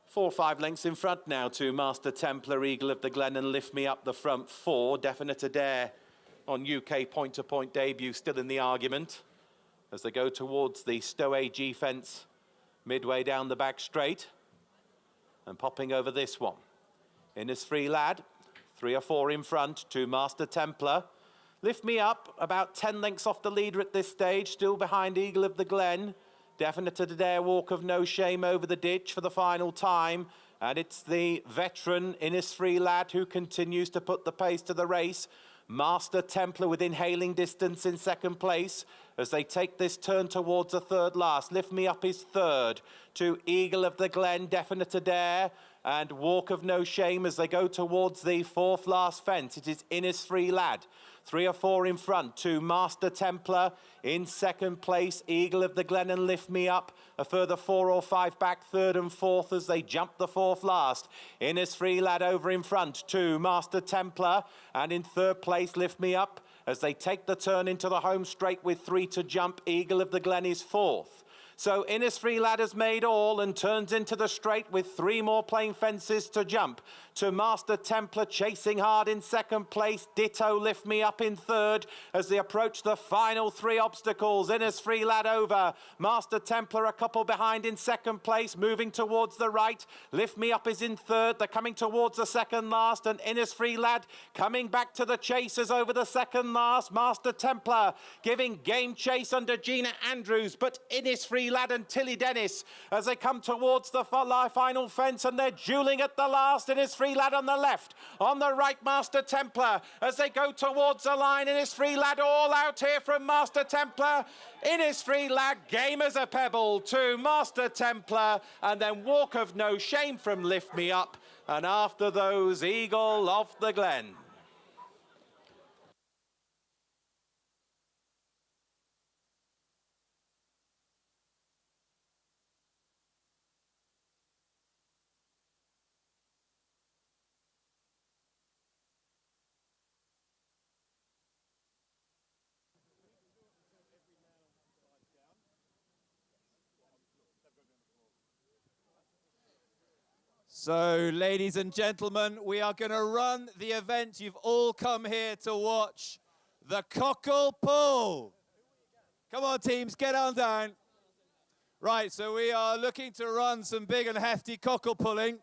4 or 5 lengths in front now to Master Templar, Eagle of the Glen, and Lift Me Up the front 4. Definite Adair on UK point-to-point debut, still in the argument. As they go towards the Stowe AG fence, midway down the back straight. And popping over this one. Innisfree Lad, 3 or 4 in front to Master Templar. Lift Me Up, about 10 lengths off the leader at this stage, still behind Eagle of the Glen. Definite Adair, Walk of No Shame over the ditch for the final time. And it's the veteran Innisfree Lad who continues to put the pace to the race. Master Templar within hailing distance in second place as they take this turn towards the third last. Lift Me Up is third to Eagle of the Glen, Definite Adair, and Walk of No Shame as they go towards the fourth last fence. It is Innisfree Lad. 3 or 4 in front to Master Templar. In second place, Eagle of the Glen and Lift Me Up. A further 4 or 5 back, third and fourth as they jump the fourth last. Innisfree Lad over in front to Master Templar. And in third place, Lift Me Up as they take the turn into the home straight with 3 to jump. Eagle of the Glen is fourth. So Innisfree Lad has made all and turns into the straight with 3 more plain fences to jump. To Master Templar chasing hard in second place. Ditto Lift Me Up in third as they approach the final 3 obstacles. Innisfree Lad over. Master Templar a couple behind in second place, moving towards the right. Lift Me Up is in third. They're coming towards the second last, and Innisfree Lad coming back to the chasers over the second last. Master Templar giving game chase under Gina Andrews, but Innisfree Lad and Tilly Dennis as they come towards the final fence, and they're dueling at the last. Innisfree Lad on the left, on the right Master Templar as they go towards the line. Innisfree Lad all out here from Master Templar. Innisfree Lad game as a pebble to Master Templar, and then Walk of No Shame from Lift Me Up, and after those Eagle of the Glen. So, ladies and gentlemen, we are going to run the event you've all come here to watch, the Cockle Pull. Come on, teams, get on down. Right, so we are looking to run some big and hefty cockle pulling.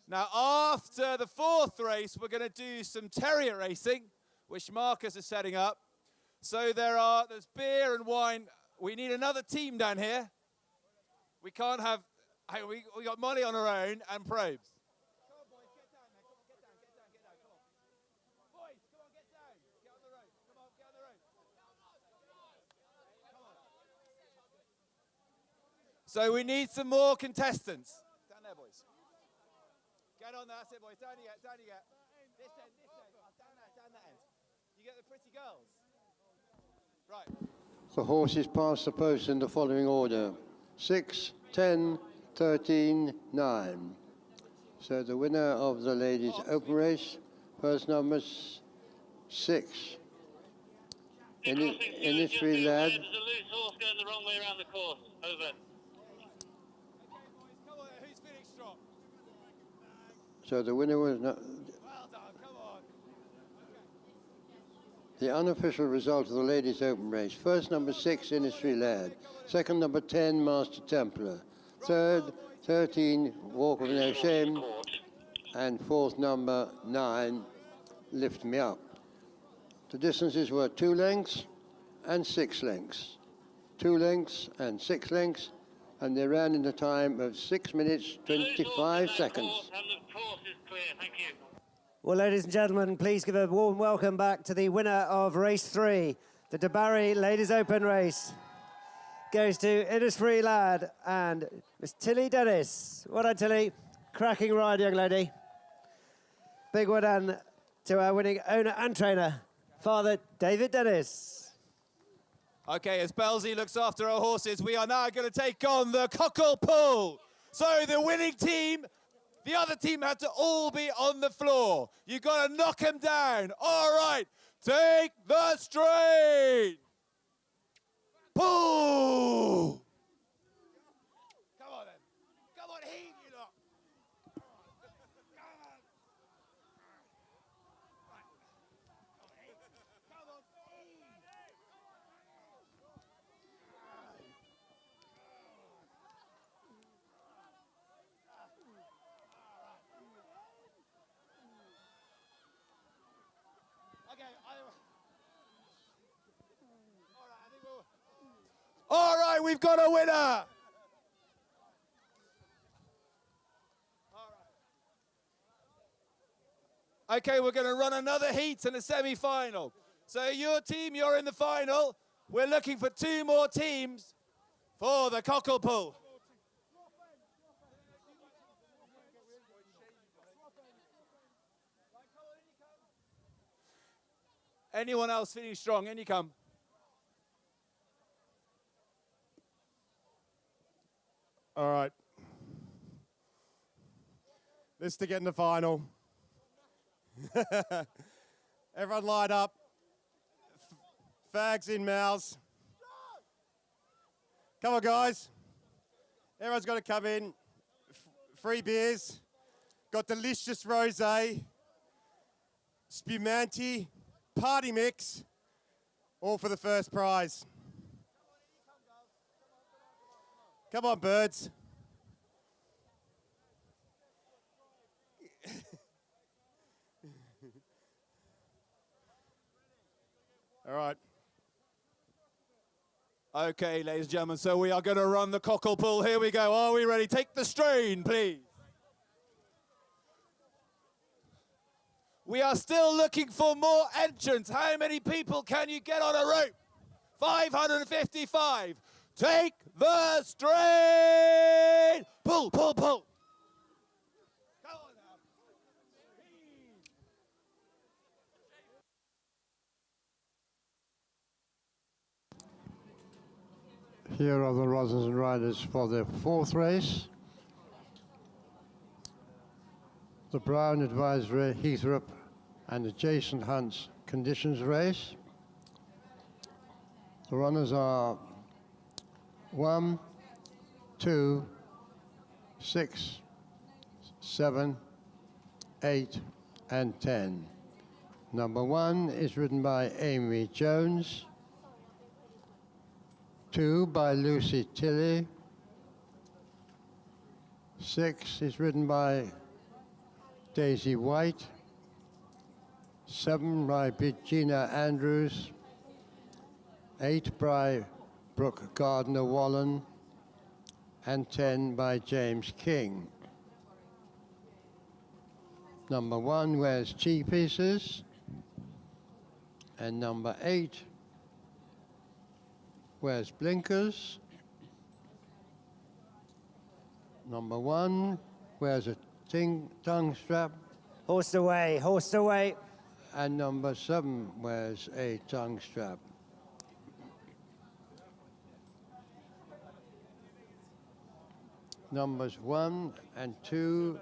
Now, after the 4th race, we're going to do some terrier racing, which Marcus is setting up. So there's beer and wine. We need another team down here. We can't have... We got Molly on her own and probes. Come on, boys, get down, man. Come on, get down. Come on. Boys, come on, get down. Get on the road. Come on, get on the road. Come on. So we need some more contestants. Down there, boys. Get on there. That's it, boys. Down you get. This end. Oh, down that end. You get the pretty girls. Right. The horses pass the post in the following order: 6, 10, 13, 9. So the winner of the ladies' open race, first number 6. Innisfree Lad. There's a loose horse going the wrong way around the course. Over. Okay, boys, come on. Who's feeling strong? So the winner was not. Well done. Come on. the unofficial result of the Ladies' Open race. First, number 6, Industry Lad. Second, number 10, Master Templar. Third, 13, Walk of No Shame. And fourth, number 9, Lift Me Up. The distances were 2 lengths and 6 lengths. 2 lengths and 6 lengths, and they ran in a time of 6 minutes, 25 seconds. And the course is clear. Thank you. Well, ladies and gentlemen, please give a warm welcome back to the winner of race 3, the Debarry Ladies Open race. Goes to Innisfree Lad and Miss Tilly Dennis. Well done, Tilly. Cracking ride, young lady. Big well done to our winning owner and trainer, Father David Dennis. Okay, as Belzy looks after our horses, we are now going to take on the Cockle pull. So the winning team, the other team had to all be on the floor. You've got to knock them down. All right, take the strain. Pull. Come on then. Come on, heave you lot. Come on. Come on, heave. All right, we've got a winner. Okay, we're going to run another heat and a semi-final. So your team, you're in the final. We're looking for 2 more teams for the Cockle pull. Anyone else feeling strong? In you come. All right. This is to get in the final. Everyone light up. Fags in mouths. Come on, guys. Everyone's got to come in. Free beers. Got delicious rosé. Spumante. Party mix. All for the first prize. Come on, birds. All right. Okay, ladies and gentlemen, so we are going to run the Cockle pull. Here we go. Are we ready? Take the strain, please. We are still looking for more entrants. How many people can you get on a rope? 555. Take the strain. Pull, pull, pull. Come on now. Here are the runners and riders for the 4th race. The Brown Advisory Heythrop and adjacent Hunts Conditions race. The runners are 1, 2, 6, 7, 8, and 10. Number 1 is ridden by Amy Jones. 2 by Lucy Tilley. 6 is ridden by Daisy White. 7 by Gina Andrews. 8 by Brooke Gardner-Wallen. And 10 by James King. Number 1 wears tea pieces. And number 8 wears blinkers. Number 1 wears a tongue strap. Horse away, horse away. And number 7 wears a tongue strap. Numbers 1 and 2,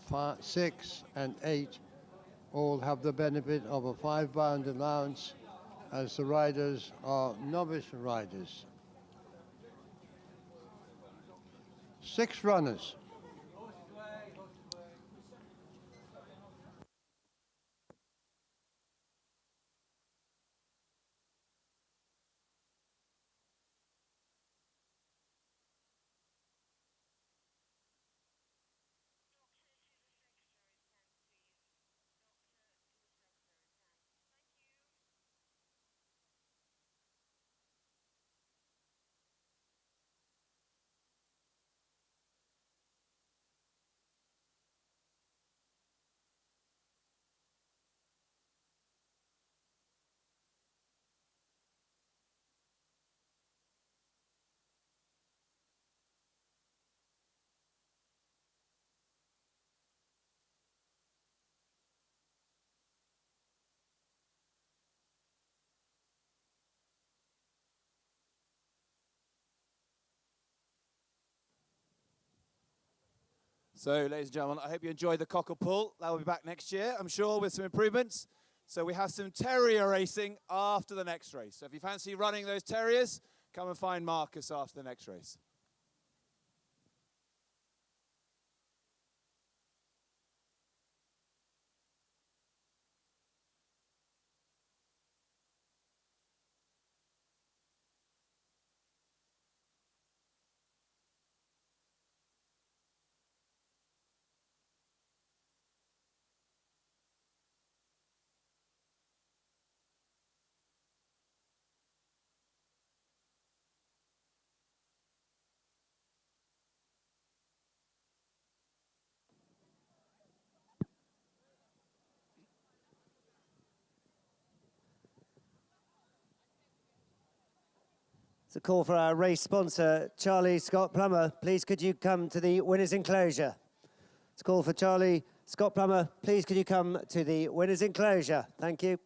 5, 6 and 8 all have the benefit of a 5-bound allowance, as the riders are novice riders. 6 runners. So, ladies and gentlemen, I hope you enjoyed the Cockle pull. That will be back next year, I'm sure, with some improvements. So we have some terrier racing after the next race. So if you fancy running those terriers, come and find Marcus after the next race. It's a call for our race sponsor, Charlie Scott Plummer. Please could you come to the winner's enclosure? It's a call for Charlie Scott Plummer. Please could you come to the winner's enclosure? Thank you.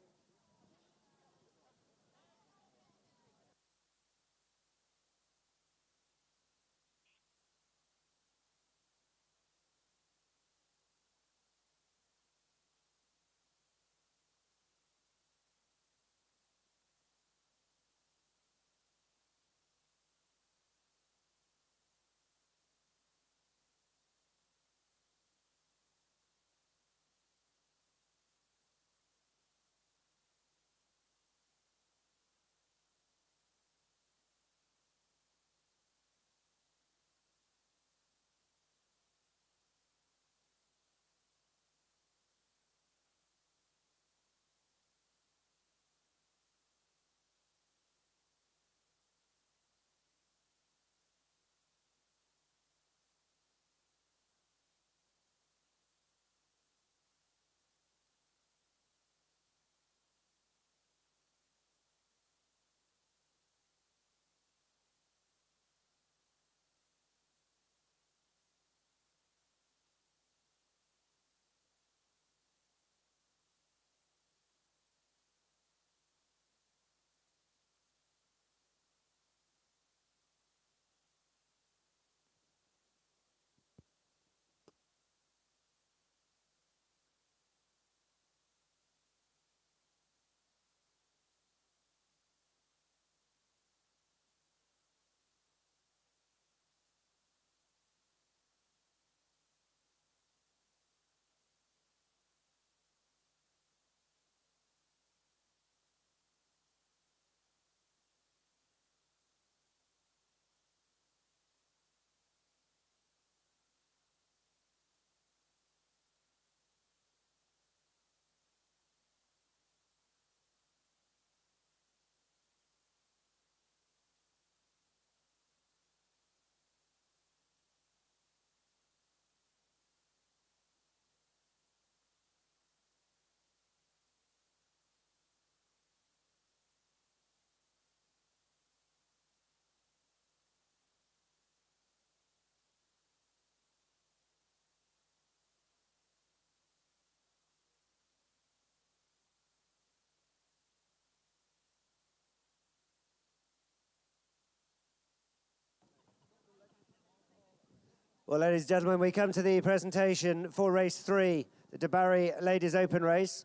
Well, ladies and gentlemen, we come to the presentation for race 3, the DeBarry Ladies Open Race.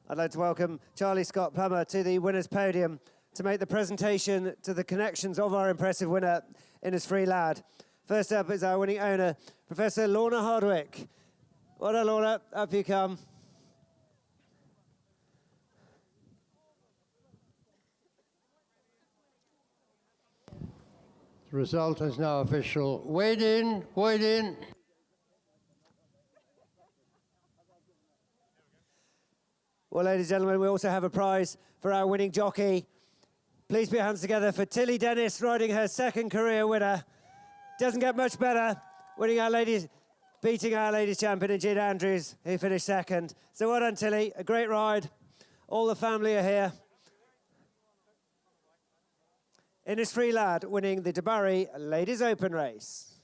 I'd like to welcome Charlie Scott Plummer to the winner's podium to make the presentation to the connections of our impressive winner, Innisfree Lad. First up is our winning owner, Professor Lorna Hardwick. Well done, Lorna. Up you come. The result is now official. Wade in, wade in. Well, ladies and gentlemen, we also have a prize for our winning jockey. Please put your hands together for Tilly Dennis, riding her second career winner. Doesn't get much better, winning our ladies, beating our ladies champion, Ingrid Andrews, who finished second. So well done, Tilly. A great ride. All the family are here. Innisfree Lad winning the DeBarry Ladies Open Race.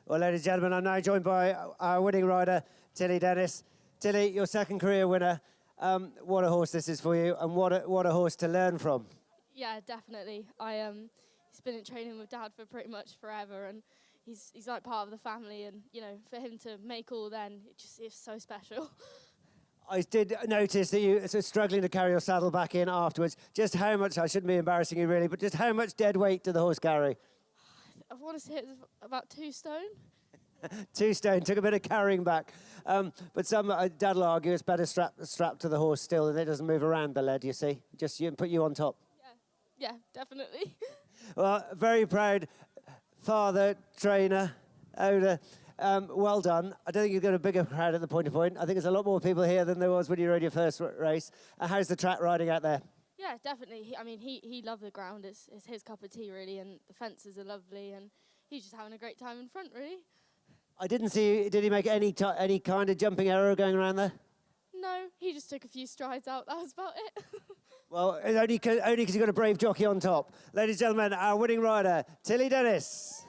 Well, ladies and gentlemen, I'm now joined by our winning rider, Tilly Dennis. Tilly, your second career winner. What a horse this is for you, and what a horse to learn from. Yeah, definitely. He's been in training with Dad for pretty much forever, and he's like part of the family. And you know, for him to make all then, it's so special. I did notice that you were struggling to carry your saddle back in afterwards. Just how much, I shouldn't be embarrassing you really, but just how much dead weight did the horse carry? I want to say it's about 2 stone. 2 stone, took a bit of carrying back. But some, Dad will argue it's better strapped to the horse still, and it doesn't move around the lead, you see. Just put you on top. Yeah, definitely. Well, very proud father, trainer, owner. Well done. I don't think you've got a bigger crowd at the point. I think there's a lot more people here than there was when you rode your first race. How's the track riding out there? Yeah, definitely. He loved the ground. It's his cup of tea, really, and the fences are lovely, and he's just having a great time in front, really. I didn't see, did he make any kind of jumping error going around there? No, he just took a few strides out. That was about it. Well, only because you've got a brave jockey on top. Ladies and gentlemen, our winning rider, Tilly Dennis.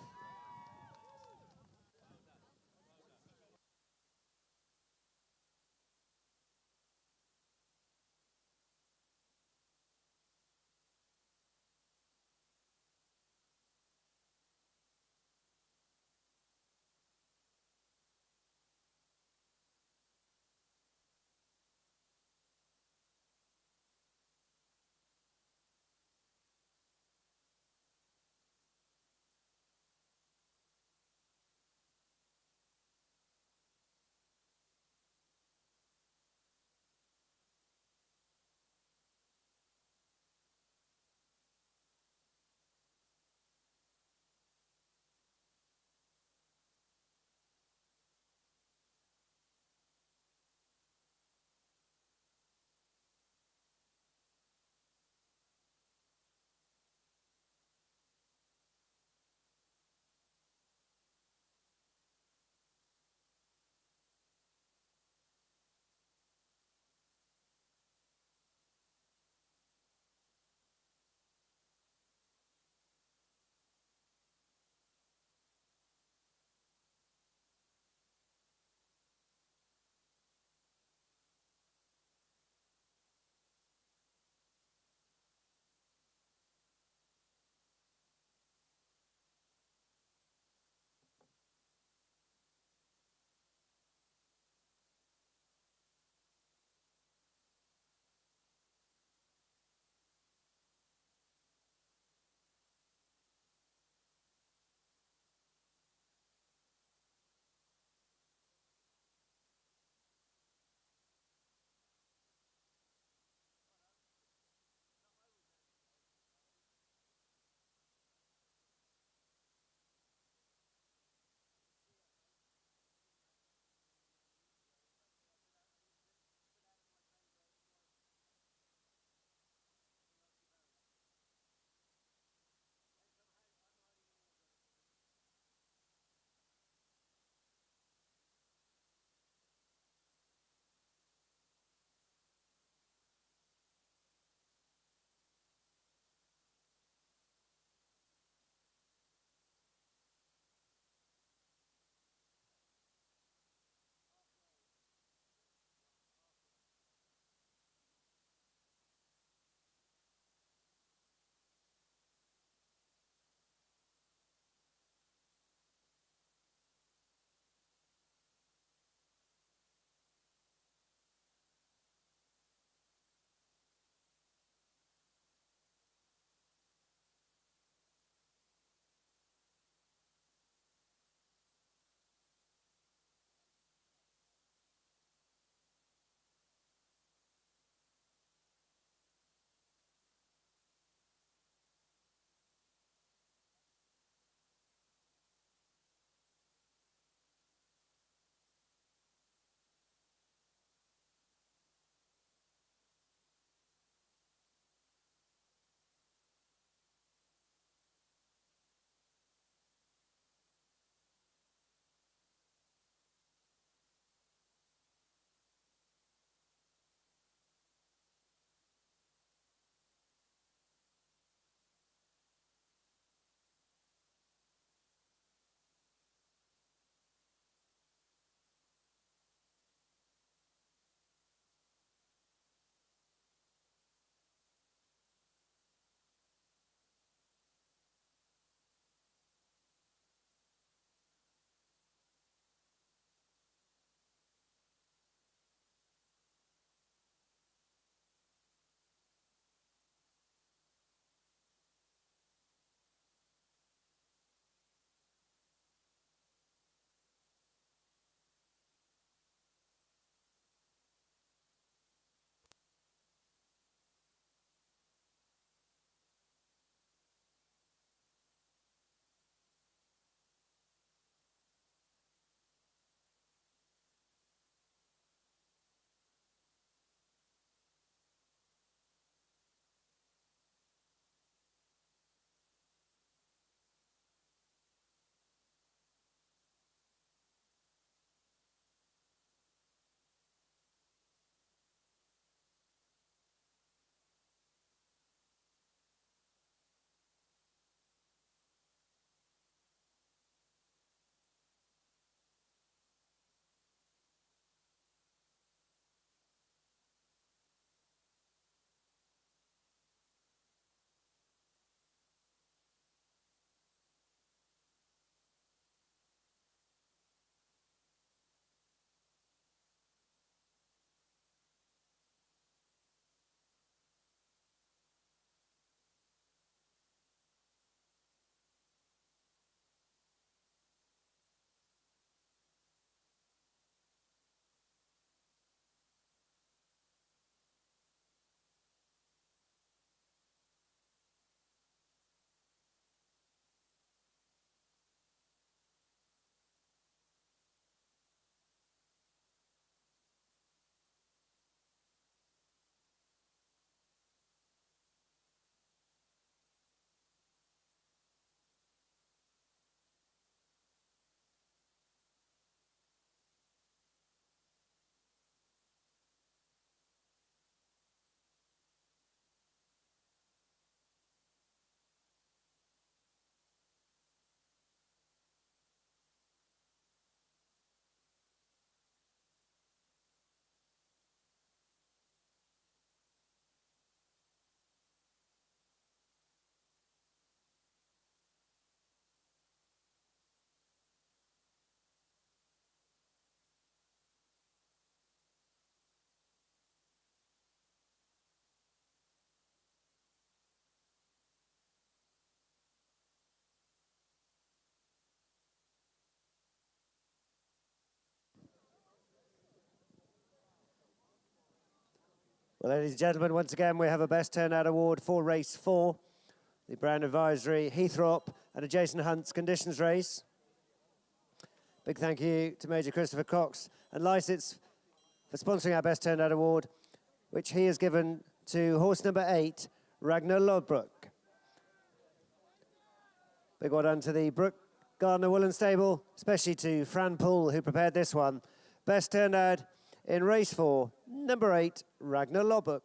Well, ladies and gentlemen, once again, we have a Best Turnout Award for Race 4, the Brown Advisory, Heythrop and Adjacent Hunts Conditions Race. Big thank you to Major Christopher Cox and Lysitz for sponsoring our Best Turnout Award, which he has given to horse number 8, Ragnar Lodbrok. Big well done to the Brook Gardner Woolen Stable, especially to Fran Poole, who prepared this one. Best turnout in race 4, number 8, Ragnar Lodbrok.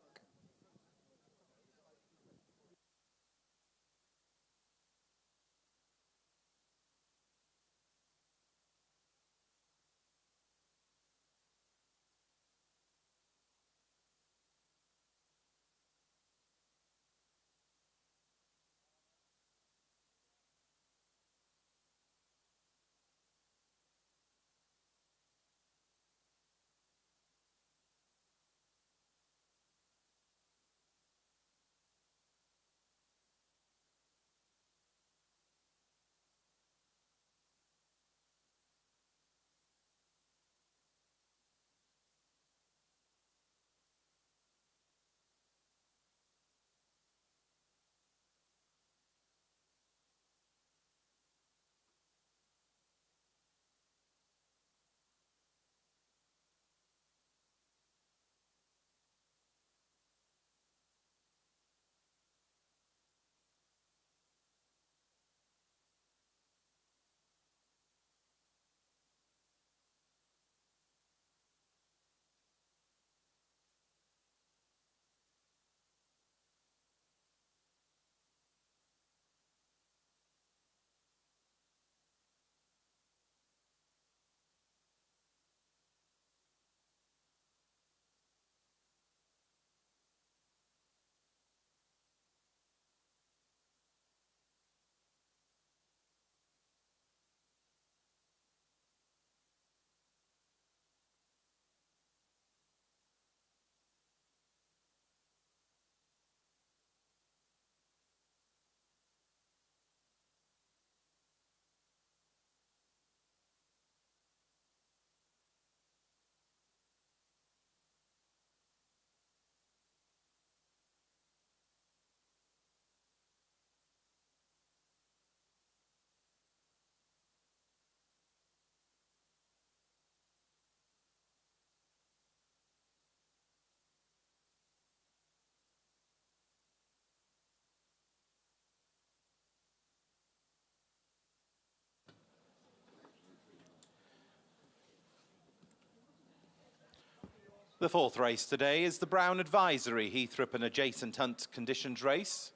The fourth race today is the Brown Advisory, Heythrop and Adjacent Hunt Conditions Race.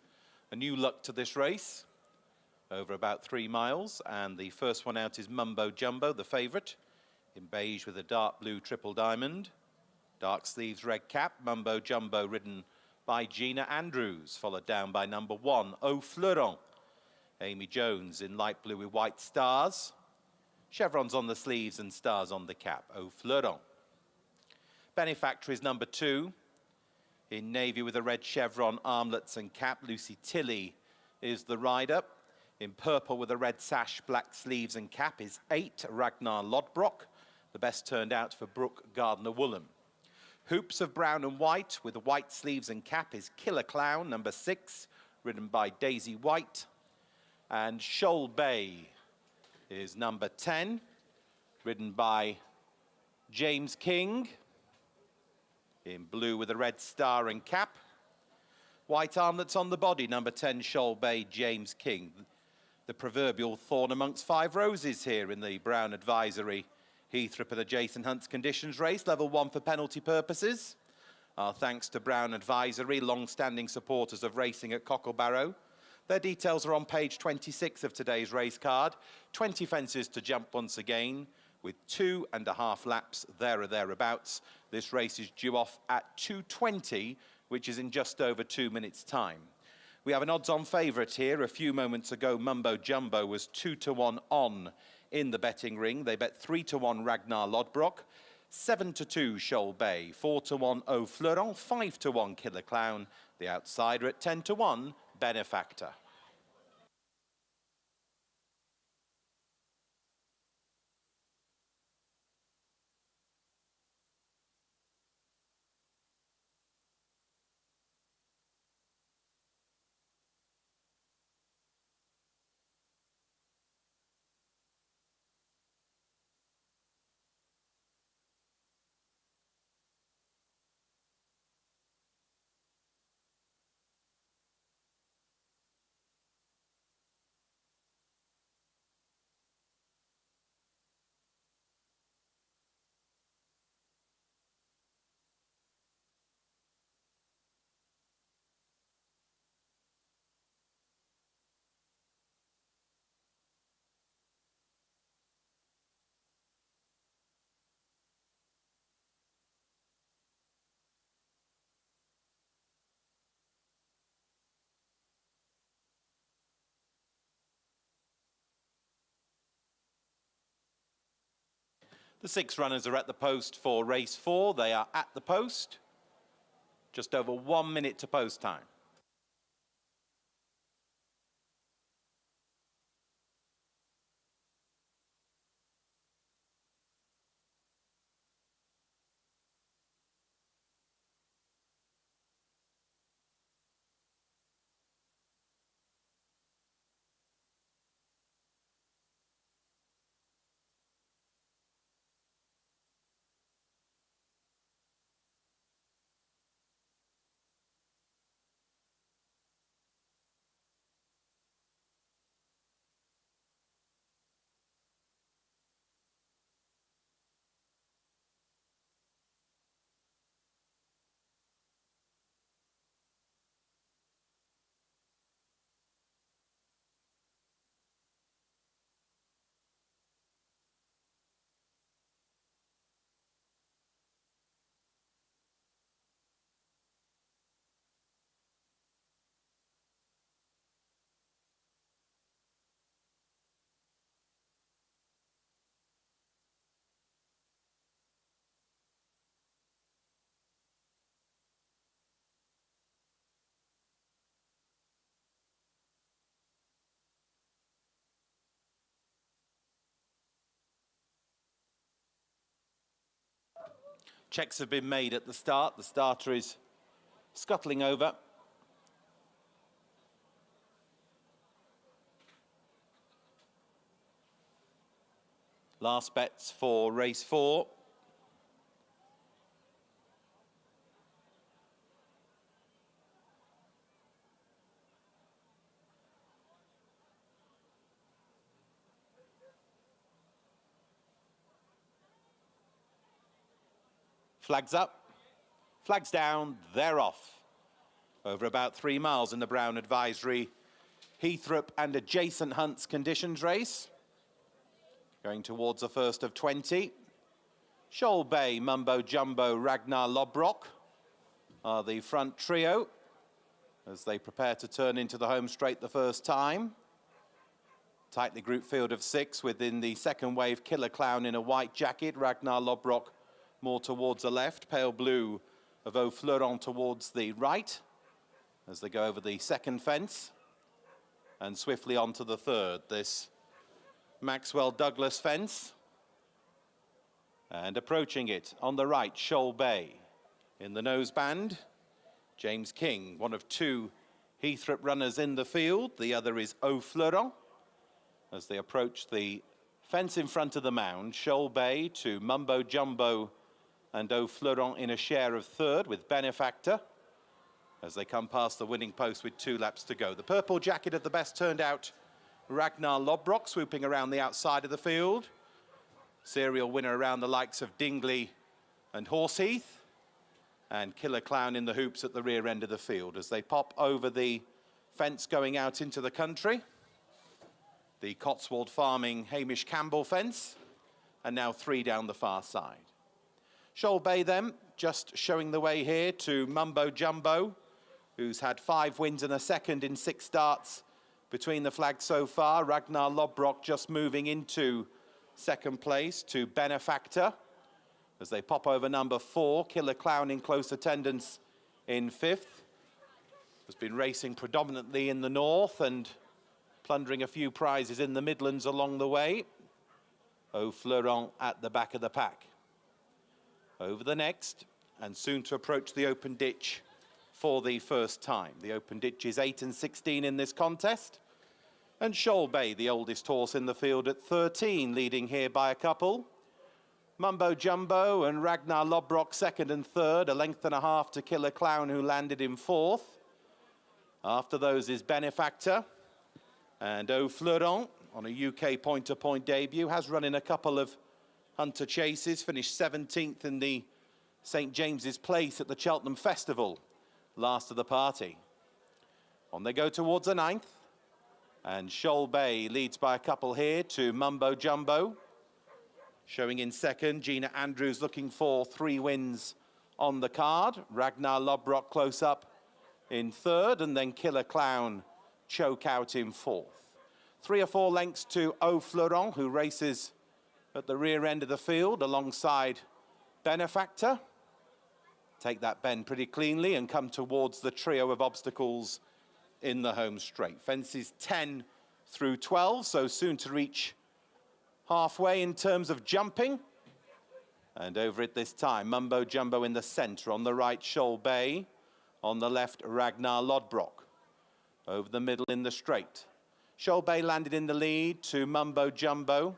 A new look to this race, over about 3 miles, and the first one out is Mumbo Jumbo, the favourite, in beige with a dark blue triple diamond. Dark sleeves, red cap, Mumbo Jumbo ridden by Gina Andrews, followed down by number 1, Au Fleuron. Amy Jones in light blue with white stars. Chevrons on the sleeves and stars on the cap, Au Fleuron. Benefactor is number 2. In navy with a red chevron, armlets and cap, Lucy Tilley is the rider. In purple with a red sash, black sleeves and cap is 8, Ragnar Lodbrok. The best turned out for Brook Gardner Woolen. Hoops of brown and white with white sleeves and cap is Killer Clown, number 6, ridden by Daisy White. And Shoal Bay is number 10, ridden by James King, in blue with a red star and cap. White armlets on the body, number 10, Shoal Bay, James King. The proverbial thorn amongst 5 roses here in the Brown Advisory Heythrop and Adjacent Hunts Conditions Race, level 1 for penalty purposes. Our thanks to Brown Advisory, long-standing supporters of racing at Cocklebarrow. Their details are on page 26 of today's race card. 20 fences to jump once again, with 2.5 laps there or thereabouts. This race is due off at 2:20, which is in just over 2 minutes' time. We have an odds-on favourite here. A few moments ago, Mumbo Jumbo was 2-1 on in the betting ring. They bet 3-1 Ragnar Lodbrok, 7-2 Shoal Bay, 4-1 Au Fleuron, 5-1 Killer Clown. The outsider at 10-1, Benefactor. The 6 runners are at the post for race 4. They are at the post. Just over 1 minute to post time. Checks have been made at the start. The starter is scuttling over. Last bets for race 4. Flags up, flags down, they're off. Over about 3 miles in the Brown Advisory Heythrop and adjacent hunts conditions race. Going towards a first of 20. Shoal Bay, Mumbo Jumbo, Ragnar Lodbrok are the front trio as they prepare to turn into the home straight the first time. Tightly grouped field of 6 within the second wave. Killer Clown in a white jacket, Ragnar Lodbrok more towards the left, pale blue of Au Fleuron towards the right as they go over the second fence and swiftly onto the third. This Maxwell Douglas fence, and approaching it on the right, Shoal Bay. In the noseband, James King, one of 2 Heythrop runners in the field. The other is Au Fleuron. As they approach the fence in front of the mound, Shoal Bay to Mumbo Jumbo and Au Fleuron in a share of third with Benefactor as they come past the winning post with 2 laps to go. The purple jacket of the best turned out Ragnar Lodbrok swooping around the outside of the field. Serial winner around the likes of Dingley and Horseheath. And Killer Clown in the hoops at the rear end of the field as they pop over the fence going out into the country. The Cotswold Farming Hamish Campbell fence, and now 3 down the far side. Shoal Bay then, just showing the way here to Mumbo Jumbo, who's had 5 wins and a second in 6 starts between the flags so far. Ragnar Lodbrok just moving into second place to Benefactor as they pop over number 4. Killer Clown in close attendance in 5th. Has been racing predominantly in the north and plundering a few prizes in the Midlands along the way. Au Fleuron at the back of the pack. Over the next, and soon to approach the open ditch for the first time. The open ditch is 8 and 16 in this contest. And Shoal Bay, the oldest horse in the field at 13, leading here by a couple. Mumbo Jumbo and Ragnar Lodbrok second and third, a length and a half to Killer Clown, who landed in 4th. After those is Benefactor. And Au Fleuron, on a UK point-to-point debut, has run in a couple of Hunter chases, finished 17th in the St. James's Place at the Cheltenham Festival, last of the party. On they go towards the 9th, and Shoal Bay leads by a couple here to Mumbo Jumbo. Showing in second, Gina Andrews looking for 3 wins on the card. Ragnar Lodbrok close up in third, and then Killer Clown choke out in 4th. 3 or 4 lengths to Au Fleuron, who races at the rear end of the field alongside Benefactor. Take that bend pretty cleanly and come towards the trio of obstacles in the home straight. Fences 10 through 12, so soon to reach halfway in terms of jumping. And over it this time, Mumbo Jumbo in the centre. On the right, Shoal Bay. On the left, Ragnar Lodbrok. Over the middle in the straight. Shoal Bay landed in the lead to Mumbo Jumbo.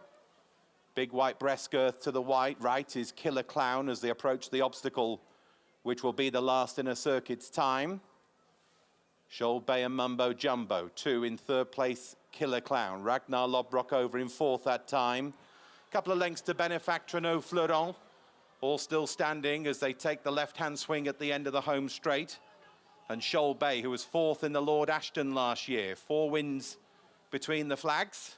Big white breast girth to the right is Killer Clown as they approach the obstacle, which will be the last in a circuit's time. Shoal Bay and Mumbo Jumbo, 2 in 3rd place, Killer Clown. Ragnar Lodbrok over in 4th that time. Couple of lengths to Benefactor and Au Fleuron, all still standing as they take the left-hand swing at the end of the home straight. And Shoal Bay, who was 4th in the Lord Ashton last year, 4 wins between the flags.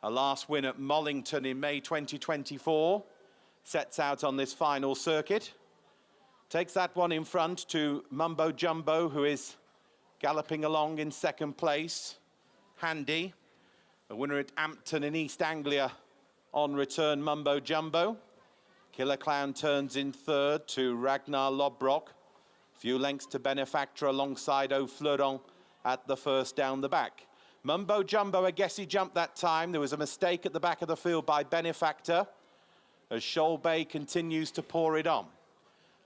A last win at Mollington in May 2024, sets out on this final circuit. Takes that one in front to Mumbo Jumbo, who is galloping along in 2nd place. Handy, a winner at Ampton in East Anglia on return, Mumbo Jumbo. Killer Clown turns in 3rd to Ragnar Lodbrok. Few lengths to Benefactor alongside Au Fleuron at the first down the back. Mumbo Jumbo, I guess he jumped that time. There was a mistake at the back of the field by Benefactor as Shoal Bay continues to pour it on.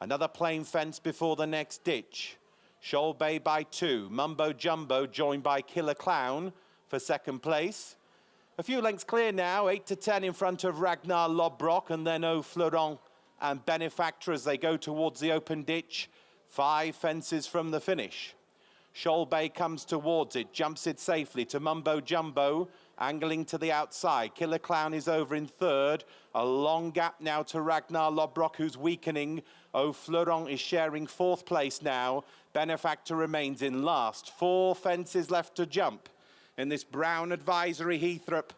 Another plain fence before the next ditch. Shoal Bay by 2. Mumbo Jumbo joined by Killer Clown for 2nd place. A few lengths clear now, 8 to 10 in front of Ragnar Lodbrok and then Au Fleuron and Benefactor as they go towards the open ditch. 5 fences from the finish. Shoal Bay comes towards it, jumps it safely to Mumbo Jumbo, angling to the outside. Killer Clown is over in 3rd. A long gap now to Ragnar Lodbrok, who's weakening. Au Fleuron is sharing 4th place now. Benefactor remains in last. 4 fences left to jump in this Brown Advisory Heythrop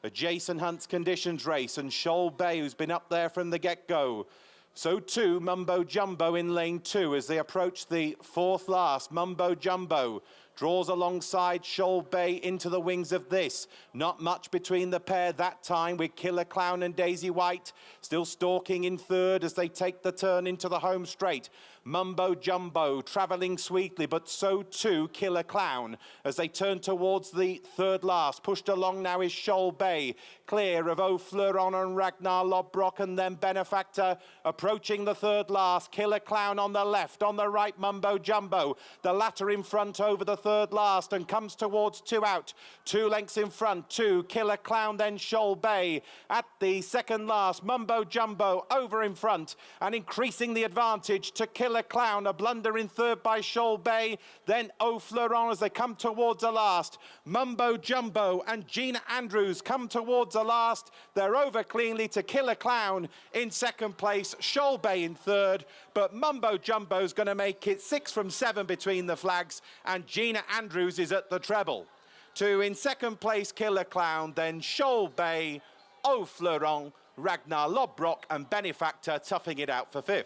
a Jason Hunt's conditions race, and Shoal Bay, who's been up there from the get-go. So too, Mumbo Jumbo in lane 2 as they approach the 4th last. Mumbo Jumbo draws alongside Shoal Bay into the wings of this. Not much between the pair that time, with Killer Clown and Daisy White still stalking in 3rd as they take the turn into the home straight. Mumbo Jumbo travelling sweetly, but so too Killer Clown as they turn towards the 3rd last. Pushed along now is Shoal Bay, clear of Au Fleuron and Ragnar Lodbrok, and then Benefactor approaching the 3rd last. Killer Clown on the left, on the right Mumbo Jumbo, the latter in front over the 3rd last and comes towards 2 out. 2 lengths in front to Killer Clown, then Shoal Bay at the 2nd last. Mumbo Jumbo over in front and increasing the advantage to Killer Clown. A blunder in 3rd by Shoal Bay, then Au Fleuron as they come towards the last. Mumbo Jumbo and Gina Andrews come towards the last. They're over cleanly to Killer Clown in 2nd place, Shoal Bay in 3rd, but Mumbo Jumbo's going to make it 6 from 7 between the flags, and Gina Andrews is at the treble. 2 in 2nd place, Killer Clown, then Shoal Bay, Au Fleuron, Ragnar Lodbrok and Benefactor toughing it out for 5th.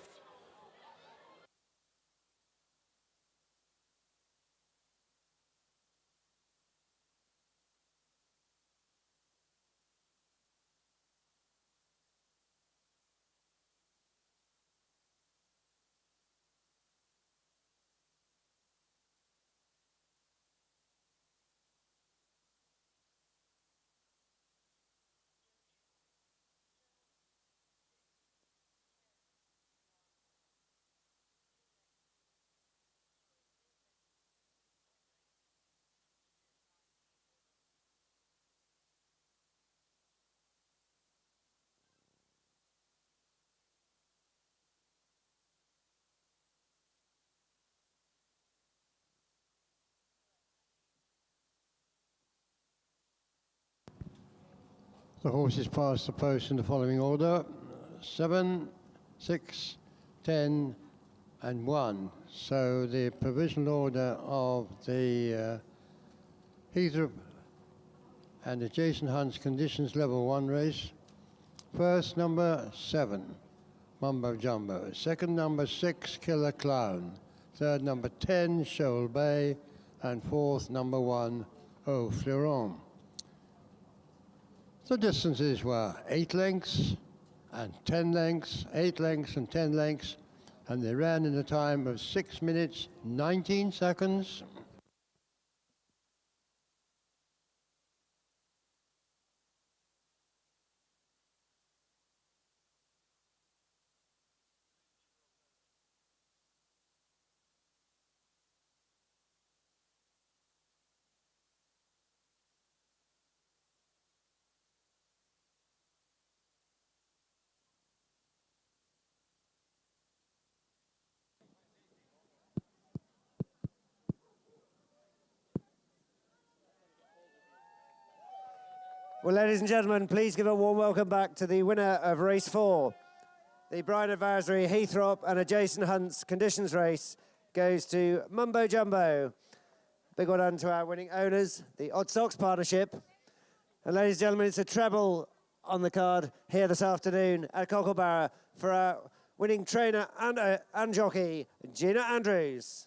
The horses pass the post in the following order: 7, 6, 10, and 1. So the provisional order of the Heythrop and the Jason Hunt's Conditions Level 1 race. First, number 7, Mumbo Jumbo. Second, number 6, Killer Clown. Third, number 10, Shoal Bay. And fourth, number 1, Au Fleuron. The distances were 8 lengths and 10 lengths, 8 lengths and 10 lengths, and they ran in a time of 6 minutes, 19 seconds. Well, ladies and gentlemen, please give a warm welcome back to the winner of race 4. The Brian Advisory, Heythrop and adjacent Hunts conditions race goes to Mumbo Jumbo. Big well done to our winning owners, the Odd Socks Partnership. And ladies and gentlemen, it's a treble on the card here this afternoon at Cocklebarrow for our winning trainer and jockey, Gina Andrews.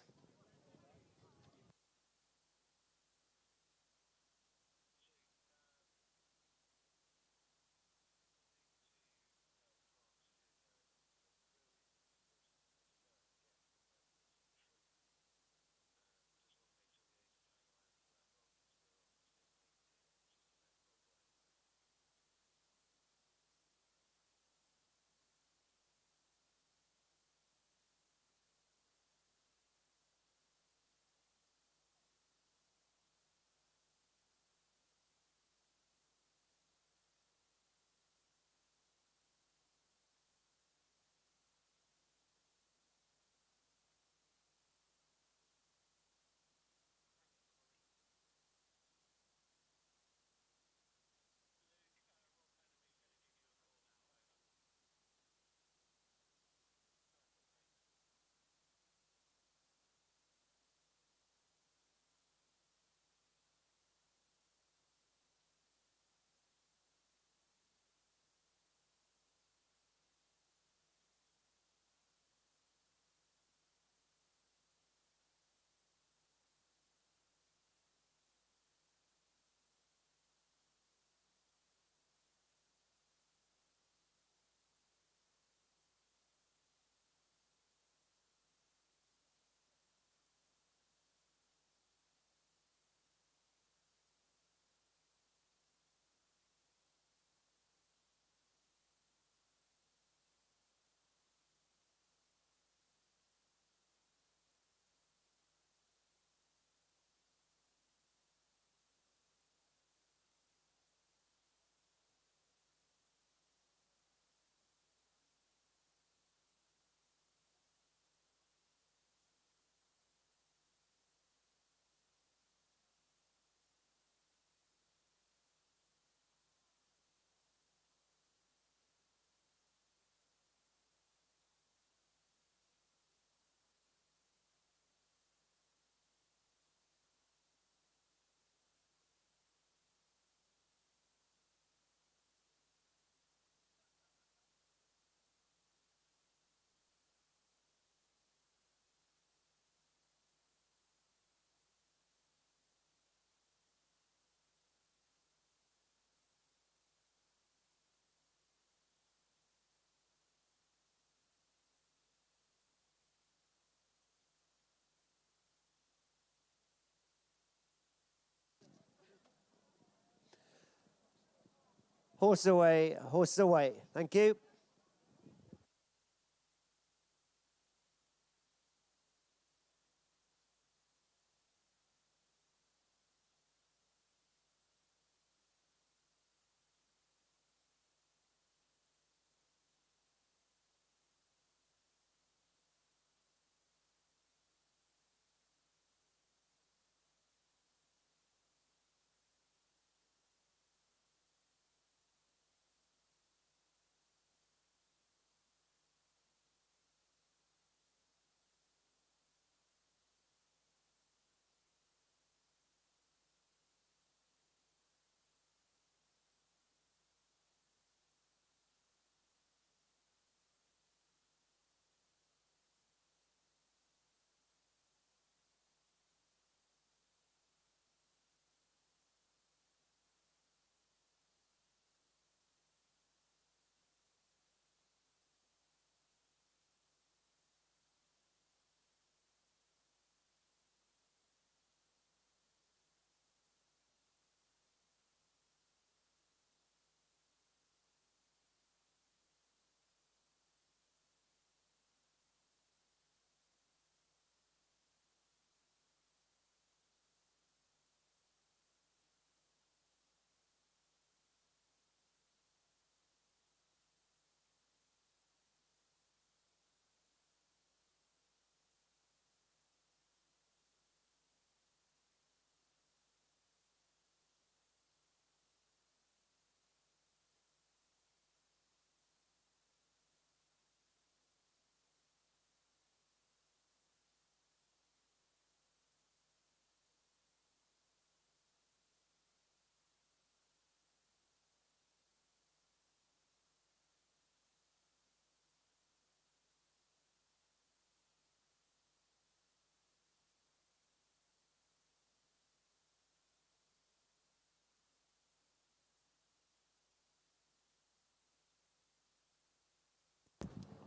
Horses away, horses away. Thank you.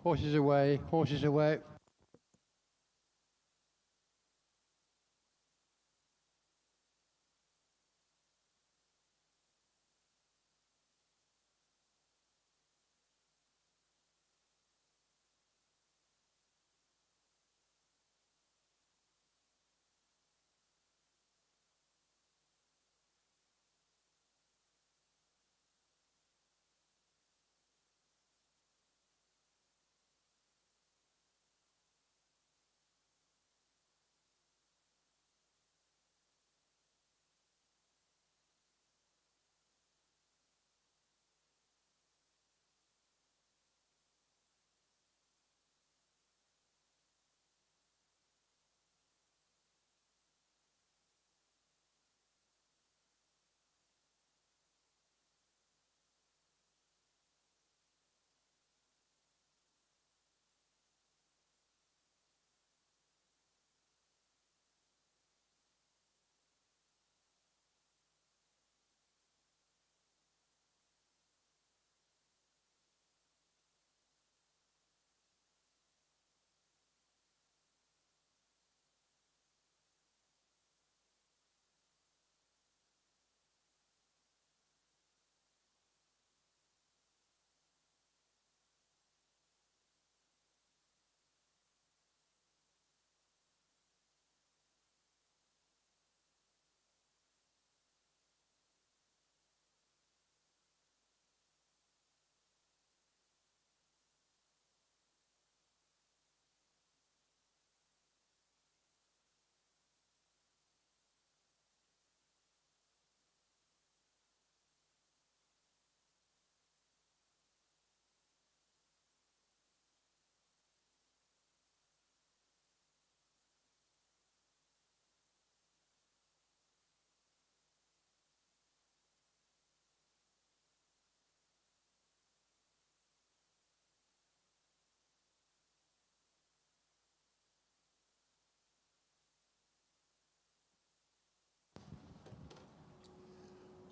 Horses away, horses away.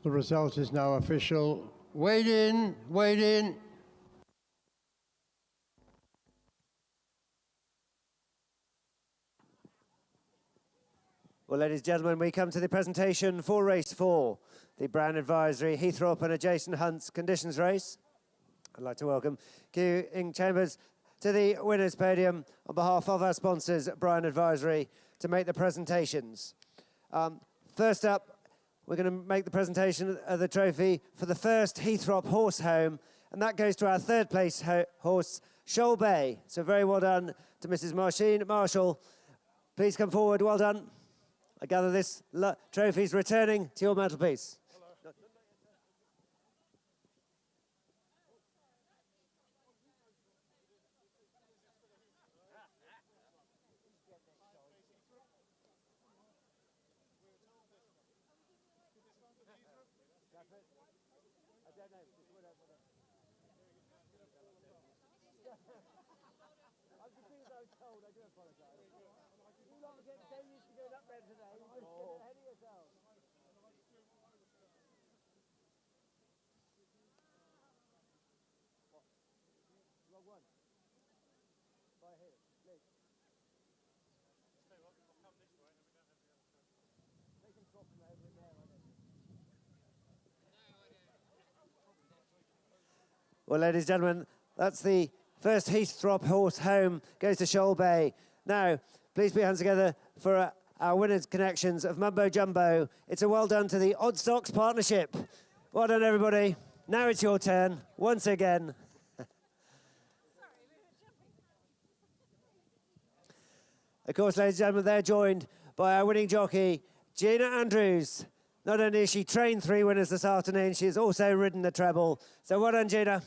The result is now official. Wade in, wade in. Well, ladies and gentlemen, we come to the presentation for race 4, the Brown Advisory Heythrop and Adjacent Hunts Conditions Race. I'd like to welcome Q Chambers to the winners' podium on behalf of our sponsors, Brown Advisory, to make the presentations. First up, we're going to make the presentation of the trophy for the first Heythrop horse home, and that goes to our third place horse, Shoal Bay. So very well done to Mrs. Marshall. Please come forward, well done. I gather this trophy is returning to your mantelpiece. Well, ladies and gentlemen, that's the first Heythrop horse home, goes to Shoal Bay. Now, please put your hands together for our winners' connections of Mumbo Jumbo. It's a well done to the Odd Stocks Partnership. Well done, everybody. Now it's your turn, once again. Of course, ladies and gentlemen, they're joined by our winning jockey, Gina Andrews. Not only has she trained 3 winners this afternoon, she has also ridden the treble. So well done, Gina.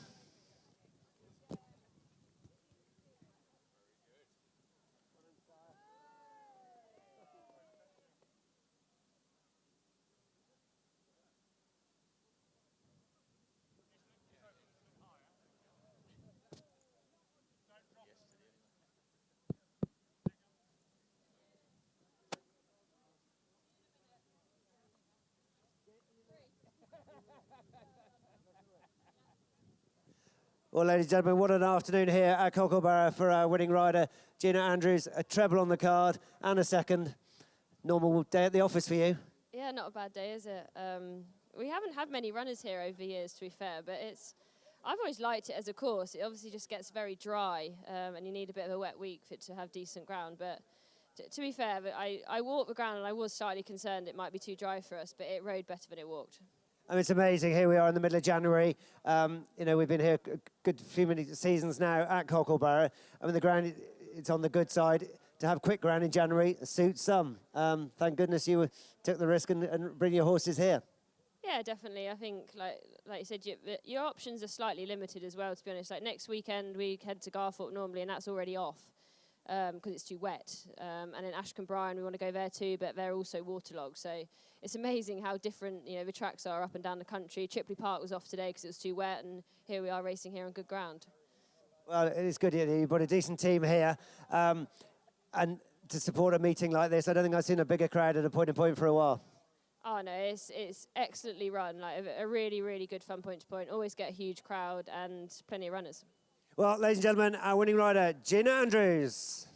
Well, ladies and gentlemen, what an afternoon here at Cocklebarrow for our winning rider, Gina Andrews. A treble on the card and a second. Normal day at the office for you. Yeah, not a bad day, is it? We haven't had many runners here over the years, to be fair, but I've always liked it as a course. It obviously just gets very dry, and you need a bit of a wet week for it to have decent ground. But to be fair, I walked the ground and I was slightly concerned it might be too dry for us, but it rode better than it walked. I mean, it's amazing. Here we are in the middle of January. You know, we've been here a good few seasons now at Cocklebarrow. I mean, the ground, it's on the good side. To have quick ground in January suits some. Thank goodness you took the risk and bring your horses here. Yeah, definitely. I think, like you said, your options are slightly limited as well, to be honest. Like next weekend, we head to Garthorpe normally, and that's already off because it's too wet. And in Ashcombe Bryan, we want to go there too, but they're also waterlogged. So it's amazing how different, you know, the tracks are up and down the country. Chipley Park was off today because it was too wet, and here we are racing here on good ground. Well, it is good. You've got a decent team here. And to support a meeting like this, I don't think I've seen a bigger crowd at a point-to-point for a while. Oh no, it's excellently run, like a really, really good fun point-to-point. Always get a huge crowd and plenty of runners. Well, ladies and gentlemen, our winning rider, Gina Andrews.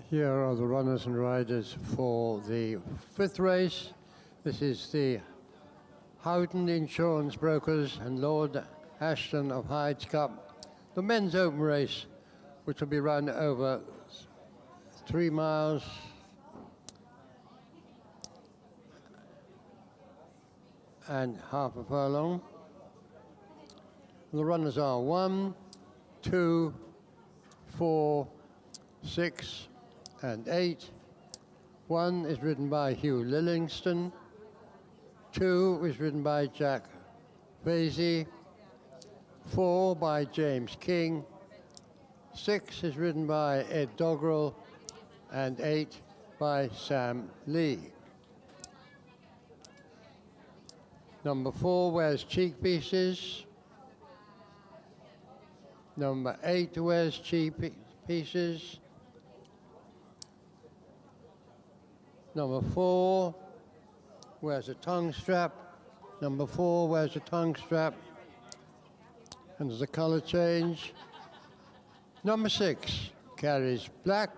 Here are the runners and riders for the 5th race. This is the Howden Insurance Brokers and Lord Ashton of Hyde's Cup, the men's open race, which will be run over 3 miles and half a furlong. The runners are 1, 2, 4, 6, and 8. 1 is ridden by Hugh Lillingston. 2 is ridden by Jack Vasey. 4 by James King. 6 is ridden by Ed Doggerel. And 8 by Sam Lee. Number 4 wears cheek pieces. Number 8 wears cheek pieces. Number 4 wears a tongue strap. Number 4 wears a tongue strap. And there's a colour change. Number 6 carries black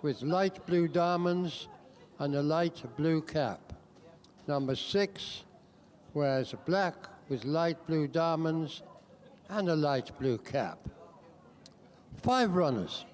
with light blue diamonds and a light blue cap. Number 6 wears black with light blue diamonds and a light blue cap. 5 runners.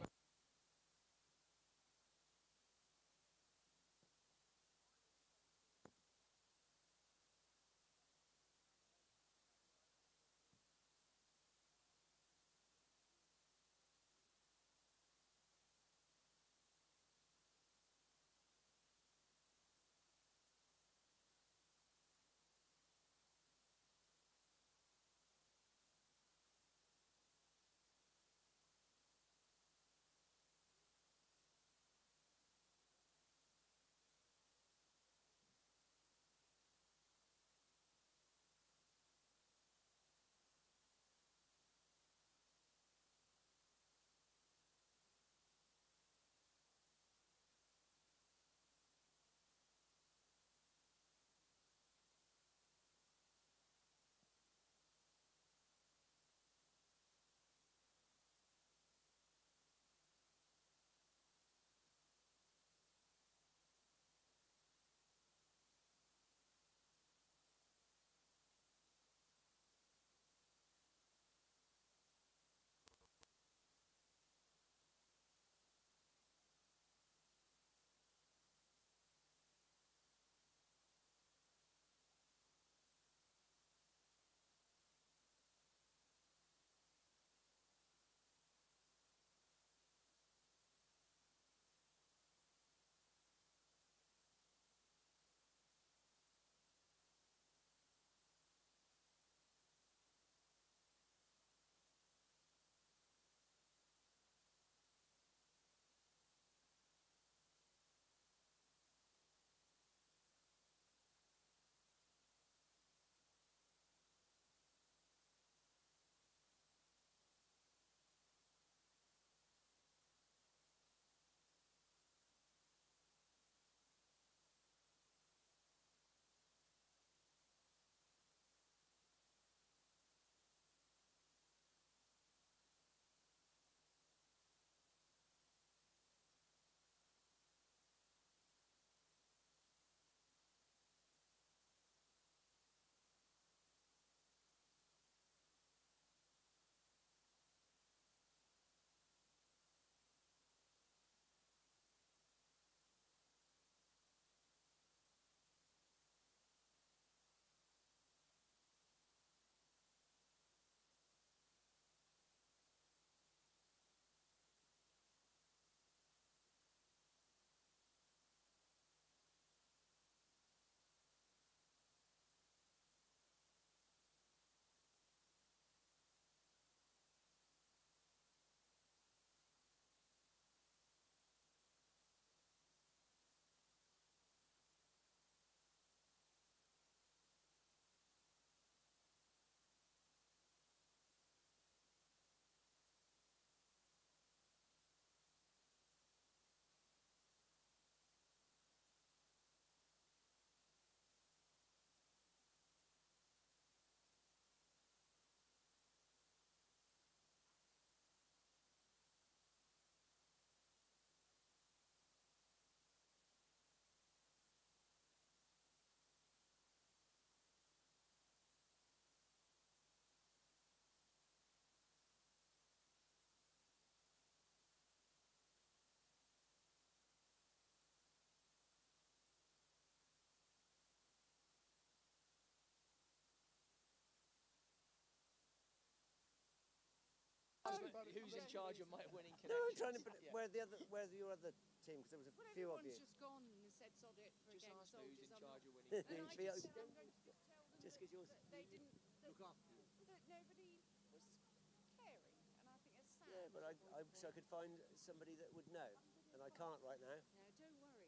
Who's in charge of my winning No, I'm connections? trying to. But where's your other team? Because there was a few of you. just gone and said sod it for Just again ask soldiers. who's in I'm charge of not- winning. And I Feel- just said I'm going to just tell them Just 'cause you're- that they didn't that nobody was caring, and I think it's sad. Yeah, but I wish I could find somebody that would know, and I can't right now. No, don't worry.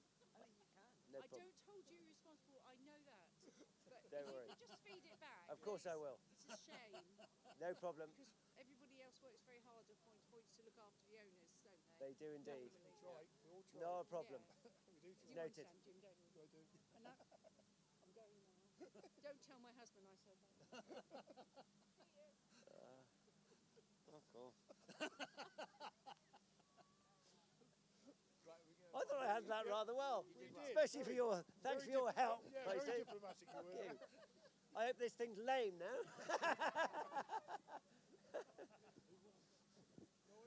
No I problem. don't hold you responsible. I know that. But Don't if worry. you could just feed it back. Of course I will. It's a shame No problem. because everybody else works very hard at points to look after the owners, don't they? They do indeed. Normally. No problem. You Noted. understand, Jim, don't you? I do. And that, I'm going now. Don't tell my husband I said that. Oh, cool. I thought I handled that rather well, especially for your. Thanks for your help. Yeah, Tracy. very diplomatic you were. Thank you. I hope this thing's lame now.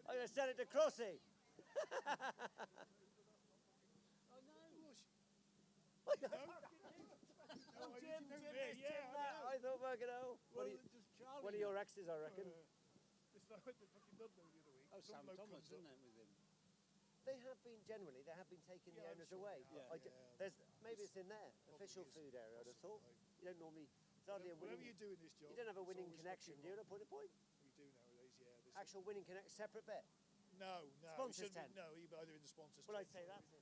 I'm going to send it to Crossy. Jim, I thought fucking hell. One of your exes, I reckon. It's like the fucking Ludlow the other week. Oh, Some Sam bloke Thomas, comes up. isn't it, with him? They have been generally. They have been taking the Yeah, I'm owners sure away. they have, There's maybe it's in there, official food area. I'd have thought. You don't normally. It's hardly a Whatever winning. you do in this job, You don't have a it's winning always connection, do you? fucking At a point to point. You do nowadays, yeah. There's Actual winning connection, separate bet. no, it Sponsors shouldn't be- 10. No, either in the sponsors. Well, I'd 10. say that's it.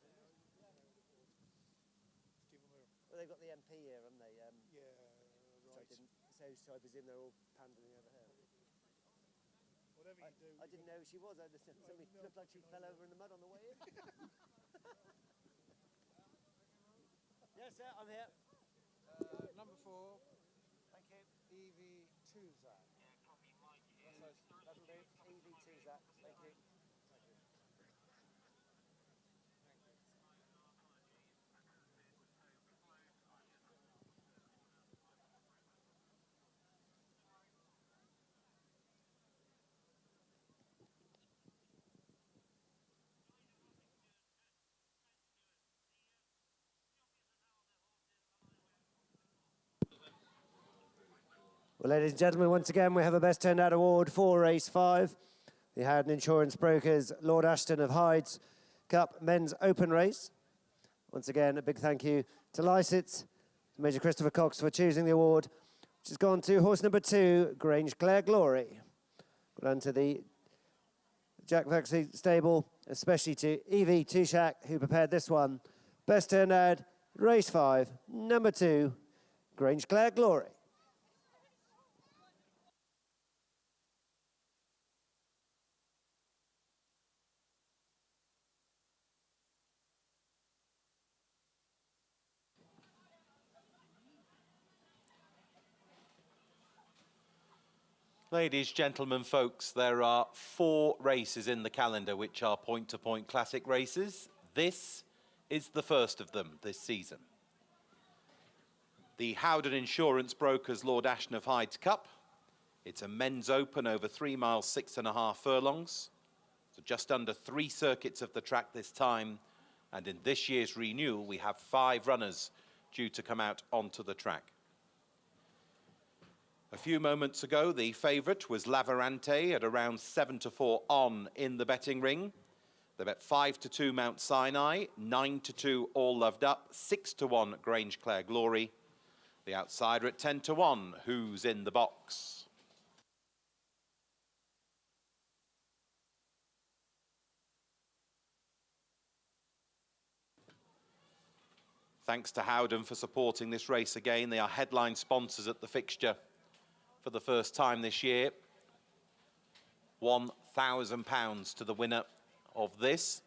Give them a Well, they've got the MP here, haven't they? yeah, So I right. didn't. So I presume they're all pandering over her. Whatever you do. I didn't know who she was. I just somebody looked like she fell over in the mud on the way in. Yes, sir, I'm here. Number 4, Thank you. EV2 Zach. That'll do. EV2, Zach. Thank you. Well, ladies and gentlemen, once again, we have a Best Turned Out Award for Race 5. The Howden Insurance Brokers Lord Ashton of Hyde's Cup Men's Open Race. Once again, a big thank you to Lysitz, to Major Christopher Cox for choosing the award, which has gone to horse number 2, Grange Clare Glory. Well done to the Jack Vexley stable, especially to Evie Tushak, who prepared this one. Best Turned Out, Race 5, number 2, Grange Clare Glory. Ladies, gentlemen, folks, there are 4 races in the calendar which are point-to-point classic races. This is the first of them this season. The Howden Insurance Brokers Lord Ashton of Hyde's Cup. It's a men's open over 3 miles, 6.5 furlongs. So just under 3 circuits of the track this time. And in this year's renewal, we have 5 runners due to come out onto the track. A few moments ago, the favourite was Lavarante at around 7-4 on in the betting ring. They bet 5-2 Mount Sinai, 9-2 All Loved Up, 6-1 Grange Clare Glory. The outsider at 10-1, Who's in the Box? Thanks to Howden for supporting this race again. They are headline sponsors at the fixture for the first time this year. £1,000 to the winner of this.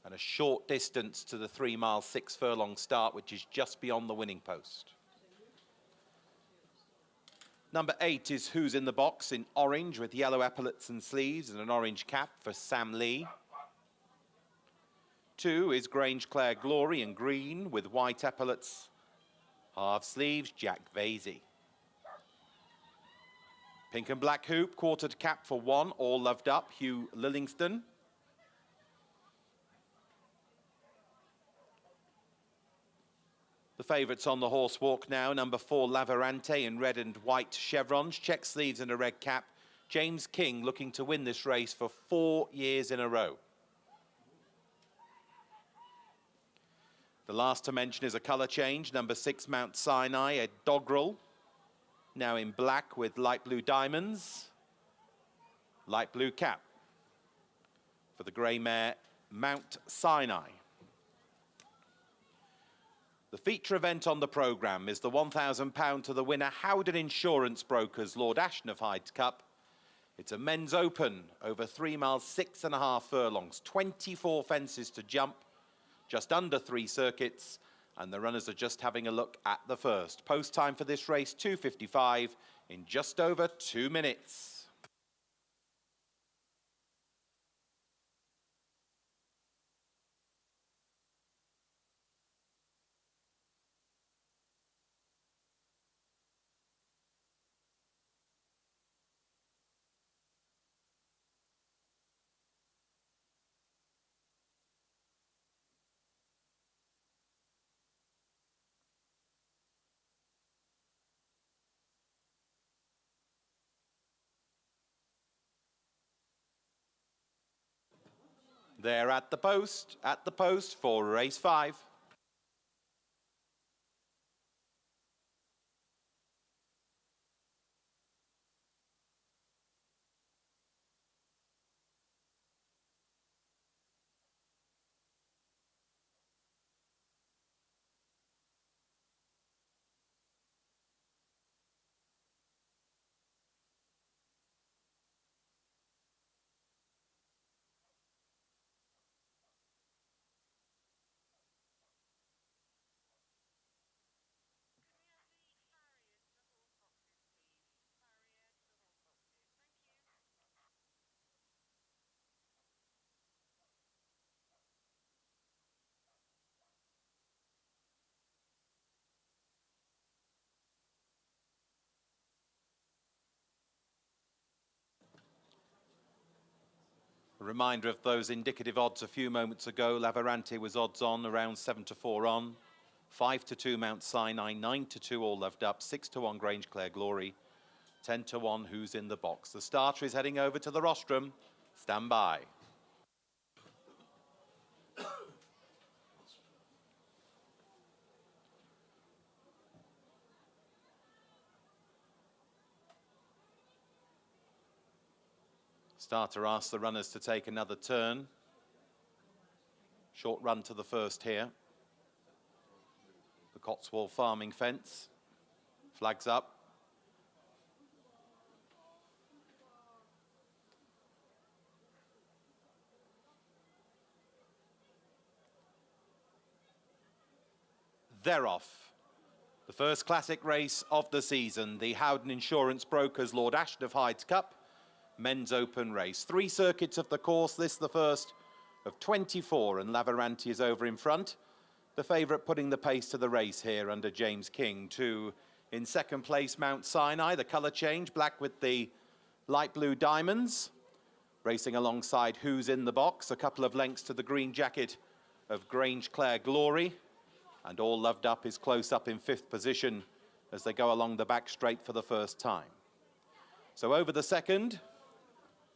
And a short distance to the 3 mile, 6 furlong start, which is just beyond the winning post. Number 8 is Who's in the Box in orange with yellow epaulets and sleeves and an orange cap for Sam Lee. 2 is Grange Clare Glory in green with white epaulets, half sleeves, Jack Vasey. Pink and black hoop, quartered cap for 1, All Loved Up, Hugh Lillingston. The favourites on the horse walk now, number 4 Lavarante in red and white chevrons, check sleeves and a red cap James King looking to win this race for 4 years in a row. The last to mention is a colour change. Number 6, Mount Sinai, a doggerel. Now in black with light blue diamonds. Light blue cap for the grey mare, Mount Sinai. The feature event on the programme is the £1,000 to the winner, Howden Insurance Brokers Lord Ashton of Hyde Cup. It's a men's open over 3 miles, 6.5 furlongs, 24 fences to jump, just under 3 circuits, and the runners are just having a look at the first. Post time for this race, 2:55 in just over 2 minutes. They're at the post for race 5. A reminder of those indicative odds a few moments ago. Lavarante was odds on, around 7-4 on. 5-2 Mount Sinai, 9-2 All Loved Up, 6-1 Grange Clare Glory, 10-1 Who's in the Box. The starter is heading over to the rostrum. Stand by. Starter asks the runners to take another turn. Short run to the first here. The Cotswold farming fence. Flags up. They're off. The first classic race of the season, the Howden Insurance Brokers Lord Ashton of Hyde Cup men's open race. 3 circuits of the course, this the first of 24, and Lavarante is over in front. The favourite putting the pace to the race here under James King. 2 in second place, Mount Sinai, the colour change, black with the light blue diamonds. Racing alongside Who's in the Box, a couple of lengths to the green jacket of Grange Clare Glory. And All Loved Up is close up in 5th position as they go along the back straight for the first time. So over the second,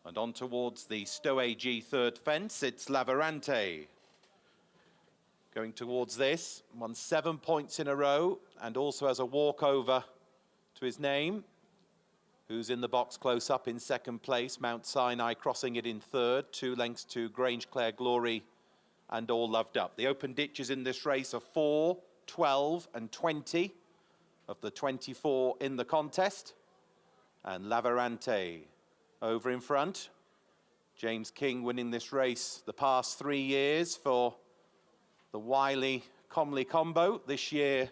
and on towards the Stowe AG third fence, it's Lavarante. Going towards this, won 7 points in a row and also has a walkover to his name. Who's in the Box close up in second place, Mount Sinai crossing it in third, 2 lengths to Grange Clare Glory and All Loved Up. The open ditches in this race are 4, 12 and 20 of the 24 in the contest. And Lavarante over in front. James King winning this race the past 3 years for the Wiley-Comley combo. This year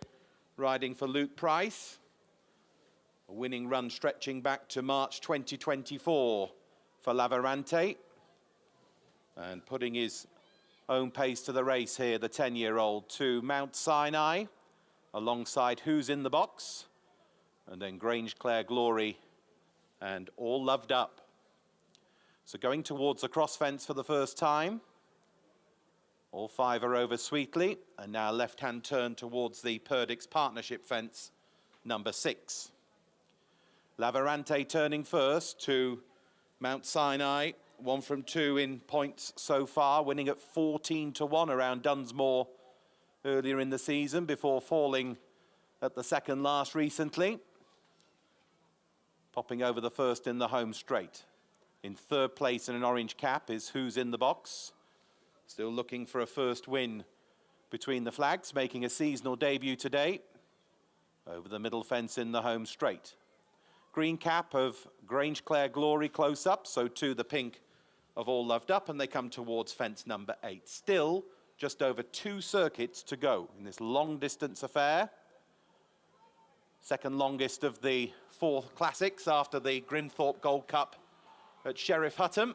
riding for Luke Price. A winning run stretching back to March 2024 for Lavarante. And putting his own pace to the race here, the 10-year-old, to Mount Sinai, alongside Who's in the Box, and then Grange Clare Glory and All Loved Up. So going towards the cross fence for the first time. All 5 are over sweetly, and now left-hand turn towards the Perdix Partnership fence, number 6. Lavarante turning first to Mount Sinai, 1 from 2 in points so far, winning at 14-1 around Dunsmore earlier in the season before falling at the second last recently. Popping over the first in the home straight. In third place in an orange cap is Who's in the Box. Still looking for a first win between the flags, making a seasonal debut today. Over the middle fence in the home straight. Green cap of Grangeclair Glory close up, so too the pink of All Loved Up, and they come towards fence number 8. Still just over 2 circuits to go in this long distance affair. Second longest of the 4 classics after the Grimthorpe Gold Cup at Sheriff Hutton.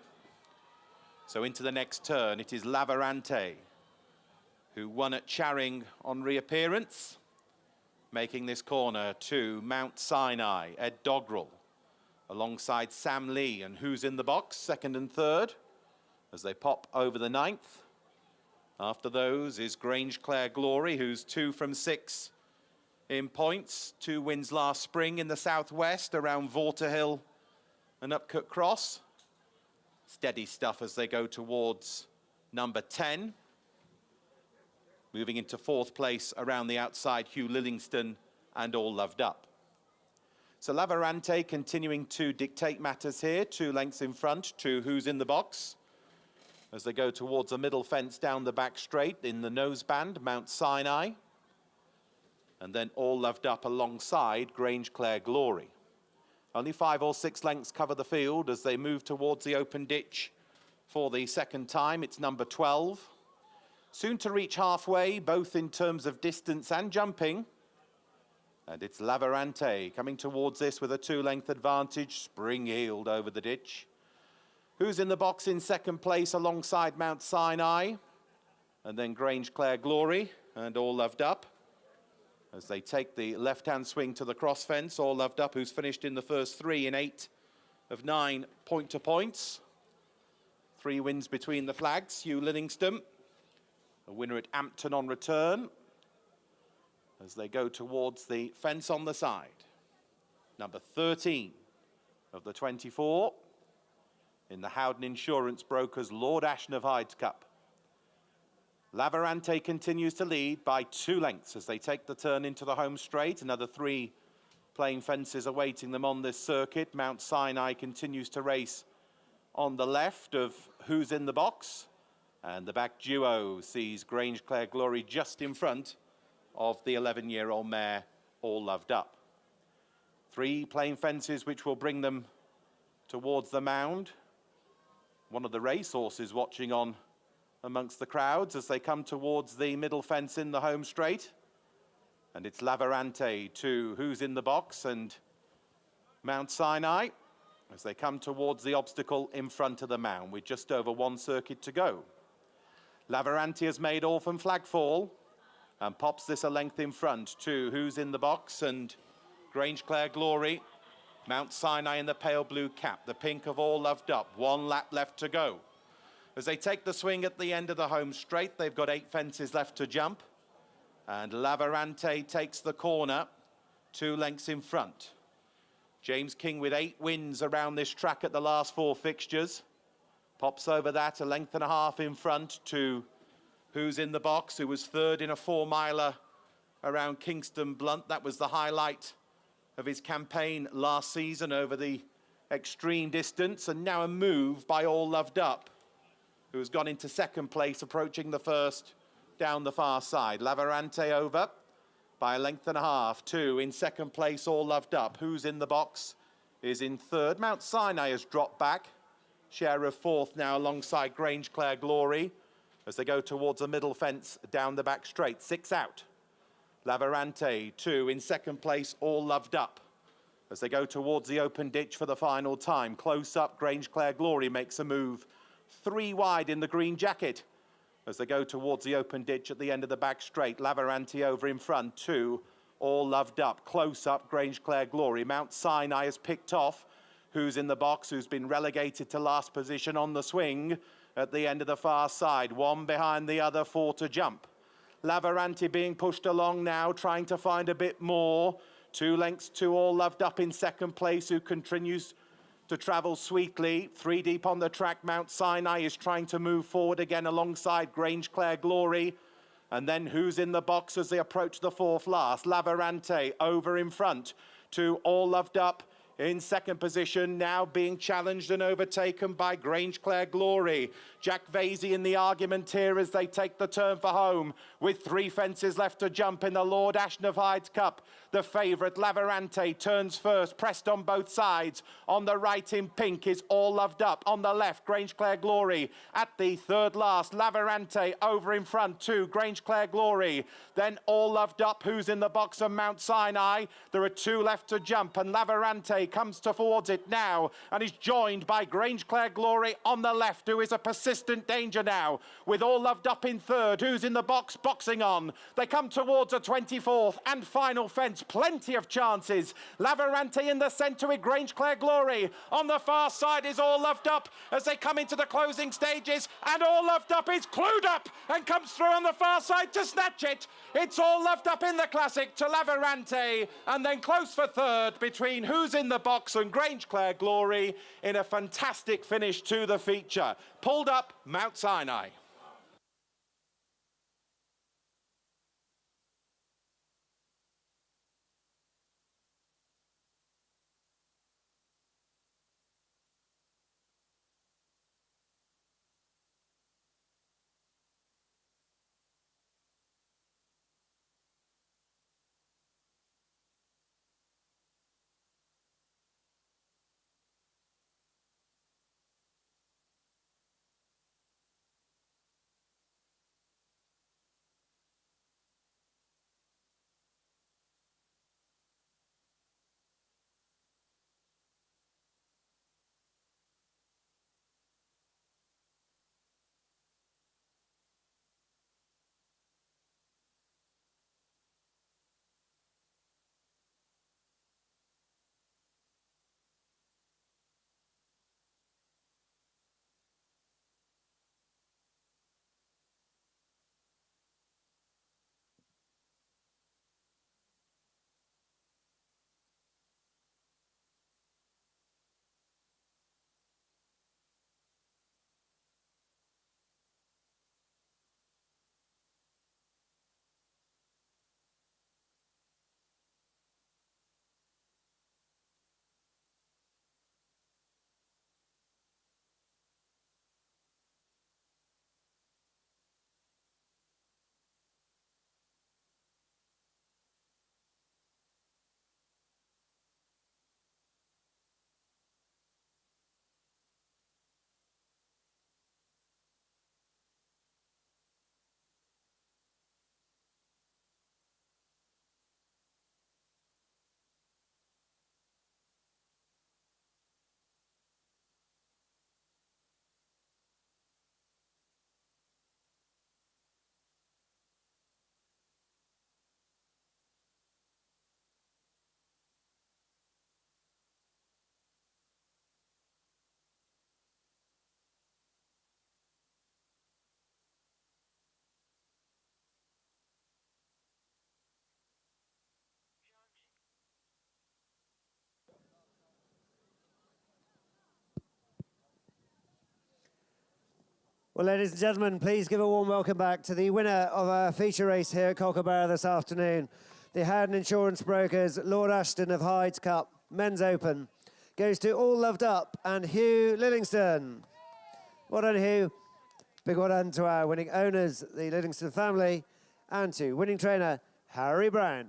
So into the next turn, it is Lavarante, who won at Charing on reappearance. Making this corner to Mount Sinai, Ed Dogrel, alongside Sam Lee and Who's in the Box, second and third, as they pop over the 9th. After those is Grangeclair Glory, who's 2 from 6 in points. 2 wins last spring in the southwest around Vorterhill and Upcut Cross. Steady stuff as they go towards number 10. Moving into 4th place around the outside, Hugh Lillingston and All Loved Up. So Lavarante continuing to dictate matters here, 2 lengths in front to Who's in the Box. As they go towards the middle fence down the back straight in the noseband, Mount Sinai. And then All Loved Up alongside Grangeclair Glory. Only 5 or 6 lengths cover the field as they move towards the open ditch for the second time. It's number 12. Soon to reach halfway, both in terms of distance and jumping. And it's Lavarante coming towards this with a 2-length advantage, spring-heeled over the ditch. Who's in the Box in second place alongside Mount Sinai. And then Grangeclair Glory and All Loved Up. As they take the left-hand swing to the cross fence, All Loved Up, who's finished in the first 3 in 8 of 9 point-to-points. 3 wins between the flags, Hugh Lillingston. A winner at Ampton on return as they go towards the fence on the side. Number 13 of the 24 in the Howden Insurance Brokers Lord Ashton of Hyde's Cup. Lavarante continues to lead by 2 lengths as they take the turn into the home straight. Another 3 playing fences awaiting them on this circuit. Mount Sinai continues to race on the left of Who's in the Box. And the back duo sees Grangeclair Glory just in front of the 11-year-old mare, All Loved Up. 3 playing fences which will bring them towards the mound. One of the racehorses watching on amongst the crowds as they come towards the middle fence in the home straight. And it's Lavarante to Who's in the Box and Mount Sinai as they come towards the obstacle in front of the mound with just over 1 circuit to go. Lavarante has made Orphan Flag fall and pops this a length in front to Who's in the Box and Grangeclair Glory. Mount Sinai in the pale blue cap, the pink of All Loved Up. 1 lap left to go. As they take the swing at the end of the home straight, they've got 8 fences left to jump. And Lavarante takes the corner, 2 lengths in front. James King with 8 wins around this track at the last 4 fixtures. Pops over that, 1.5 lengths in front to Who's in the Box, who was 3rd in a 4-miler around Kingston Blunt. That was the highlight of his campaign last season over the extreme distance. And now a move by All Loved Up, who has gone into second place, approaching the first down the far side. Lavarante over by 1.5 lengths, 2 in second place, All Loved Up. Who's in the Box is in 3rd. Mount Sinai has dropped back. Share of 4th now alongside Grangeclair Glory as they go towards the middle fence down the back straight. 6 out. Lavarante 2 in second place, All Loved Up as they go towards the open ditch for the final time. Close up, Grangeclair Glory makes a move 3 wide in the green jacket as they go towards the open ditch at the end of the back straight. Lavarante over in front, 2 All Loved Up. Close up, Grangeclair Glory. Mount Sinai has picked off Who's in the Box, who's been relegated to last position on the swing at the end of the far side. 1 behind the other, 4 to jump. Lavarante being pushed along now, trying to find a bit more. 2 lengths to All Loved Up in second place, who continues to travel sweetly. 3 deep on the track, Mount Sinai is trying to move forward again alongside Grange Clare Glory. And then who's in the box as they approach the fourth last? Lavarante over in front to All Loved Up in second position, now being challenged and overtaken by Grange Clare Glory. Jack Vasey in the argument here as they take the turn for home with 3 fences left to jump in the Lord Ashton of Hyde's Cup. The favourite Lavarante turns first, pressed on both sides. On the right in pink is All Loved Up. On the left, Grange Clare Glory. At the third last, Lavarante over in front to Grange Clare Glory. Then All Loved Up, who's in the box on Mount Sinai. There are 2 left to jump, and Lavarante comes towards it now and is joined by Grange Clare Glory on the left, who is a persistent danger now, with All Loved Up in third, who's in the box, boxing on. They come towards a 24th and final fence. Plenty of chances. Lavarante in the centre with Grange Clare Glory. On the far side is All Loved Up as they come into the closing stages, and All Loved Up is clued up and comes through on the far side to snatch it. It's All Loved Up in the classic to Lavarante, and then close for third between Who's in the Box and Grange Clare Glory in a fantastic finish to the feature. Pulled up Mount Sinai. Well, ladies and gentlemen, please give a warm welcome back to the winner of our feature race here at Cocklebarrow this afternoon. The Howden Insurance Brokers Lord Ashton of Hyde's Cup Men's Open goes to All Loved Up and Hugh Livingston. Well done, Hugh. Big well done to our winning owners, the Livingston family, and to winning trainer, Harry Brown.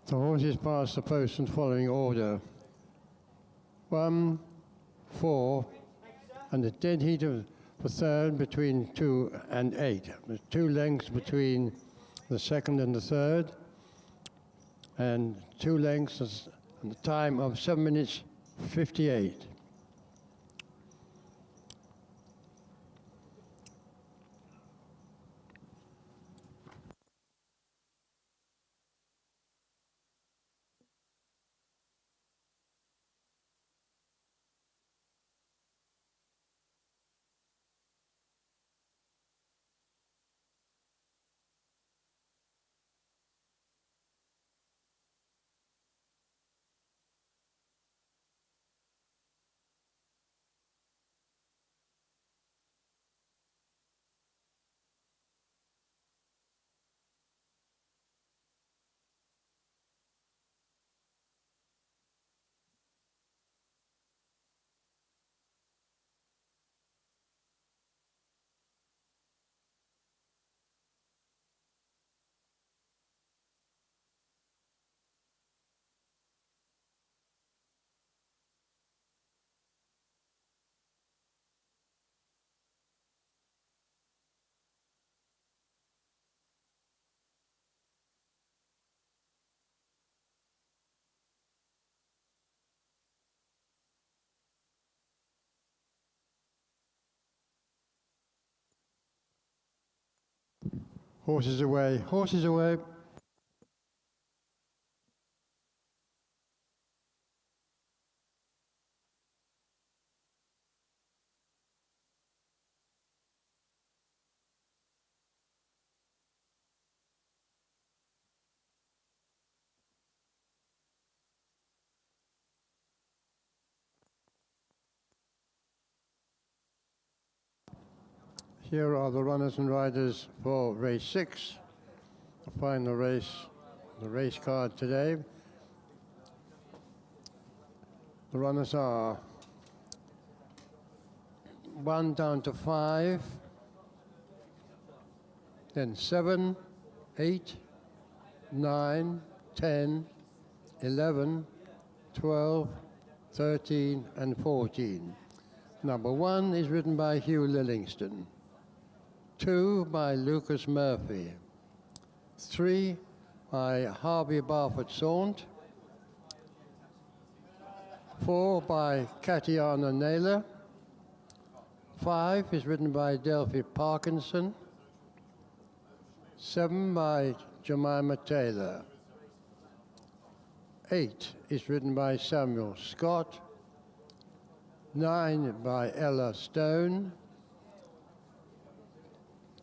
The horses pass the post in following order. 1, 4, and the dead heat of the third between 2 and 8. There's 2 lengths between the second and the third, and 2 lengths and the time of 7 minutes 58. Horses away, horses away. Here are the runners and riders for race 6, the final race, the race card today. The runners are 1 down to 5, then 7, 8, 9, 10, 11, 12, 13, and 14. Number 1 is ridden by Hugh Lillingston. 2 by Lucas Murphy, 3 by Harvey Barfoot Saunt, 4 by Katiana Naylor, 5 is ridden by Delphi Parkinson, 7 by Jemima Taylor, 8 is ridden by Samuel Scott, 9 by Ella Stone,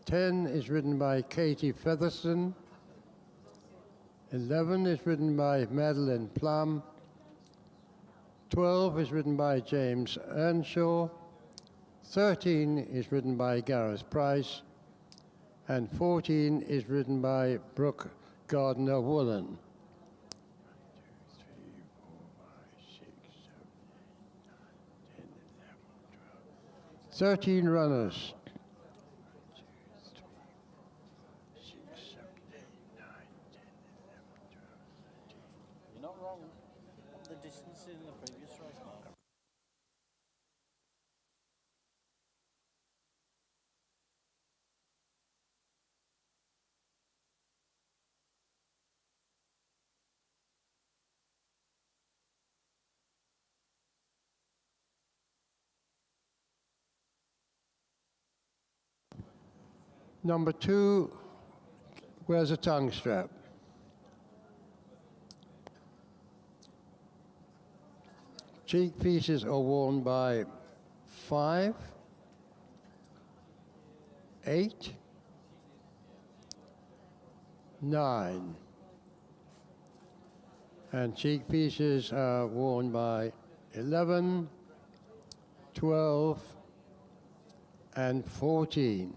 10 is ridden by Katie Featherston, 11 is ridden by Madeline Plum, 12 is ridden by James Earnshaw, 13 is ridden by Gareth Price, and 14 is ridden by Brooke Gardner Woolen. 13 runners. You're not wrong. The distance in the previous race, Mark. Number 2 wears a tongue strap. Cheek pieces are worn by 5, 8, 9. And cheek pieces are worn by 11, 12, and 14.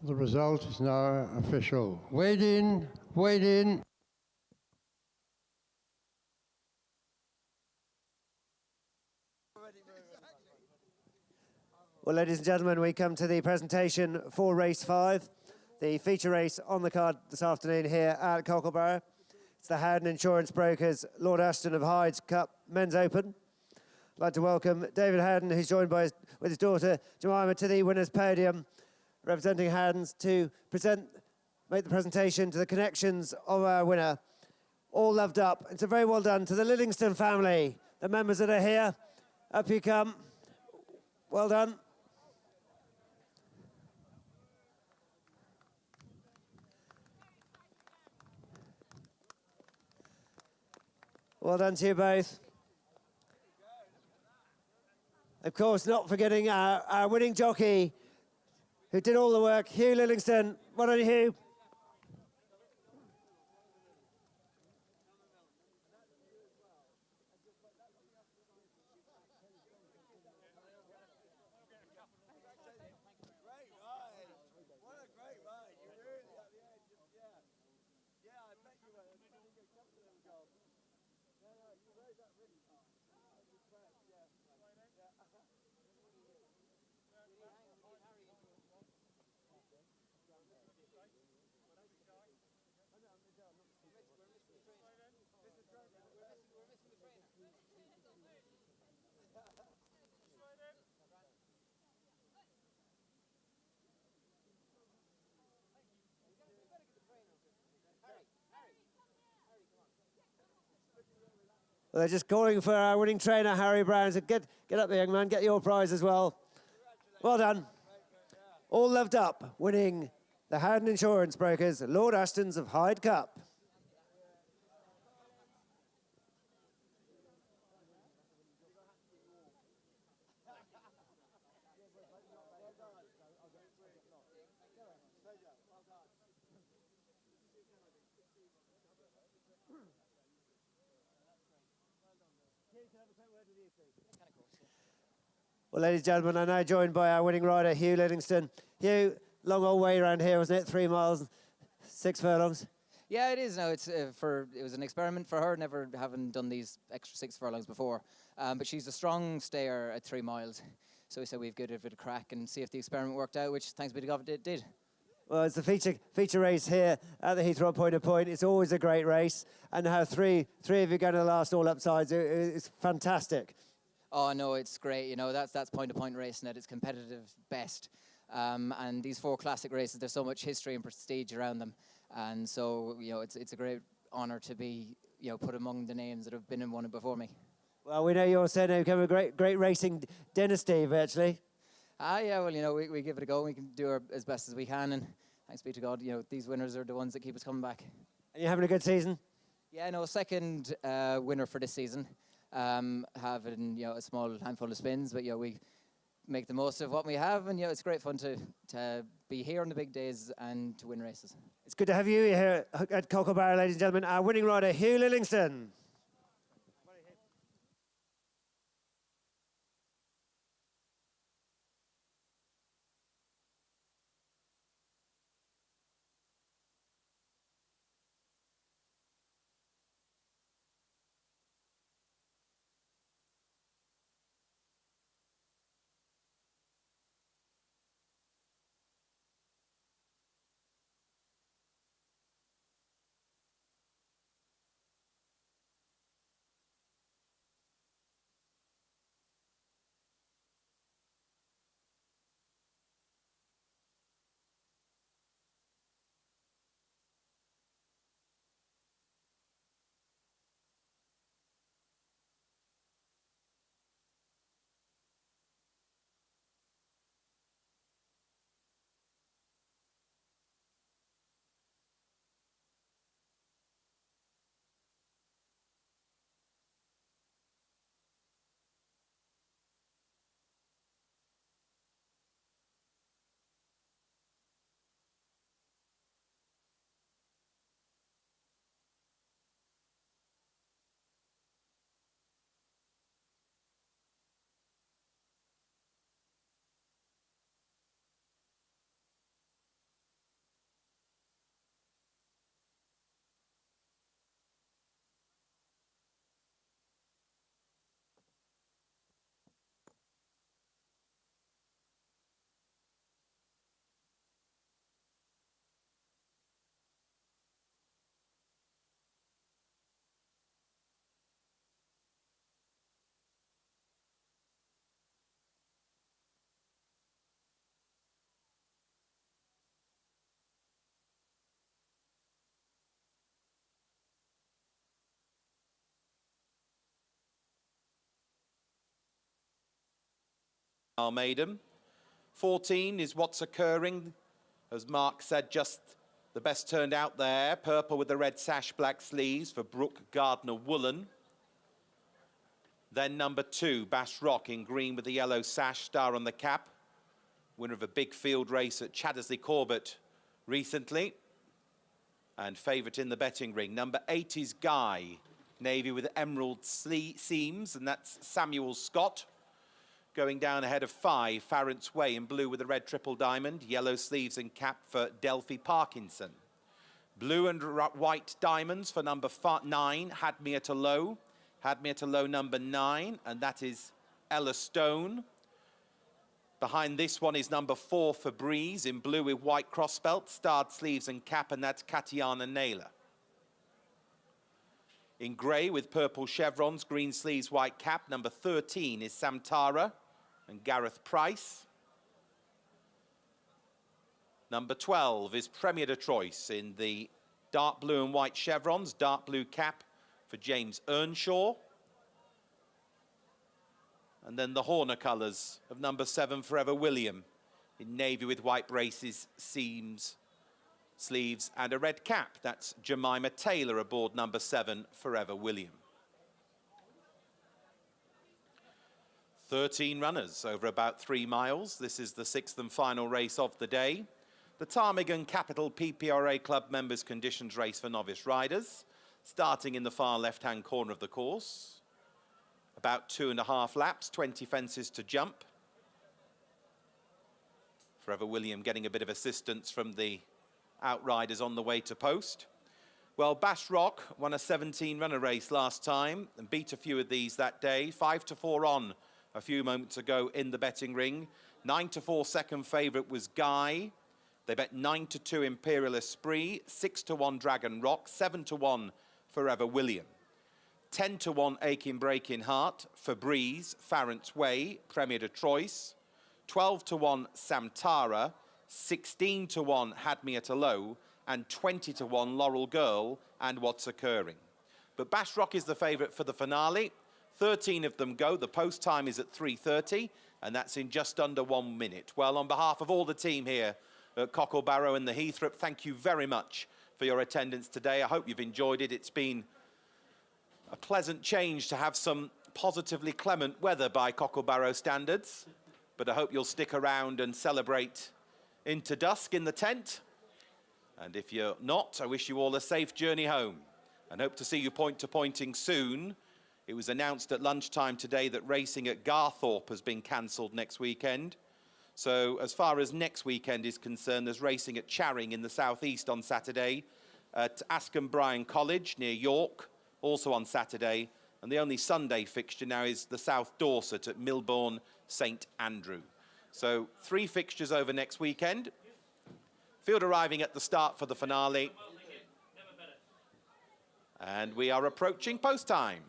The result is now official. Weighed in, weighed in. Well, ladies and gentlemen, we come to the presentation for race 5, the feature race on the card this afternoon here at Cocklebarrow. It's the Howden Insurance Brokers Lord Ashton of Hyde's Cup Men's Open. I'd like to welcome David Howden, who's joined with his daughter Jemima, to the winner's podium, representing Howdens to make the presentation to the connections of our winner. All loved up. It's a very well done to the Livingston family, the members that are here. Up you come. Well done. Well done to you both. Of course, not forgetting our winning jockey, who did all the work, Hugh Livingston. Well done, Hugh. Well, they're just calling for our winning trainer, Harry Brown. So get up there, young man. Get your prize as well. Well done. All loved up, winning the Howden Insurance Brokers, Lord Ashtons of Hyde Cup. Well, ladies and gentlemen, I'm now joined by our winning rider, Hugh Livingston. Hugh, long old way around here, wasn't it? 3 miles, 6 furlongs. Yeah, it is now. It was an experiment for her, never having done these extra 6 furlongs before. But she's a strong stayer at 3 miles. So we said we'd give it a crack and see if the experiment worked out, which, thanks be to God, it did. Well, it's a feature race here at the Heythrop point to point. It's always a great race. And how three of you going to the last all upsides, it's fantastic. Oh, no, it's great. You know, that's point-to-point racing at its competitive best. And these 4 classic races, there's so much history and prestige around them. And so, you know, it's a great honour to be, you know, put among the names that have been and won it before me. Well, we know you're saying they've become a great racing dynasty, virtually. Yeah, well, you know, we give it a go. We can do our as best as we can. And thanks be to God, you know, these winners are the ones that keep us coming back. And you're having a good season? Yeah, no, second winner for this season. Having, you know, a small handful of spins, but, you know, we make the most of what we have, and, you know, it's great fun to be here on the big days and to win races. It's good to have you here at Cocklebarrow, ladies and gentlemen. Our winning rider, Hugh Livingston. Our Maiden. 14 is What's Occurring. As Mark said, just the best turned out there. Purple with the red sash, black sleeves for Brooke Gardner Woolen. Then number 2, Bash Rock in green with the yellow sash, star on the cap. Winner of a big field race at Chaddesley Corbett recently. And favourite in the betting ring. Number 8 is Guy. Navy with emerald seams, and that's Samuel Scott. Going down ahead of 5, Farrant's Way in blue with a red triple diamond. Yellow sleeves and cap for Delphi Parkinson. Blue and white diamonds for number 9, Had Me at a Low. Had Me at a Low number 9, and that is Ella Stone. Behind this one is number 4, Febreze, in blue with white crossbelt, starred sleeves and cap, and that's Katiana Naylor. In grey with purple chevrons, green sleeves, white cap, number 13 is Samtara and Gareth Price. Number 12 is Premier de Troyes in the dark blue and white chevrons, dark blue cap for James Earnshaw. And then the Horner colours of number 7, Forever William, in navy with white braces, seams, sleeves, and a red cap. That's Jemima Taylor aboard number 7, Forever William. 13 runners over about 3 miles. This is the 6th and final race of the day. The Ptarmigan Capital PPRA Club Members Conditions Race for novice riders, starting in the far left-hand corner of the course. About 2.5 laps, 20 fences to jump. Forever William getting a bit of assistance from the outriders on the way to post. Well, Bash Rock won a 17-runner race last time and beat a few of these that day. 5-4 on a few moments ago in the betting ring. 9-4 second favourite was Guy. They bet 9-2 Imperial Esprit, 6-1 Dragon Rock, 7-1 Forever William. 10-1 Aching Breaking Heart, Febreze, Farrant's Way, Premier de Troyes. 12-1 Samtara, 16-1 Had Me at a Low, and 20-1 Laurel Girl and What's Occurring. But Bash Rock is the favourite for the finale. 13 of them go. The post time is at 3:30, and that's in just under 1 minute. Well, on behalf of all the team here at Cocklebarrow and the Heythrop, thank you very much for your attendance today. I hope you've enjoyed it. It's been a pleasant change to have some positively clement weather by Cocklebarrow standards, but I hope you'll stick around and celebrate into dusk in the tent. And if you're not, I wish you all a safe journey home and hope to see you point-to-pointing soon. It was announced at lunchtime today that racing at Garthorpe has been cancelled next weekend. So as far as next weekend is concerned, there's racing at Charing in the southeast on Saturday, at Askham Bryan College near York, also on Saturday, and the only Sunday fixture now is the South Dorset at Milbourne St Andrew. So 3 fixtures over next weekend. Field arriving at the start for the finale. And we are approaching post time.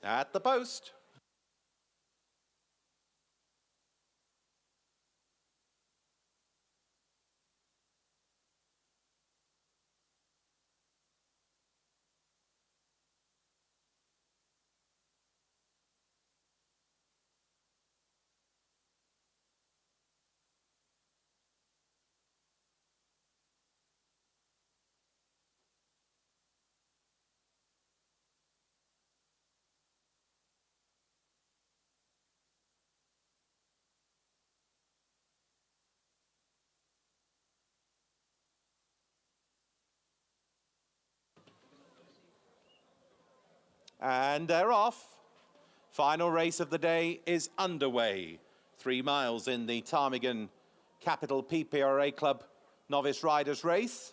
At the post. And they're off. Final race of the day is underway. 3 miles in the Ptarmigan Capital PPRA Club Novice Riders Race.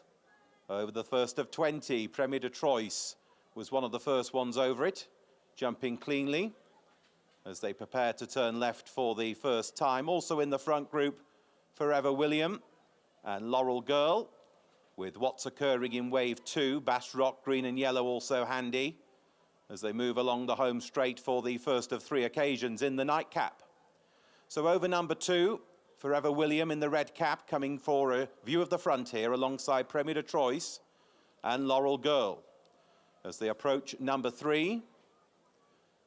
Over the first of 20, Premier de Troyes was one of the first ones over it, jumping cleanly as they prepare to turn left for the first time. Also in the front group, Forever William and Laurel Girl, with what's occurring in wave 2, Bass Rock, green and yellow also handy, as they move along the home straight for the first of 3 occasions in the nightcap. So over number 2, Forever William in the red cap, coming for a view of the front here alongside Premier de Troyes and Laurel Girl. As they approach number 3,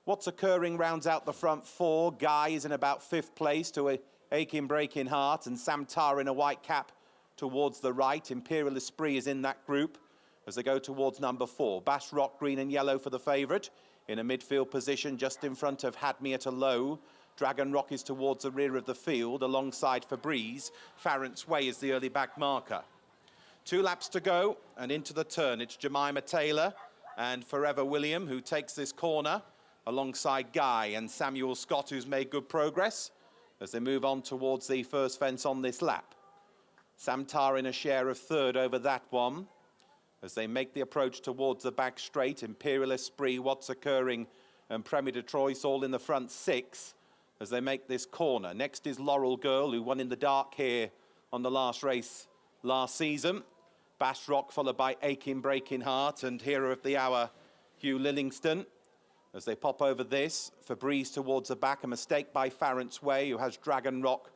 what's occurring rounds out the front 4. Guy is in about 5th place to a Aching Breaking Heart, and Sam Tar in a white cap towards the right. Imperial Esprit is in that group as they go towards number 4. Bass Rock, green and yellow for the favourite, in a midfield position just in front of Had Me at a Low. Dragon Rock is towards the rear of the field alongside Febreze. Farrant's Way is the early back marker. 2 laps to go and into the turn. It's Jemima Taylor and Forever William who takes this corner alongside Guy and Samuel Scott, who's made good progress as they move on towards the first fence on this lap. Sam Tar in a share of 3rd over that one as they make the approach towards the back straight. Imperial Esprit, What's Occurring and Premier de Troyes all in the front 6 as they make this corner. Next is Laurel Girl, who won in the dark here on the last race last season. Bass Rock followed by Aching Breaking Heart and Hero of the Hour, Hugh Lillingston. As they pop over this, Febreze towards the back, a mistake by Farrant's Way, who has Dragon Rock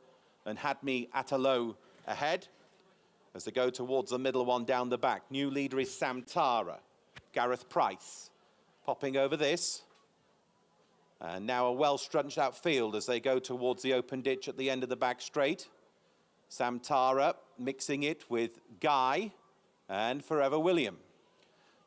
and Had Me at a Low ahead. As they go towards the middle one down the back, new leader is Sam Tara. Gareth Price popping over this. And now a well-structured out field as they go towards the open ditch at the end of the back straight. Sam Tara mixing it with Guy and Forever William.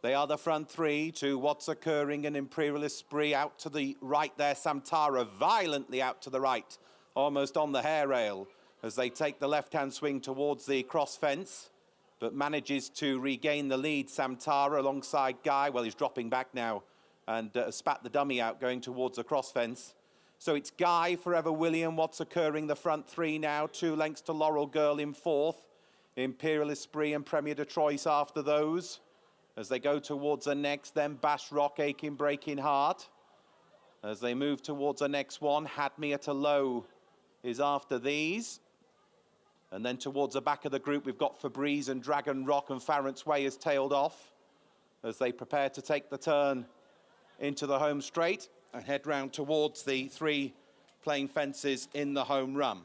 They are the front 3 to What's Occurring and Imperial Esprit out to the right there. Sam Tara violently out to the right, almost on the hair rail as they take the left-hand swing towards the cross fence, but manages to regain the lead. Sam Tara alongside Guy. Well, he's dropping back now and spat the dummy out going towards the cross fence. So it's Guy, Forever William, What's Occurring, the front 3 now. 2 lengths to Laurel Girl in 4th. Imperial Esprit and Premier de Troyes after those. As they go towards the next, then Bass Rock, Aching Breaking Heart. As they move towards the next one, Had Me at a Low is after these. And then towards the back of the group, we've got Febreze and Dragon Rock, and Farrant's Way is tailed off as they prepare to take the turn into the home straight and head round towards the 3 playing fences in the home run.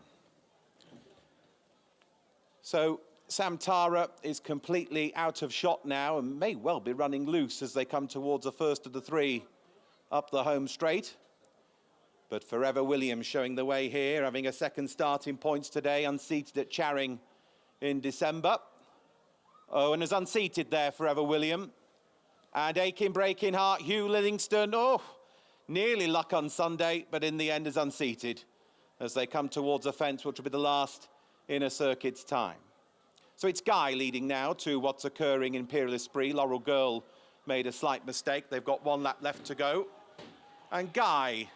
So Sam Tara is completely out of shot now and may well be running loose as they come towards the first of the 3 up the home straight. But Forever William showing the way here, having a second start in points today, unseated at Charing in December. Oh, and is unseated there, Forever William. And Aching Breaking Heart, Hugh Lillingston, oh, nearly luck on Sunday, but in the end is unseated as they come towards the fence, which will be the last in a circuit's time. So it's Guy leading now to What's Occurring in Imperial Esprit. Laurel Girl made a slight mistake. They've got 1 lap left to go. And Guy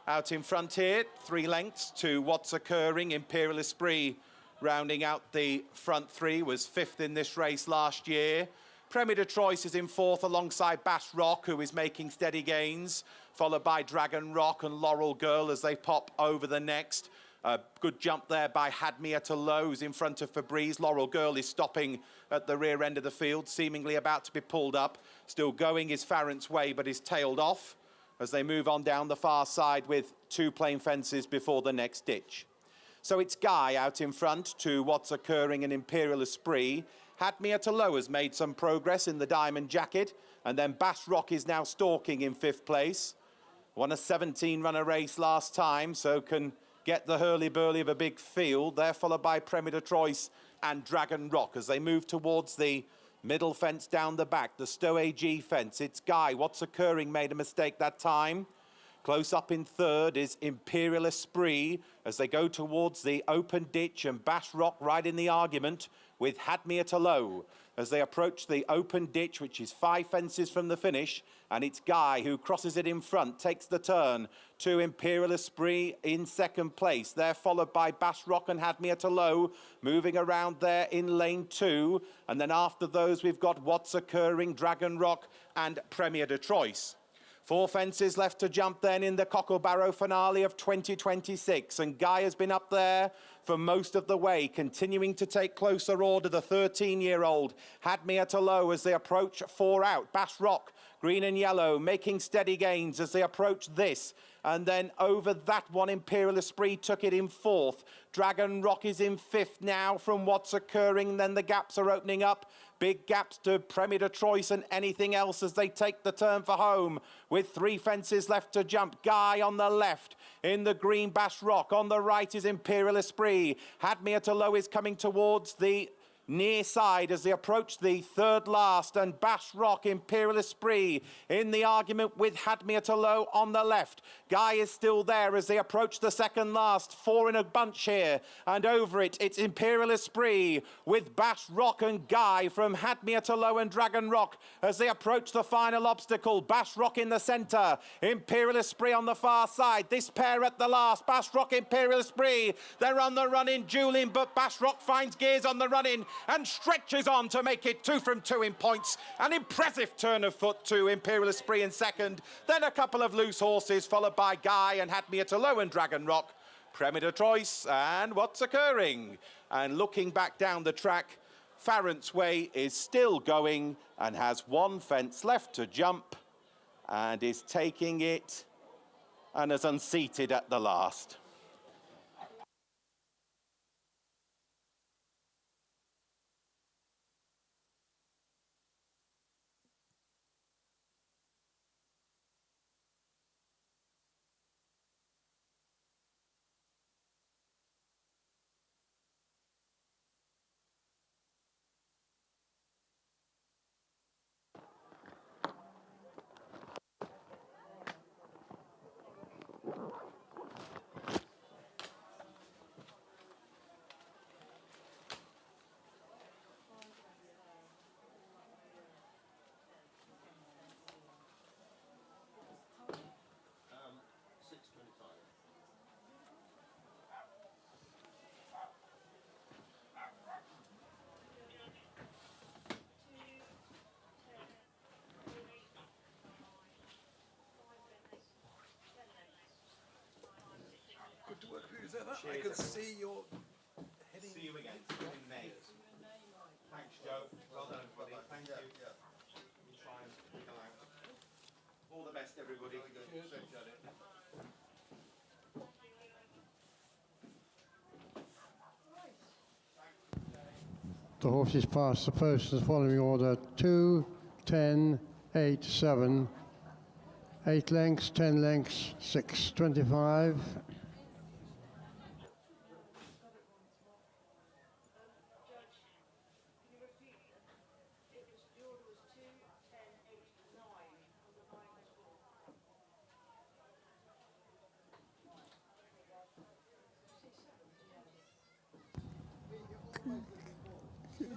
out in front here, 3 lengths to What's Occurring. Imperial Esprit rounding out the front 3, was 5th in this race last year. Premier de Troyes is in 4th alongside Bass Rock, who is making steady gains, followed by Dragon Rock and Laurel Girl as they pop over the next. A good jump there by Had Me at a Low, who's in front of Febreze. Laurel Girl is stopping at the rear end of the field, seemingly about to be pulled up. Still going is Farrant's Way, but is tailed off as they move on down the far side with 2 plain fences before the next ditch. So it's Guy out in front to What's Occurring in Imperial Esprit. Had Me at a Low has made some progress in the diamond jacket, and then Bass Rock is now stalking in 5th place. Won a 17-runner race last time, so can get the hurly-burly of a big field. They're followed by Premier de Troyes and Dragon Rock as they move towards the middle fence down the back, the Stowe AG fence. It's Guy. What's Occurring made a mistake that time. Close up in third is Imperial Esprit as they go towards the open ditch, and Bash Rock right in the argument with Had Me at a Low as they approach the open ditch, which is 5 fences from the finish, and it's Guy who crosses it in front, takes the turn to Imperial Esprit in second place. They're followed by Bash Rock and Had Me at a Low, moving around there in lane 2. And then after those, we've got What's Occurring, Dragon Rock and Premier de Troyes. 4 fences left to jump then in the Cocklebarrow finale of 2026. And Guy has been up there for most of the way, continuing to take closer order. The 13-year-old Had Me at a Low as they approach 4 out. Bash Rock, green and yellow, making steady gains as they approach this. And then over that one, Imperial Esprit took it in 4th. Dragon Rock is in 5th now from What's Occurring. Then the gaps are opening up. Big gaps to Premier de Troyes and anything else as they take the turn for home. With 3 fences left to jump. Guy on the left in the green, Bash Rock. On the right is Imperial Esprit. Had Me at a Low is coming towards the near side as they approach the third last, and Bash Rock, Imperial Esprit in the argument with Had Me at a Low on the left. Guy is still there as they approach the second last. 4 in a bunch here, and over it, it's Imperial Esprit with Bash Rock and Guy from Had Me at a Low and Dragon Rock as they approach the final obstacle. Bash Rock in the centre, Imperial Esprit on the far side. This pair at the last, Bash Rock, Imperial Esprit. They're on the run-in, dueling, but Bash Rock finds gears on the run-in and stretches on to make it 2 from 2 in points. An impressive turn of foot to Imperial Esprit in second. Then a couple of loose horses, followed by Guy and Had Me at a Low and Dragon Rock, Premier de Troyes and What's Occurring. And looking back down the track, Farrant's Way is still going and has 1 fence left to jump and is taking it and is unseated at the last. Good to work with you, is that? I can see you're heading. See you again. See you in May. Thanks, Joe. Well done, everybody. Thank you. We'll try and go out. All the best, everybody. Cheers. The horses pass the post as following order: 2, 10, 8, 7, 8 lengths, 10 lengths, 6, 25.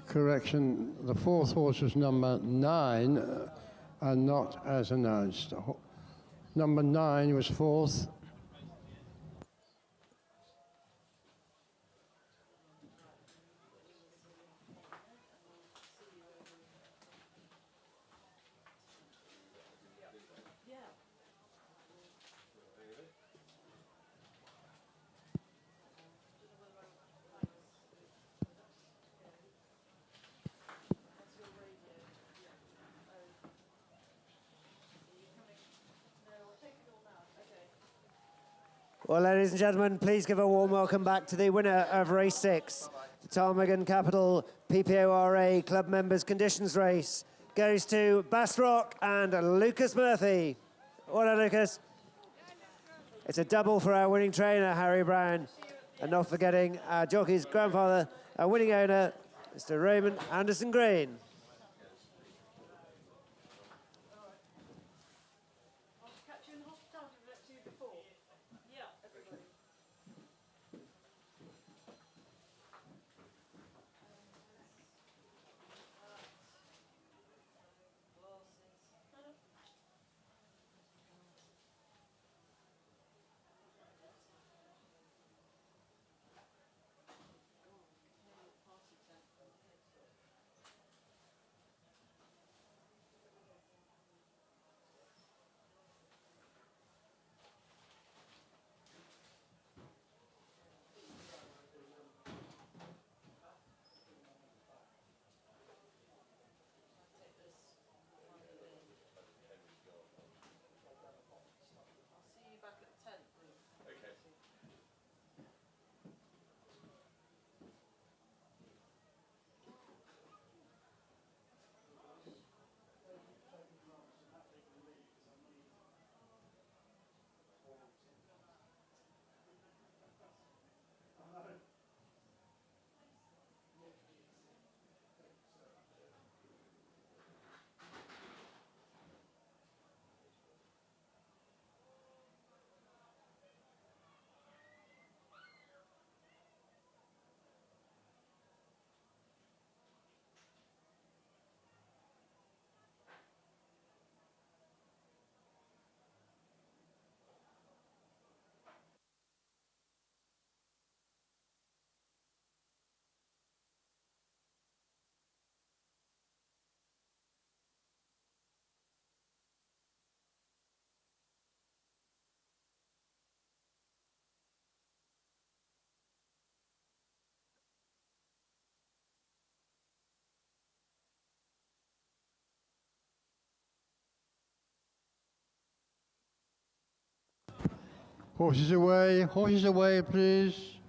Correction, the 4th horse was number 9 and not as announced. Number 9 was 4th. Well, ladies and gentlemen, please give a warm welcome back to the winner of race 6. The Ptarmigan Capital PPORA Club Members Conditions Race goes to Bass Rock and Lucas Murphy. Well done, Lucas. It's a double for our winning trainer, Harry Brown. And not forgetting our jockey's grandfather, our winning owner, Mr. Raymond Anderson Green. Horses away, please.